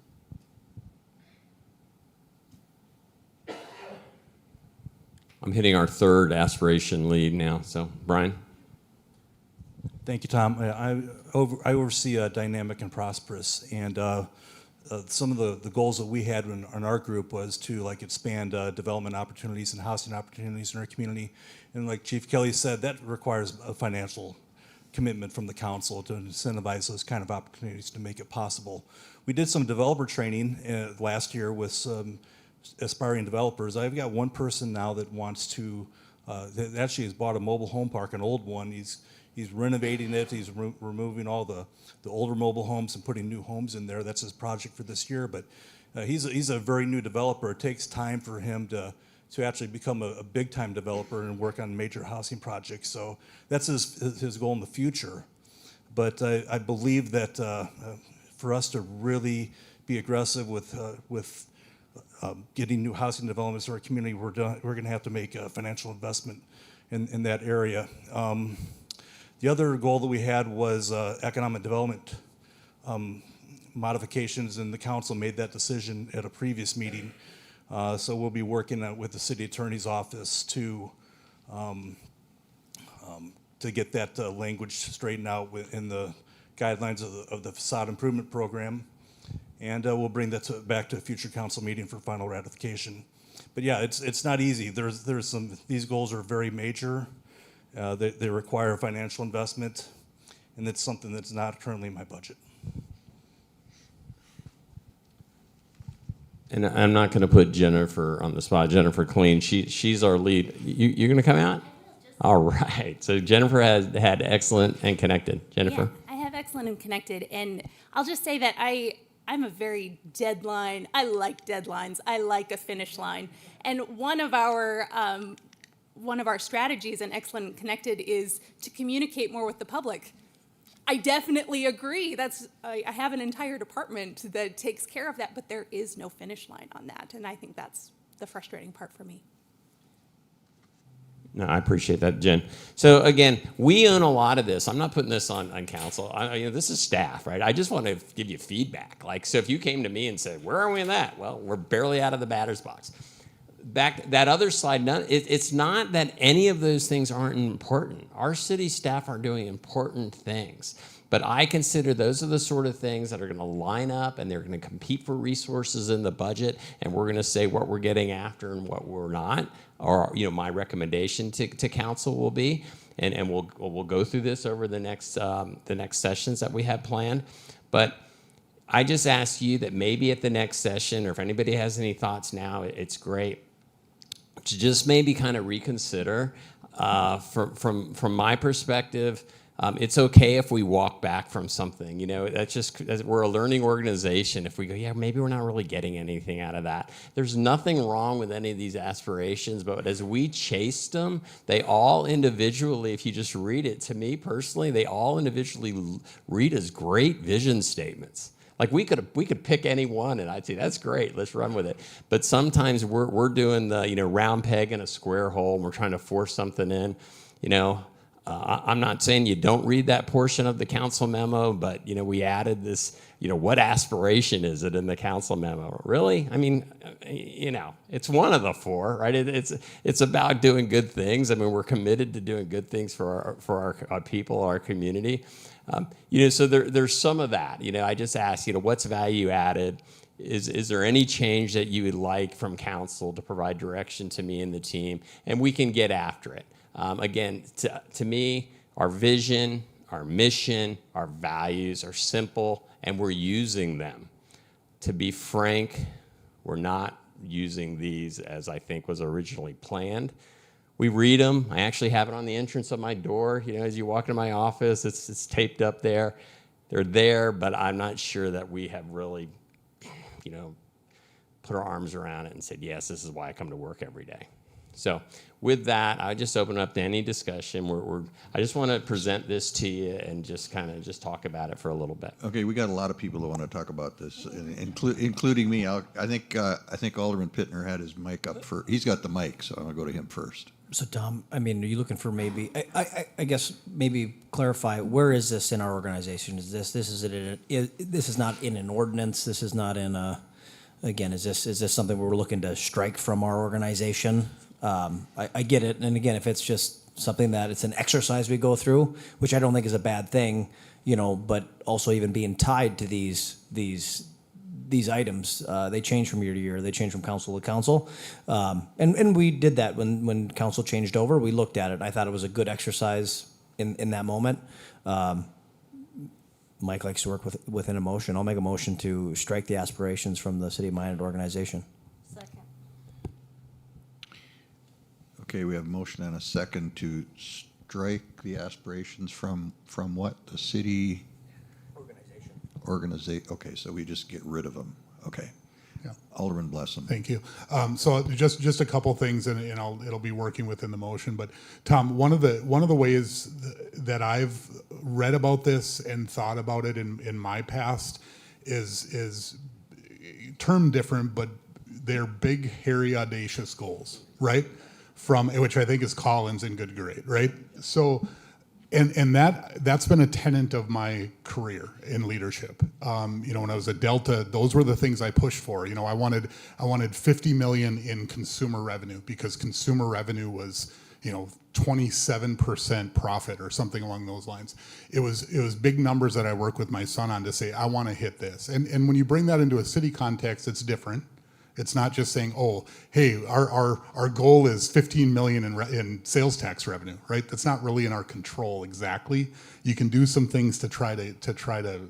I'm hitting our 3rd aspiration lead now. So, Brian? Thank you, Tom. I oversee Dynamic and Prosperous, and some of the goals that we had in our group was to expand development opportunities and housing opportunities in our community. And like Chief Kelly said, that requires a financial commitment from the council to incentivize those kind of opportunities to make it possible. We did some developer training last year with some aspiring developers. I've got one person now that wants to, that actually has bought a mobile home park, an old one. He's renovating it. He's removing all the older mobile homes and putting new homes in there. That's his project for this year. But he's a very new developer. It takes time for him to actually become a big-time developer and work on major housing projects. So that's his goal in the future. But I believe that for us to really be aggressive with getting new housing developments in our community, we're going to have to make a financial investment in that area. The other goal that we had was economic development modifications, and the council made that decision at a previous meeting. So we'll be working with the city attorney's office to get that language straightened out in the guidelines of the facade improvement program. And we'll bring that back to a future council meeting for final ratification. But yeah, it's not easy. These goals are very major. They require financial investment, and it's something that's not currently in my budget. And I'm not going to put Jennifer on the spot. Jennifer Clean, she's our lead. You're going to come out? All right. So Jennifer has had excellent and connected. Jennifer? Yeah, I have excellent and connected. And I'll just say that I'm a very deadline. I like deadlines. I like a finish line. And one of our strategies in Excellent and Connected is to communicate more with the public. I definitely agree. I have an entire department that takes care of that, but there is no finish line on that. And I think that's the frustrating part for me. No, I appreciate that, Jen. So again, we own a lot of this. I'm not putting this on council. This is staff, right? I just want to give you feedback. So if you came to me and said, where are we in that? Well, we're barely out of the batter's box. Back that other slide, it's not that any of those things aren't important. Our city staff are doing important things. But I consider those are the sort of things that are going to line up, and they're going to compete for resources in the budget, and we're going to say what we're getting after and what we're not. Or my recommendation to council will be, and we'll go through this over the next sessions that we have planned. But I just ask you that maybe at the next session, or if anybody has any thoughts now, it's great to just maybe kind of reconsider. From my perspective, it's okay if we walk back from something. That's just, we're a learning organization. If we go, yeah, maybe we're not really getting anything out of that. There's nothing wrong with any of these aspirations, but as we chased them, they all individually, if you just read it, to me personally, they all individually read as great vision statements. Like we could pick any one, and I'd say that's great. Let's run with it. But sometimes we're doing the round peg in a square hole, and we're trying to force something in. I'm not saying you don't read that portion of the council memo, but we added this. What aspiration is it in the council memo? Really? I mean, it's one of the four, right? It's about doing good things. I mean, we're committed to doing good things for our people, our community. So there's some of that. I just ask, what's value added? Is there any change that you would like from council to provide direction to me and the team? And we can get after it. Again, to me, our vision, our mission, our values are simple, and we're using them. To be frank, we're not using these as I think was originally planned. We read them. I actually have it on the entrance of my door. As you walk into my office, it's taped up there. They're there, but I'm not sure that we have really, put our arms around it and said, yes, this is why I come to work every day. So with that, I just open up to any discussion. I just want to present this to you and just kind of talk about it for a little bit. Okay, we got a lot of people that want to talk about this, including me. I think Alderman Pittner had his mic up for. He's got the mic, so I'm gonna go to him first. So Tom, are you looking for maybe? I guess maybe clarify, where is this in our organization? Is this is not in an ordinance? This is not in a. Again, is this something we're looking to strike from our organization? I get it, and again, if it's just something that it's an exercise we go through, which I don't think is a bad thing, but also even being tied to these items, they change from year to year, they change from council to council, and we did that when council changed over. We looked at it. I thought it was a good exercise in that moment. Mike likes to work within a motion. I'll make a motion to strike the aspirations from the City of Minot organization. Okay, we have a motion and a second to strike the aspirations from what? The city? Organization. Okay, so we just get rid of them. Okay. Yeah. Alderman Blessum. Thank you. So just a couple things, and it'll be working within the motion. But Tom, one of the ways that I've read about this and thought about it in my past is term different, but they're big, hairy, audacious goals, right? From which I think is Collins in Good Grade, right? So And that's been a tenet of my career in leadership. When I was at Delta, those were the things I pushed for. I wanted 50 million in consumer revenue because consumer revenue was 27% profit or something along those lines. It was big numbers that I work with my son on to say, I want to hit this. And when you bring that into a city context, it's different. It's not just saying, oh, hey, our goal is 15 million in sales tax revenue, right? That's not really in our control exactly. You can do some things to try to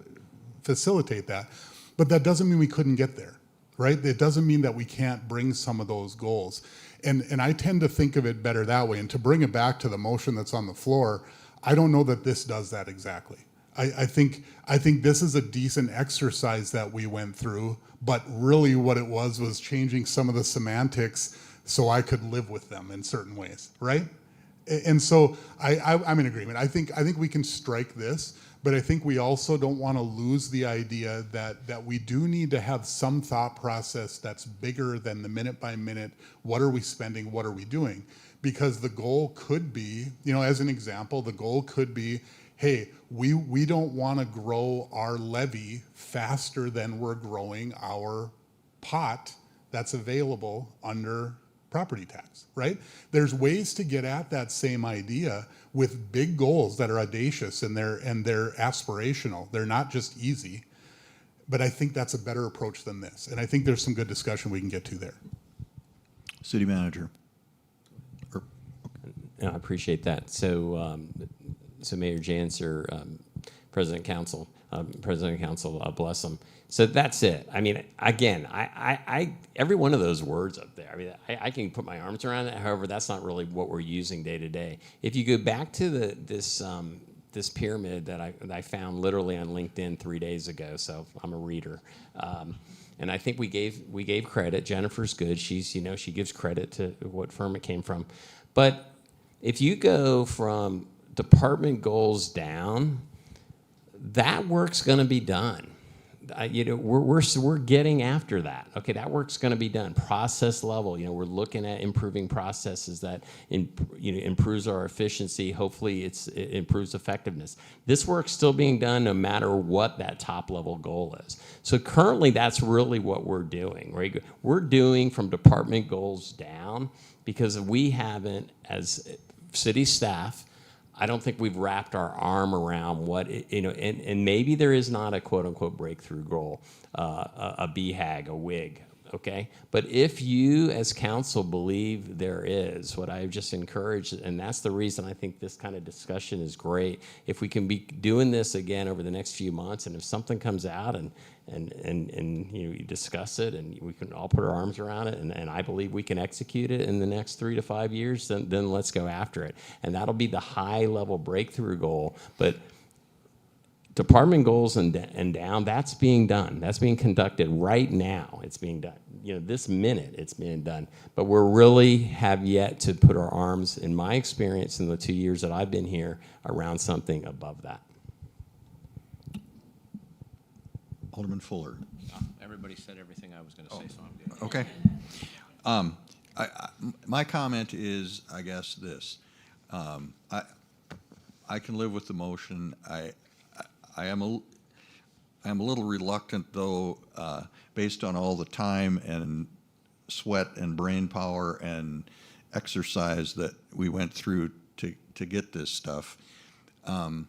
facilitate that, but that doesn't mean we couldn't get there, right? It doesn't mean that we can't bring some of those goals. And I tend to think of it better that way. And to bring it back to the motion that's on the floor, I don't know that this does that exactly. I think this is a decent exercise that we went through, but really what it was changing some of the semantics so I could live with them in certain ways, right? And so I'm in agreement. I think we can strike this, but I think we also don't want to lose the idea that we do need to have some thought process that's bigger than the minute by minute, what are we spending, what are we doing? Because the goal could be, as an example, the goal could be, hey, we don't want to grow our levy faster than we're growing our pot that's available under property tax, right? There's ways to get at that same idea with big goals that are audacious and they're aspirational. They're not just easy, but I think that's a better approach than this. And I think there's some good discussion we can get to there. City manager. I appreciate that. So Mayor Janser, President Council, bless them. So that's it. I mean, again, I every one of those words up there, I mean, I can put my arms around it. However, that's not really what we're using day to day. If you go back to this pyramid that I found literally on LinkedIn 3 days ago, so I'm a reader, and I think we gave credit. Jennifer's good. She's she gives credit to what firm it came from, but if you go from department goals down, that work's going to be done. We're getting after that. Okay, that work's going to be done. Process level, we're looking at improving processes that improves our efficiency. Hopefully, it improves effectiveness. This work's still being done no matter what that top level goal is. So currently, that's really what we're doing. Right? We're doing from department goals down because we haven't, as city staff, I don't think we've wrapped our arm around what, and maybe there is not a quote unquote breakthrough goal, a BHAG, a WIG, okay? But if you as council believe there is, what I've just encouraged, and that's the reason I think this kind of discussion is great, if we can be doing this again over the next few months, and if something comes out and you discuss it and we can all put our arms around it and I believe we can execute it in the next 3 to 5 years, then let's go after it. And that'll be the high level breakthrough goal. But department goals and down, that's being done. That's being conducted right now. It's being done. This minute it's being done. But we really have yet to put our arms, in my experience in the 2 years that I've been here, around something above that. Alderman Fuller. Everybody said everything I was going to say, so I'm good. Okay. My comment is, I guess, this. I can live with the motion. I am a little reluctant, though, based on all the time and sweat and brain power and exercise that we went through to get this stuff. And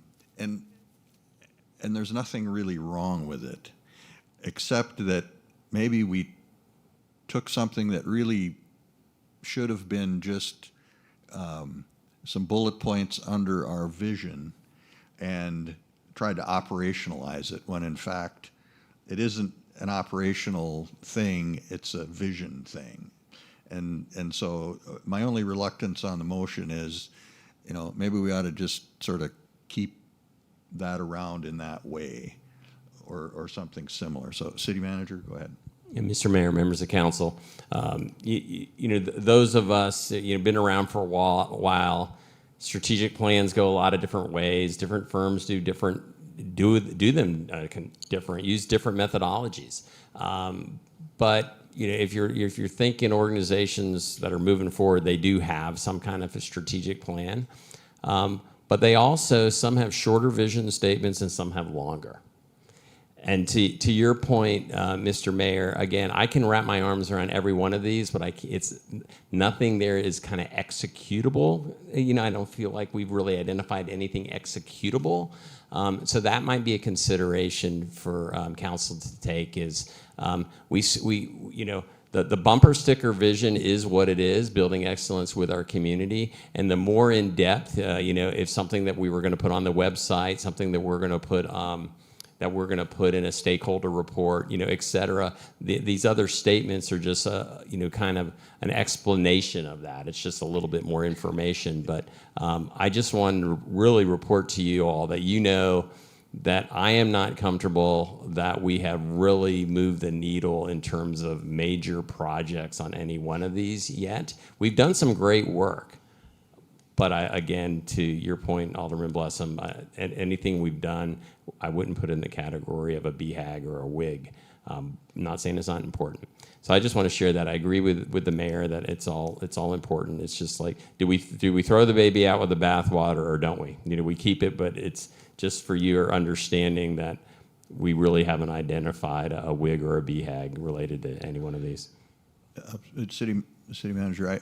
there's nothing really wrong with it, except that maybe we took something that really should have been just some bullet points under our vision and tried to operationalize it, when in fact it isn't an operational thing, it's a vision thing. And so my only reluctance on the motion is, maybe we ought to just sort of keep that around in that way, or something similar. So, city manager, go ahead. Yeah, Mr. Mayor, members of council, those of us been around for a while. Strategic plans go a lot of different ways. Different firms do different, different, use different methodologies. But if you're thinking organizations that are moving forward, they do have some kind of a strategic plan. but they also, some have shorter vision statements and some have longer. And to your point, Mr. Mayor, again, I can wrap my arms around every one of these, but it's nothing there is kind of executable. You know, I don't feel like we've really identified anything executable. So that might be a consideration for council to take. Is you know, the bumper sticker vision is what it is, building excellence with our community. And the more in depth, you know, if something that we were going to put on the website, something that we're going to put in a stakeholder report, you know, et cetera. These other statements are just, you know, kind of an explanation of that. It's just a little bit more information. But I just wanted to really report to you all that you know that I am not comfortable that we have really moved the needle in terms of major projects on any one of these yet. We've done some great work. But again, to your point, Alderman Blessum, anything we've done, I wouldn't put in the category of a BHAG or a WIG. Not saying it's not important. So I just want to share that. I agree with the mayor that it's all important. It's just like, do we throw the baby out with the bathwater or don't we? You know, we keep it, but it's just for your understanding that we really haven't identified a WIG or a BHAG related to any one of these. City manager,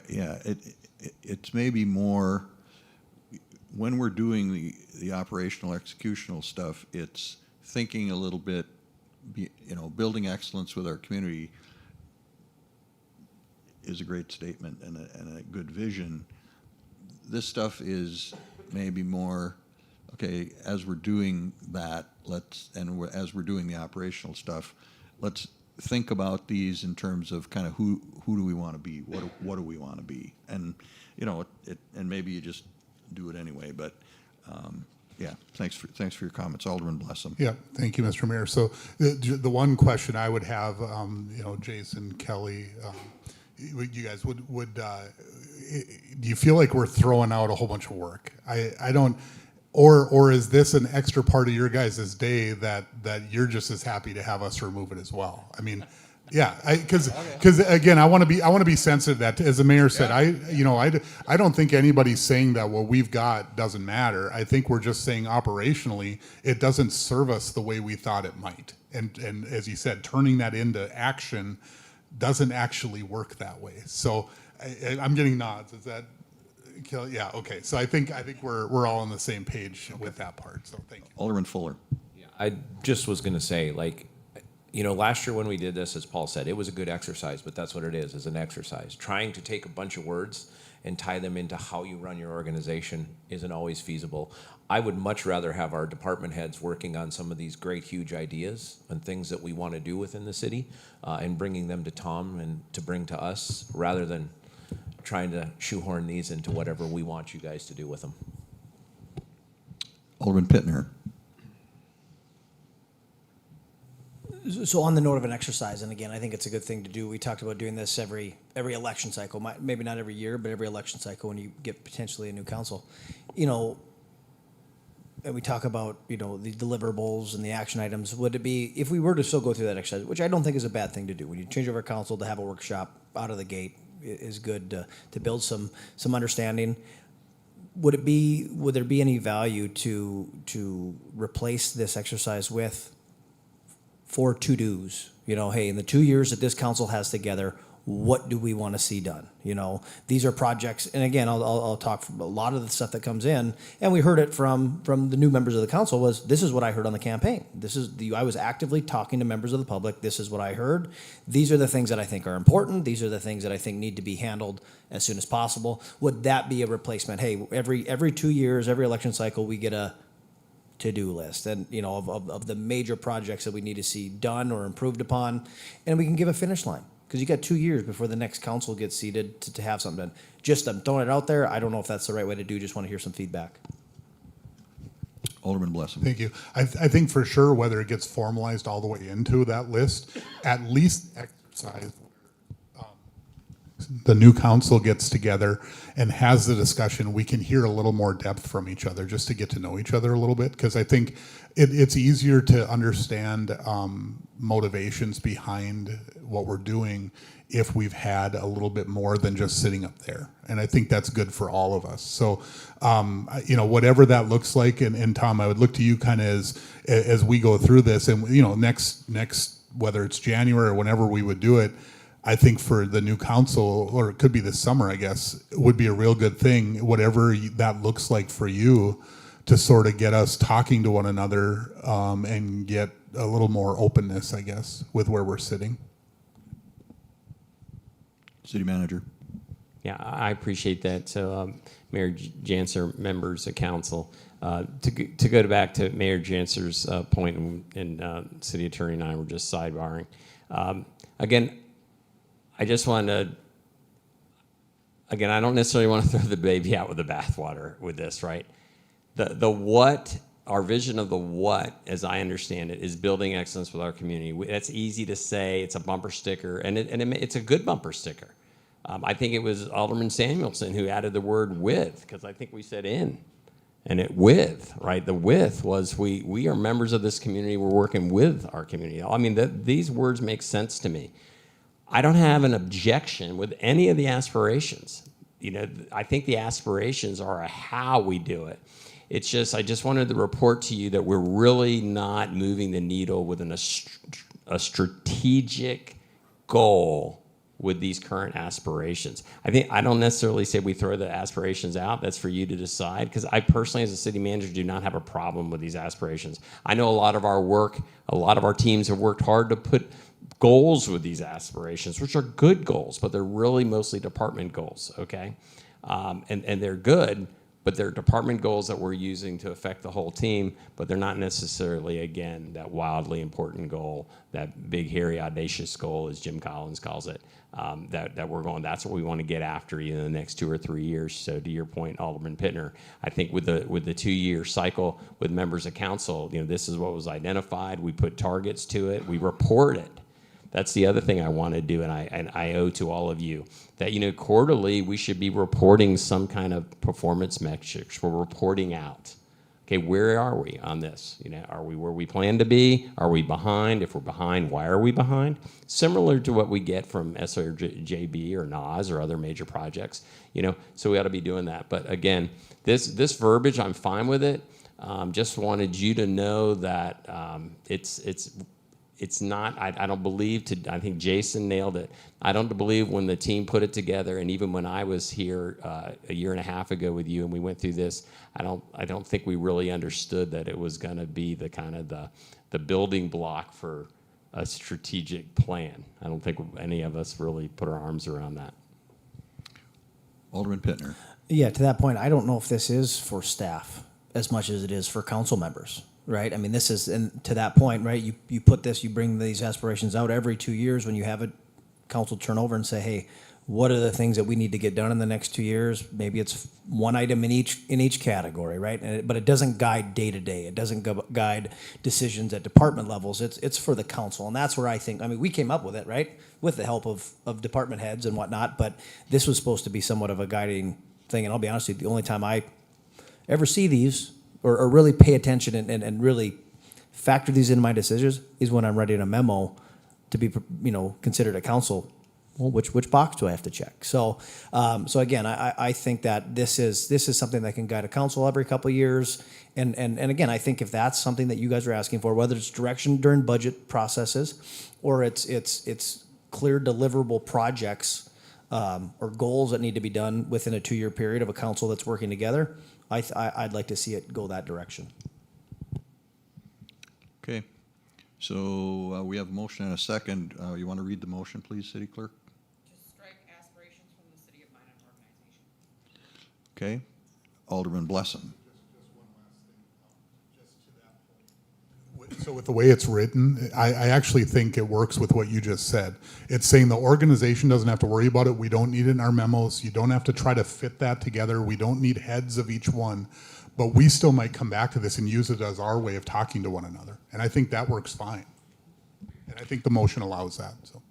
it's maybe more when we're doing the operational executional stuff, it's thinking a little bit, you know, building excellence with our community is a great statement and a good vision. This stuff is maybe more, okay, as we're doing that, as we're doing the operational stuff, let's think about these in terms of kind of who do we want to be, what do we want to be, and you know, and maybe you just do it anyway. But yeah, thanks for your comments, Alderman Blessum. Yeah, thank you, Mr. Mayor. So the one question I would have, you know, Jason, Kelly, you guys would do you feel like we're throwing out a whole bunch of work? I don't. Or is this an extra part of your guys' day that you're just as happy to have us remove it as well? I mean, yeah, because again, I want to be sensitive that, as the mayor said, I don't think anybody's saying that what we've got doesn't matter. I think we're just saying operationally it doesn't serve us the way we thought it might, and as you said, turning that into action doesn't actually work that way. So I'm getting nods. Is that? Yeah, okay. So I think we're all on the same page with that part. So thank you. Alderman Fuller. Yeah, I just was going to say, like, you know, last year when we did this, as Paul said, it was a good exercise, but that's what it is an exercise. Trying to take a bunch of words and tie them into how you run your organization isn't always feasible. I would much rather have our department heads working on some of these great, huge ideas and things that we want to do within the city and bringing them to Tom and to bring to us rather than trying to shoehorn these into whatever we want you guys to do with them. Alderman Pittner. So on the note of an exercise, and again, I think it's a good thing to do. We talked about doing this every election cycle, maybe not every year, but every election cycle when you get potentially a new council. You know, and we talk about, you know, the deliverables and the action items. Would it be, if we were to still go through that exercise, which I don't think is a bad thing to do, when you change over council, to have a workshop out of the gate is good to build some understanding. Would there be any value to replace this exercise with 4 to-dos? You know, hey, in the 2 years that this council has together, what do we want to see done? You know, these are projects, and again, I'll talk from a lot of the stuff that comes in, and we heard it from the new members of the council was, this is what I heard on the campaign. I was actively talking to members of the public. This is what I heard. These are the things that I think are important. These are the things that I think need to be handled as soon as possible. Would that be a replacement? Hey, every 2 years, every election cycle, we get a to-do list, and you know, of the major projects that we need to see done or improved upon, and we can give a finish line. Because you got 2 years before the next council gets seated to have something done. Just throwing it out there. I don't know if that's the right way to do. Just want to hear some feedback. Alderman Blessum. Thank you. I think for sure, whether it gets formalized all the way into that list, at least exercise the new council gets together and has the discussion, we can hear a little more depth from each other just to get to know each other a little bit. Because I think it's easier to understand motivations behind what we're doing if we've had a little bit more than just sitting up there. And I think that's good for all of us. So, you know, whatever that looks like, and Tom, I would look to you kind of as we go through this, and, you know, next, whether it's January or whenever we would do it, I think for the new council, or it could be this summer, I guess, would be a real good thing, whatever that looks like for you, to sort of get us talking to one another and get a little more openness, I guess, with where we're sitting. City Manager. Yeah, I appreciate that. So, Mayor Janser, members of council, to go back to Mayor Janser's point, and City Attorney and I were just sidebarring. Again, I just want to, again, I don't necessarily want to throw the baby out with the bathwater with this, right? The what, our vision of the what, as I understand it, is building excellence with our community. That's easy to say. It's a bumper sticker, and it's a good bumper sticker. I think it was Alderman Samuelson who added the word with, because I think we said in, and it with, right? The with was we are members of this community. We're working with our community. I mean, these words make sense to me. I don't have an objection with any of the aspirations. You know, I think the aspirations are how we do it. It's just, I just wanted to report to you that we're really not moving the needle within a strategic goal with these current aspirations. I don't necessarily say we throw the aspirations out. That's for you to decide, because I personally, as a city manager, do not have a problem with these aspirations. I know a lot of our work, a lot of our teams have worked hard to put goals with these aspirations, which are good goals, but they're really mostly department goals, okay? And they're good, but they're department goals that we're using to affect the whole team, but they're not necessarily, again, that wildly important goal, that big, hairy, audacious goal, as Jim Collins calls it, that we're going, that's what we want to get after in the next 2 or 3 years. So to your point, Alderman Pittner, I think with the 2-year cycle with members of council, you know, this is what was identified. We put targets to it. We report it. That's the other thing I want to do, and I owe to all of you, that, you know, quarterly we should be reporting some kind of performance metrics. We're reporting out. Okay, where are we on this? You know, are we where we plan to be? Are we behind? If we're behind, why are we behind? Similar to what we get from SRJB or NAS or other major projects, you know, so we ought to be doing that. But again, this verbiage, I'm fine with it. Just wanted you to know that it's not, I don't believe, I think Jason nailed it. I don't believe when the team put it together, and even when I was here a year and a half ago with you and we went through this, I don't think we really understood that it was gonna be the kind of the building block for a strategic plan. I don't think any of us really put our arms around that. Alderman Pittner. Yeah, to that point, I don't know if this is for staff as much as it is for council members. Right, I mean, this is, and to that point, right, you put this, you bring these aspirations out every 2 years when you have a council turnover and say, hey, what are the things that we need to get done in the next 2 years? Maybe it's one item in each category, right? But it doesn't guide day to day. It doesn't guide decisions at department levels. It's for the council, and that's where I think, I mean, we came up with it, right, with the help of department heads and whatnot, but this was supposed to be somewhat of a guiding thing, and I'll be honest with you, the only time I ever see these or really pay attention and really factor these into my decisions is when I'm writing a memo to be, you know, considered a council. Well, which box do I have to check? So again, I think that this is something that can guide a council every couple of years. And again, I think if that's something that you guys are asking for, whether it's direction during budget processes or it's clear deliverable projects or goals that need to be done within a 2-year period of a council that's working together, I'd like to see it go that direction. Okay, so we have a motion and a second. You want to read the motion, please, City Clerk? To strike aspirations from the City of Minot organization. Okay, Alderman Blesson. So with the way it's written, I actually think it works with what you just said. It's saying the organization doesn't have to worry about it. We don't need it in our memos. You don't have to try to fit that together. We don't need heads of each one. But we still might come back to this and use it as our way of talking to one another. And I think that works fine. And I think the motion allows that. So.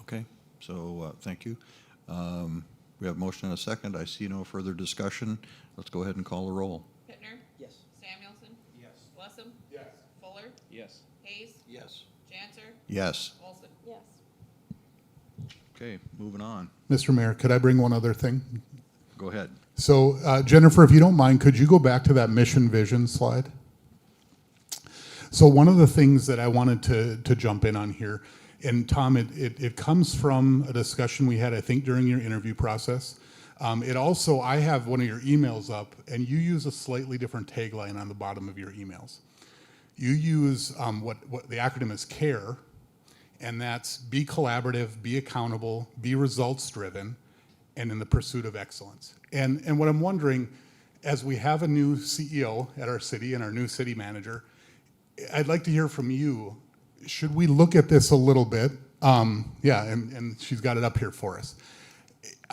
Okay, So, thank you. We have motion and a second. I see no further discussion. Let's go ahead and call the roll. Pittner? Yes. Samuelson? Yes. Blessam? Yes. Fuller? Yes. Hayes? Yes. Janser? Yes. Olson? Yes. Okay, moving on. Mr. Mayor, could I bring one other thing? Go ahead. So, Jennifer, if you don't mind, could you go back to that mission vision slide? So one of the things that I wanted to jump in on here, and Tom, it comes from a discussion we had, I think, during your interview process. It also, I have one of your emails up, and you use a slightly different tagline on the bottom of your emails. You use what the acronym is CARE, and that's be collaborative, be accountable, be results driven, and in the pursuit of excellence. And what I'm wondering, as we have a new CEO at our city and our new city manager, I'd like to hear from you. Should we look at this a little bit? Yeah, and she's got it up here for us.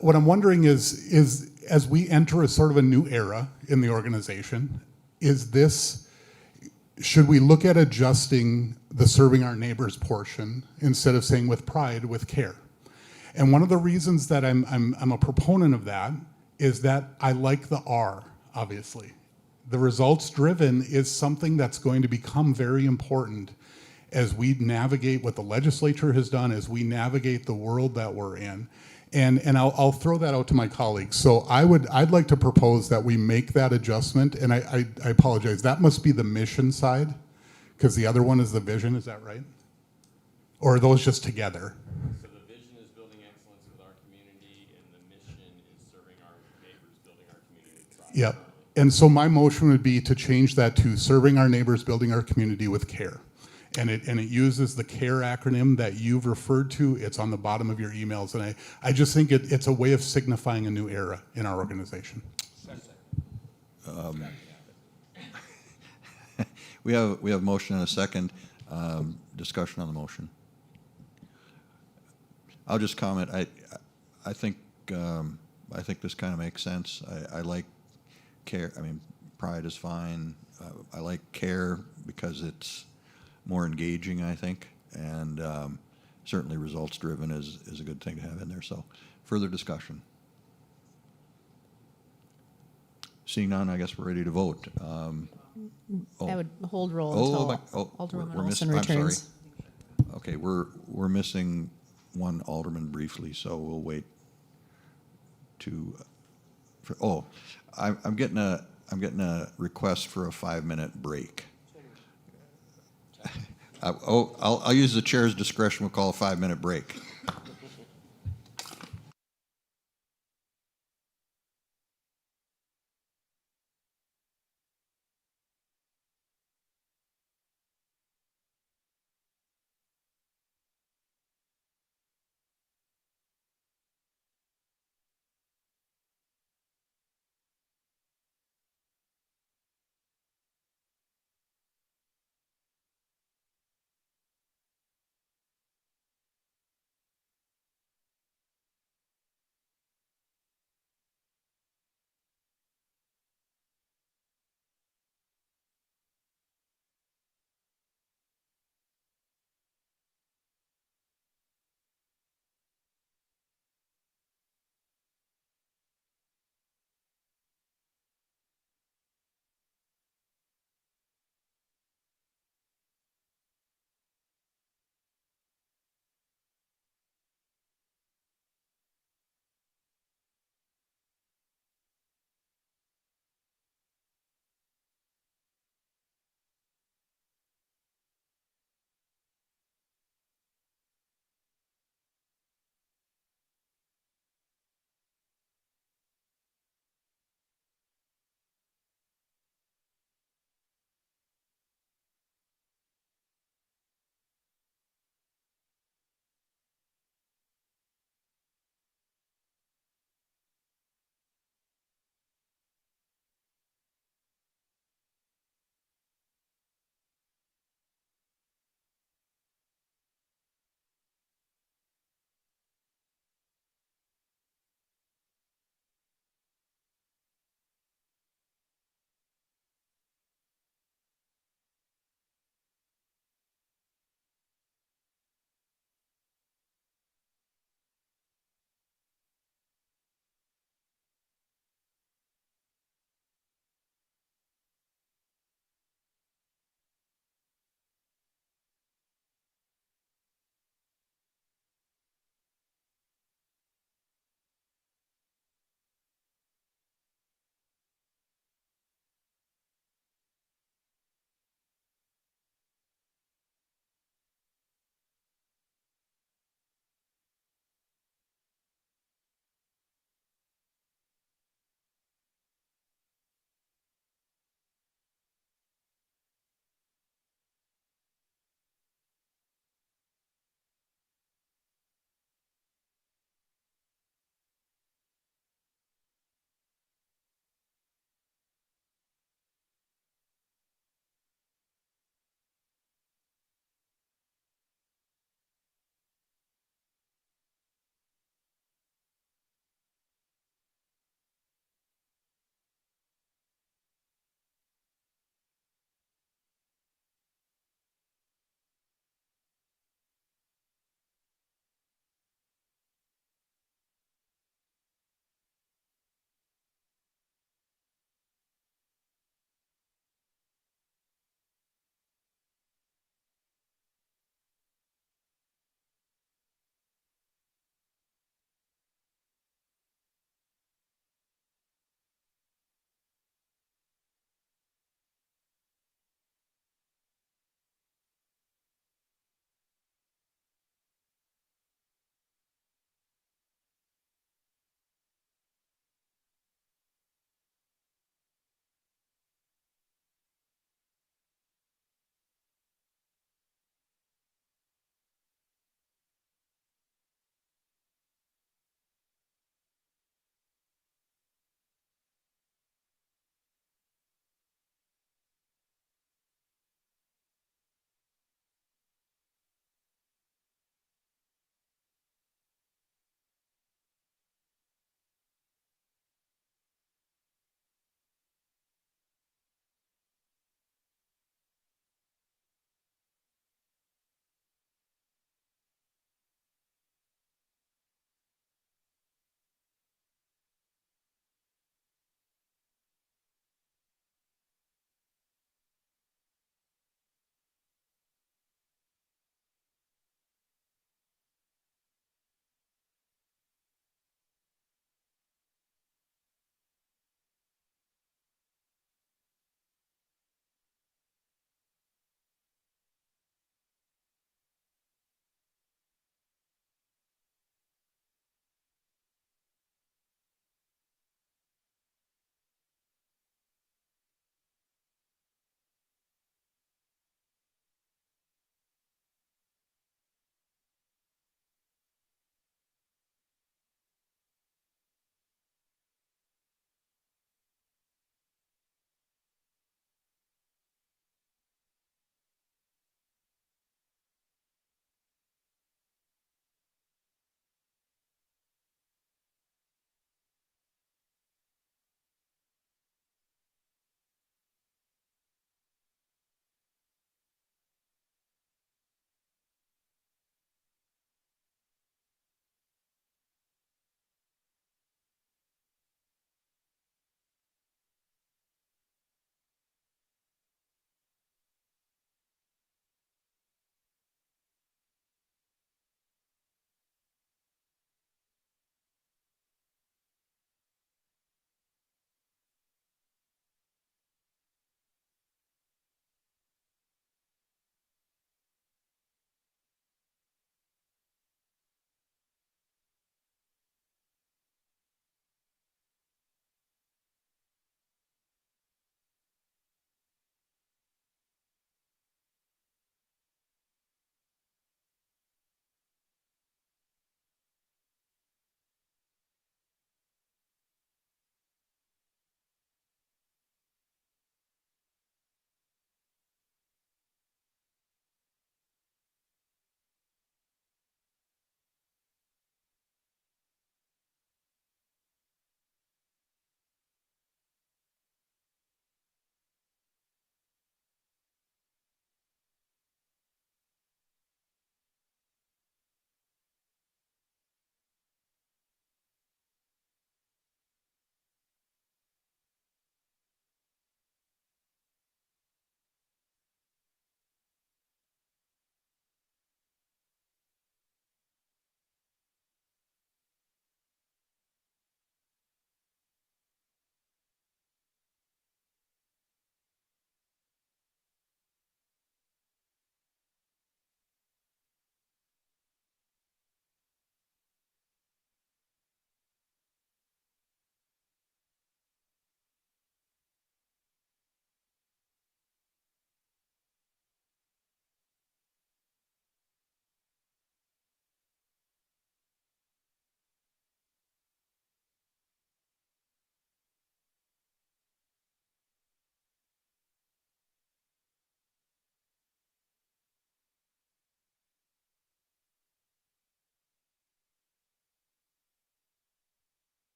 What I'm wondering is as we enter a sort of a new era in the organization, should we look at adjusting the serving our neighbors portion instead of saying with pride, with care? And one of the reasons that I'm a proponent of that is that I like the R, obviously. The results driven is something that's going to become very important as we navigate what the legislature has done, as we navigate the world that we're in. And I'll throw that out to my colleagues. So I'd like to propose that we make that adjustment, and I apologize, that must be the mission side, because the other one is the vision, is that right? Or are those just together? So the vision is building excellence with our community, and the mission is serving our neighbors, building our community. Yep. And so my motion would be to change that to serving our neighbors, building our community with care. And it uses the CARE acronym that you've referred to. It's on the bottom of your emails. And I just think it's a way of signifying a new era in our organization. We have motion and a second. Discussion on the motion. I'll just comment. I think this kind of makes sense. I like care. I mean, pride is fine. I like care because it's more engaging, I think, and certainly results driven is a good thing to have in there. So, further discussion. Seeing none, I guess we're ready to vote. I would hold roll until Alderwoman Olson returns. I'm sorry. Okay, we're missing one alderman briefly, so we'll wait I'm getting a request for a 5-minute break. I'll use the chair's discretion. We'll call a 5-minute break.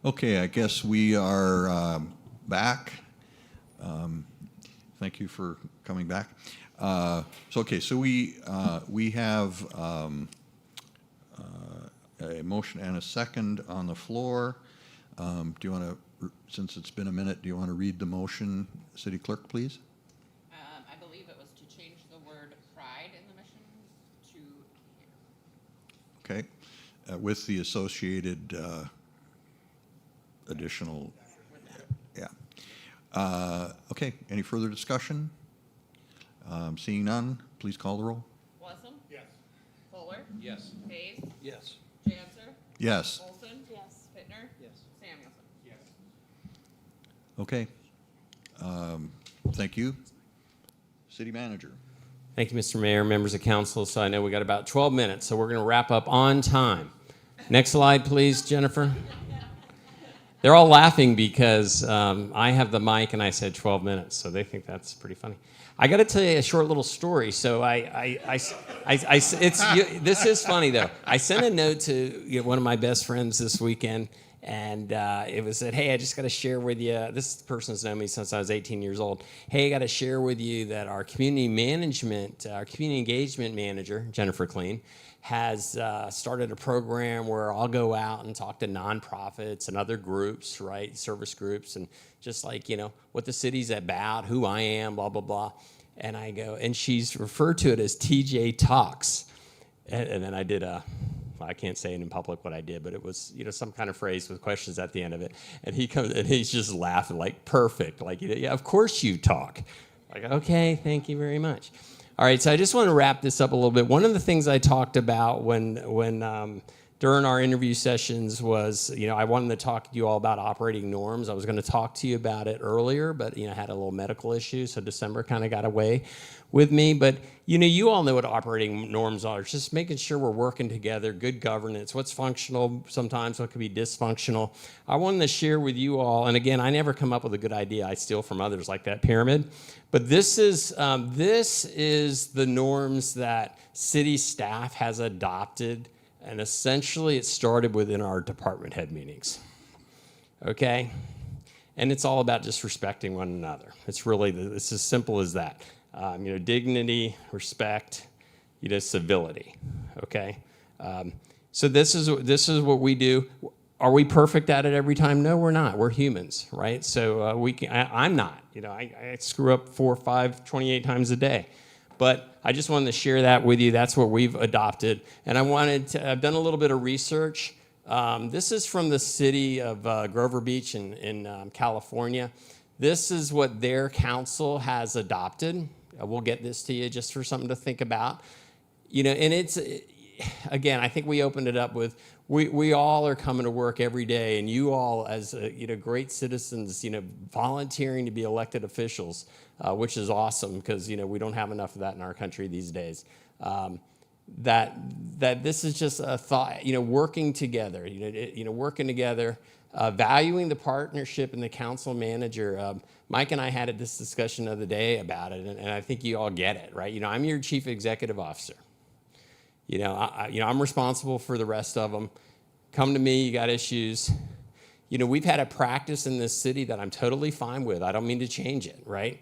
Okay, I guess we are back. Thank you for coming back. So we have a motion and a second on the floor. Do you want to, since it's been a minute, do you want to read the motion, City Clerk, please? I believe it was to change the word pride in the mission to here. Okay, with the associated additional, yeah. Okay, any further discussion? Seeing none, please call the roll. Blessum? Yes. Fuller? Yes. Hayes? Yes. Janser? Yes. Olson? Yes. Bittner? Yes. Samuelson? Yes. Okay. Thank you. City Manager. Thank you, Mr. Mayor, members of council. So I know we got about 12 minutes, so we're going to wrap up on time. Next slide, please, Jennifer. They're all laughing because I have the mic and I said 12 minutes, so they think that's pretty funny. I got to tell you a short little story. So this is funny though. I sent a note to one of my best friends this weekend, and it was said, "Hey, I just got to share with you. This person's known me since I was 18 years old. Hey, I got to share with you that our community engagement manager, Jennifer Clean, has started a program where I'll go out and talk to nonprofits and other groups, right, service groups, and just like, what the city's about, who I am, blah, blah, blah." And I go, and she's referred to it as TJ Talks. And then I did I can't say it in public what I did, but it was, some kind of phrase with questions at the end of it. And he comes and he's just laughing like, perfect. Like, yeah, of course you talk. Like, okay, thank you very much. All right, so I just want to wrap this up a little bit. One of the things I talked about when during our interview sessions was, I wanted to talk to you all about operating norms. I was going to talk to you about it earlier, but, I had a little medical issue, so December kind of got away with me. But, you all know what operating norms are. It's just making sure we're working together, good governance, what's functional sometimes, what could be dysfunctional. I wanted to share with you all, and again, I never come up with a good idea. I steal from others like that pyramid. But this is the norms that city staff has adopted, and essentially it started within our department head meetings, okay? And it's all about just respecting one another. It's as simple as that. Dignity, respect, civility, okay? So this is what we do. Are we perfect at it every time? No, we're not. We're humans, right? So I'm not. I screw up 4, 5, 28 times a day. But I just wanted to share that with you. That's what we've adopted. And I've done a little bit of research. This is from the city of Grover Beach in California. This is what their council has adopted. We'll get this to you just for something to think about. And it's, again, I think we opened it up with, we all are coming to work every day, and you all as great citizens, volunteering to be elected officials, which is awesome because we don't have enough of that in our country these days. That this is just a thought, working together, working together, valuing the partnership and the council manager. Mike and I had this discussion the other day about it, and I think you all get it, right? I'm your chief executive officer. I'm responsible for the rest of them. Come to me, you got issues. We've had a practice in this city that I'm totally fine with. I don't mean to change it, right?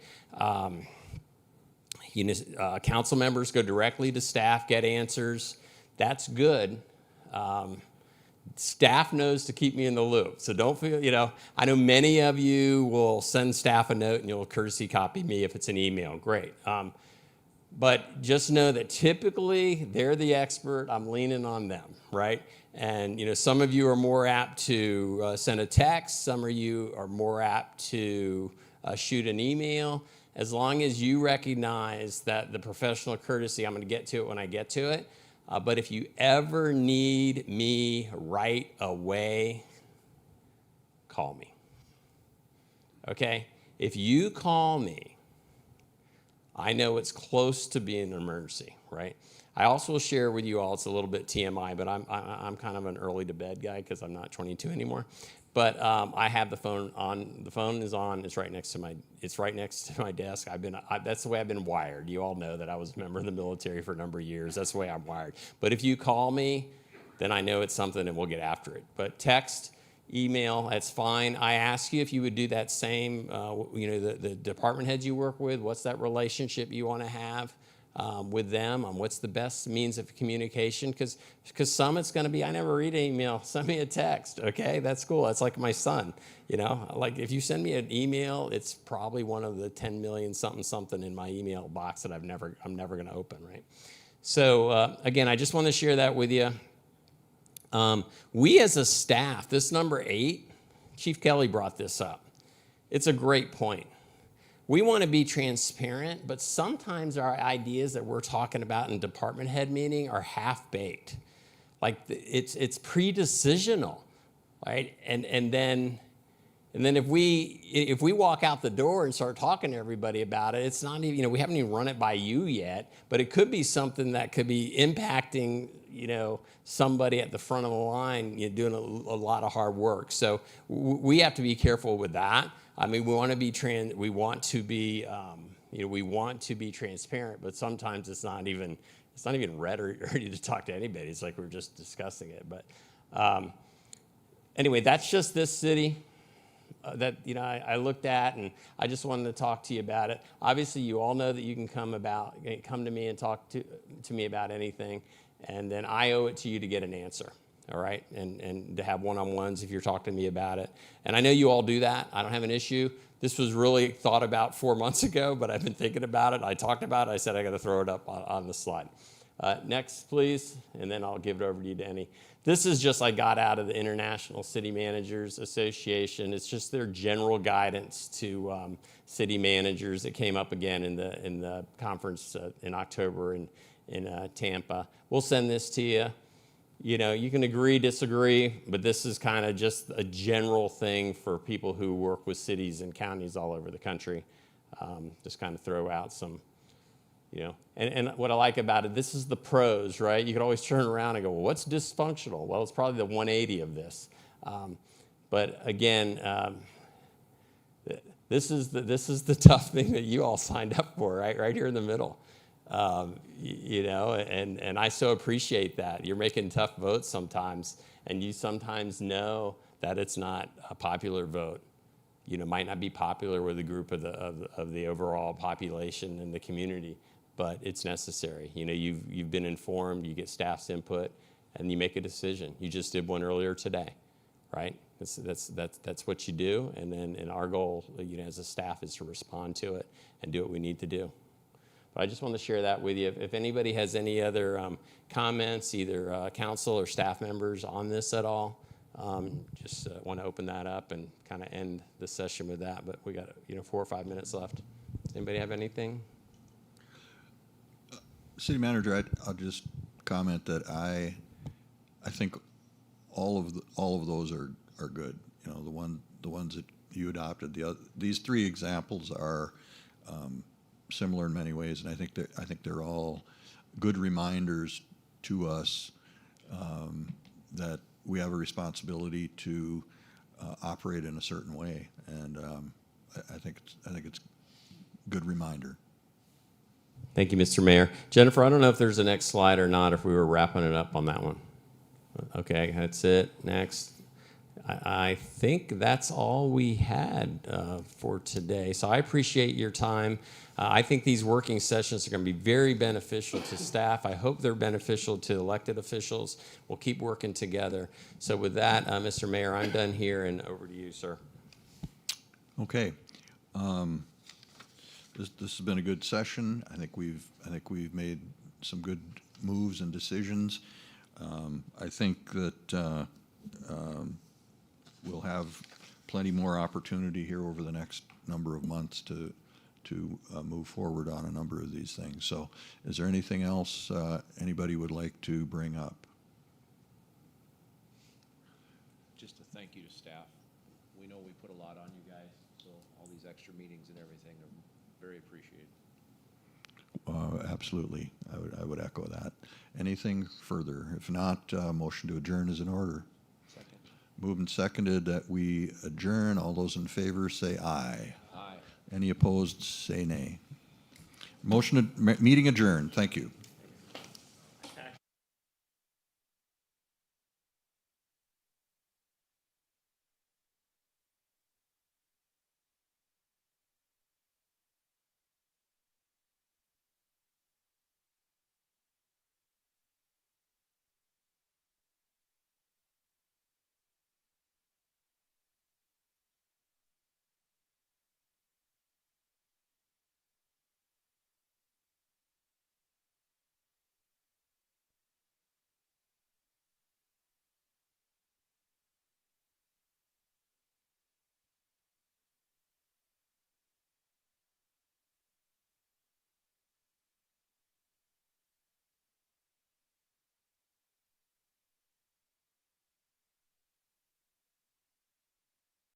Council members go directly to staff, get answers. That's good. Staff knows to keep me in the loop. So don't feel, I know many of you will send staff a note and you'll courtesy copy me if it's an email. Great. But just know that typically they're the expert. I'm leaning on them, right? And some of you are more apt to send a text. Some of you are more apt to shoot an email. As long as you recognize that the professional courtesy, I'm going to get to it when I get to it. But if you ever need me right away, call me. Okay? If you call me, I know it's close to being an emergency, right? I also will share with you all, it's a little bit TMI, but I'm kind of an early to bed guy because I'm not 22 anymore. But I have the phone on. The phone is on. It's right next to my desk. That's the way I've been wired. You all know that I was a member of the military for a number of years. That's the way I'm wired. But if you call me, then I know it's something and we'll get after it. But text, email, that's fine. I ask you if you would do that same, the department heads you work with, what's that relationship you want to have with them, what's the best means of communication, because some it's going to be, I never read an email, send me a text, okay, that's cool, that's like my son, like if you send me an email, it's probably one of the 10 million something in my email box that I'm never going to open, right? So again, I just want to share that with you. We as a staff, this number 8, Chief Kelly brought this up. It's a great point. We want to be transparent, but sometimes our ideas that we're talking about in department head meeting are half-baked. Like it's pre-decisional, right? And then if we walk out the door and start talking to everybody about it, it's not even, we haven't even run it by you yet, but it could be something that could be impacting, somebody at the front of the line, doing a lot of hard work. So we have to be careful with that. I mean, we want to be transparent, but sometimes it's not even ready to talk to anybody. It's like we're just discussing it. But anyway, that's just this city that I looked at, and I just wanted to talk to you about it. Obviously, you all know that you can come to me and talk to me about anything, and then I owe it to you to get an answer. All right, and to have one-on-ones if you're talking to me about it. And I know you all do that. I don't have an issue. This was really thought about 4 months ago, but I've been thinking about it. I talked about it. I said I got to throw it up on the slide. Next, please, and then I'll give it over to you, Denny. This is just I got out of the International City Managers Association. It's just their general guidance to city managers that came up again in the conference in October in Tampa. We'll send this to you. You can agree, disagree, but this is kind of just a general thing for people who work with cities and counties all over the country. Just kind of throw out some, and what I like about it, this is the pros, right? You could always turn around and go, well, what's dysfunctional? Well, it's probably the 180 of this. But again, this is the tough thing that you all signed up for, right here in the middle. And I so appreciate that. You're making tough votes sometimes, and you sometimes know that it's not a popular vote. Might not be popular with a group of the overall population and the community, but it's necessary. You've been informed, you get staff's input, and you make a decision. You just did one earlier today, right? That's what you do, and our goal, as a staff, is to respond to it and do what we need to do. But I just want to share that with you. If anybody has any other comments, either council or staff members on this at all, just want to open that up and kind of end the session with that. But we got 4 or 5 minutes left. Does anybody have anything? City Manager, I'll just comment that I think all of those are good. The ones that you adopted. These 3 examples are similar in many ways, and I think they're all good reminders to us that we have a responsibility to operate in a certain way, and I think it's a good reminder. Thank you, Mr. Mayor. Jennifer, I don't know if there's a next slide or not, if we were wrapping it up on that one. Okay, that's it. Next. I think that's all we had for today. So I appreciate your time. I think these working sessions are going to be very beneficial to staff. I hope they're beneficial to elected officials. We'll keep working together. So with that, Mr. Mayor, I'm done here, and over to you, sir. Okay. This has been a good session. I think we've made some good moves and decisions. I think that we'll have plenty more opportunity here over the next number of months to move forward on a number of these things. So is there anything else anybody would like to bring up? Just a thank you to staff. We know we put a lot on you guys, so all these extra meetings and everything are very appreciated. Absolutely. I would echo that. Anything further? If not, motion to adjourn is in order. Second. Moved and seconded that we adjourn. All those in favor say aye. Aye. Any opposed, say nay. Meeting adjourned. Thank you.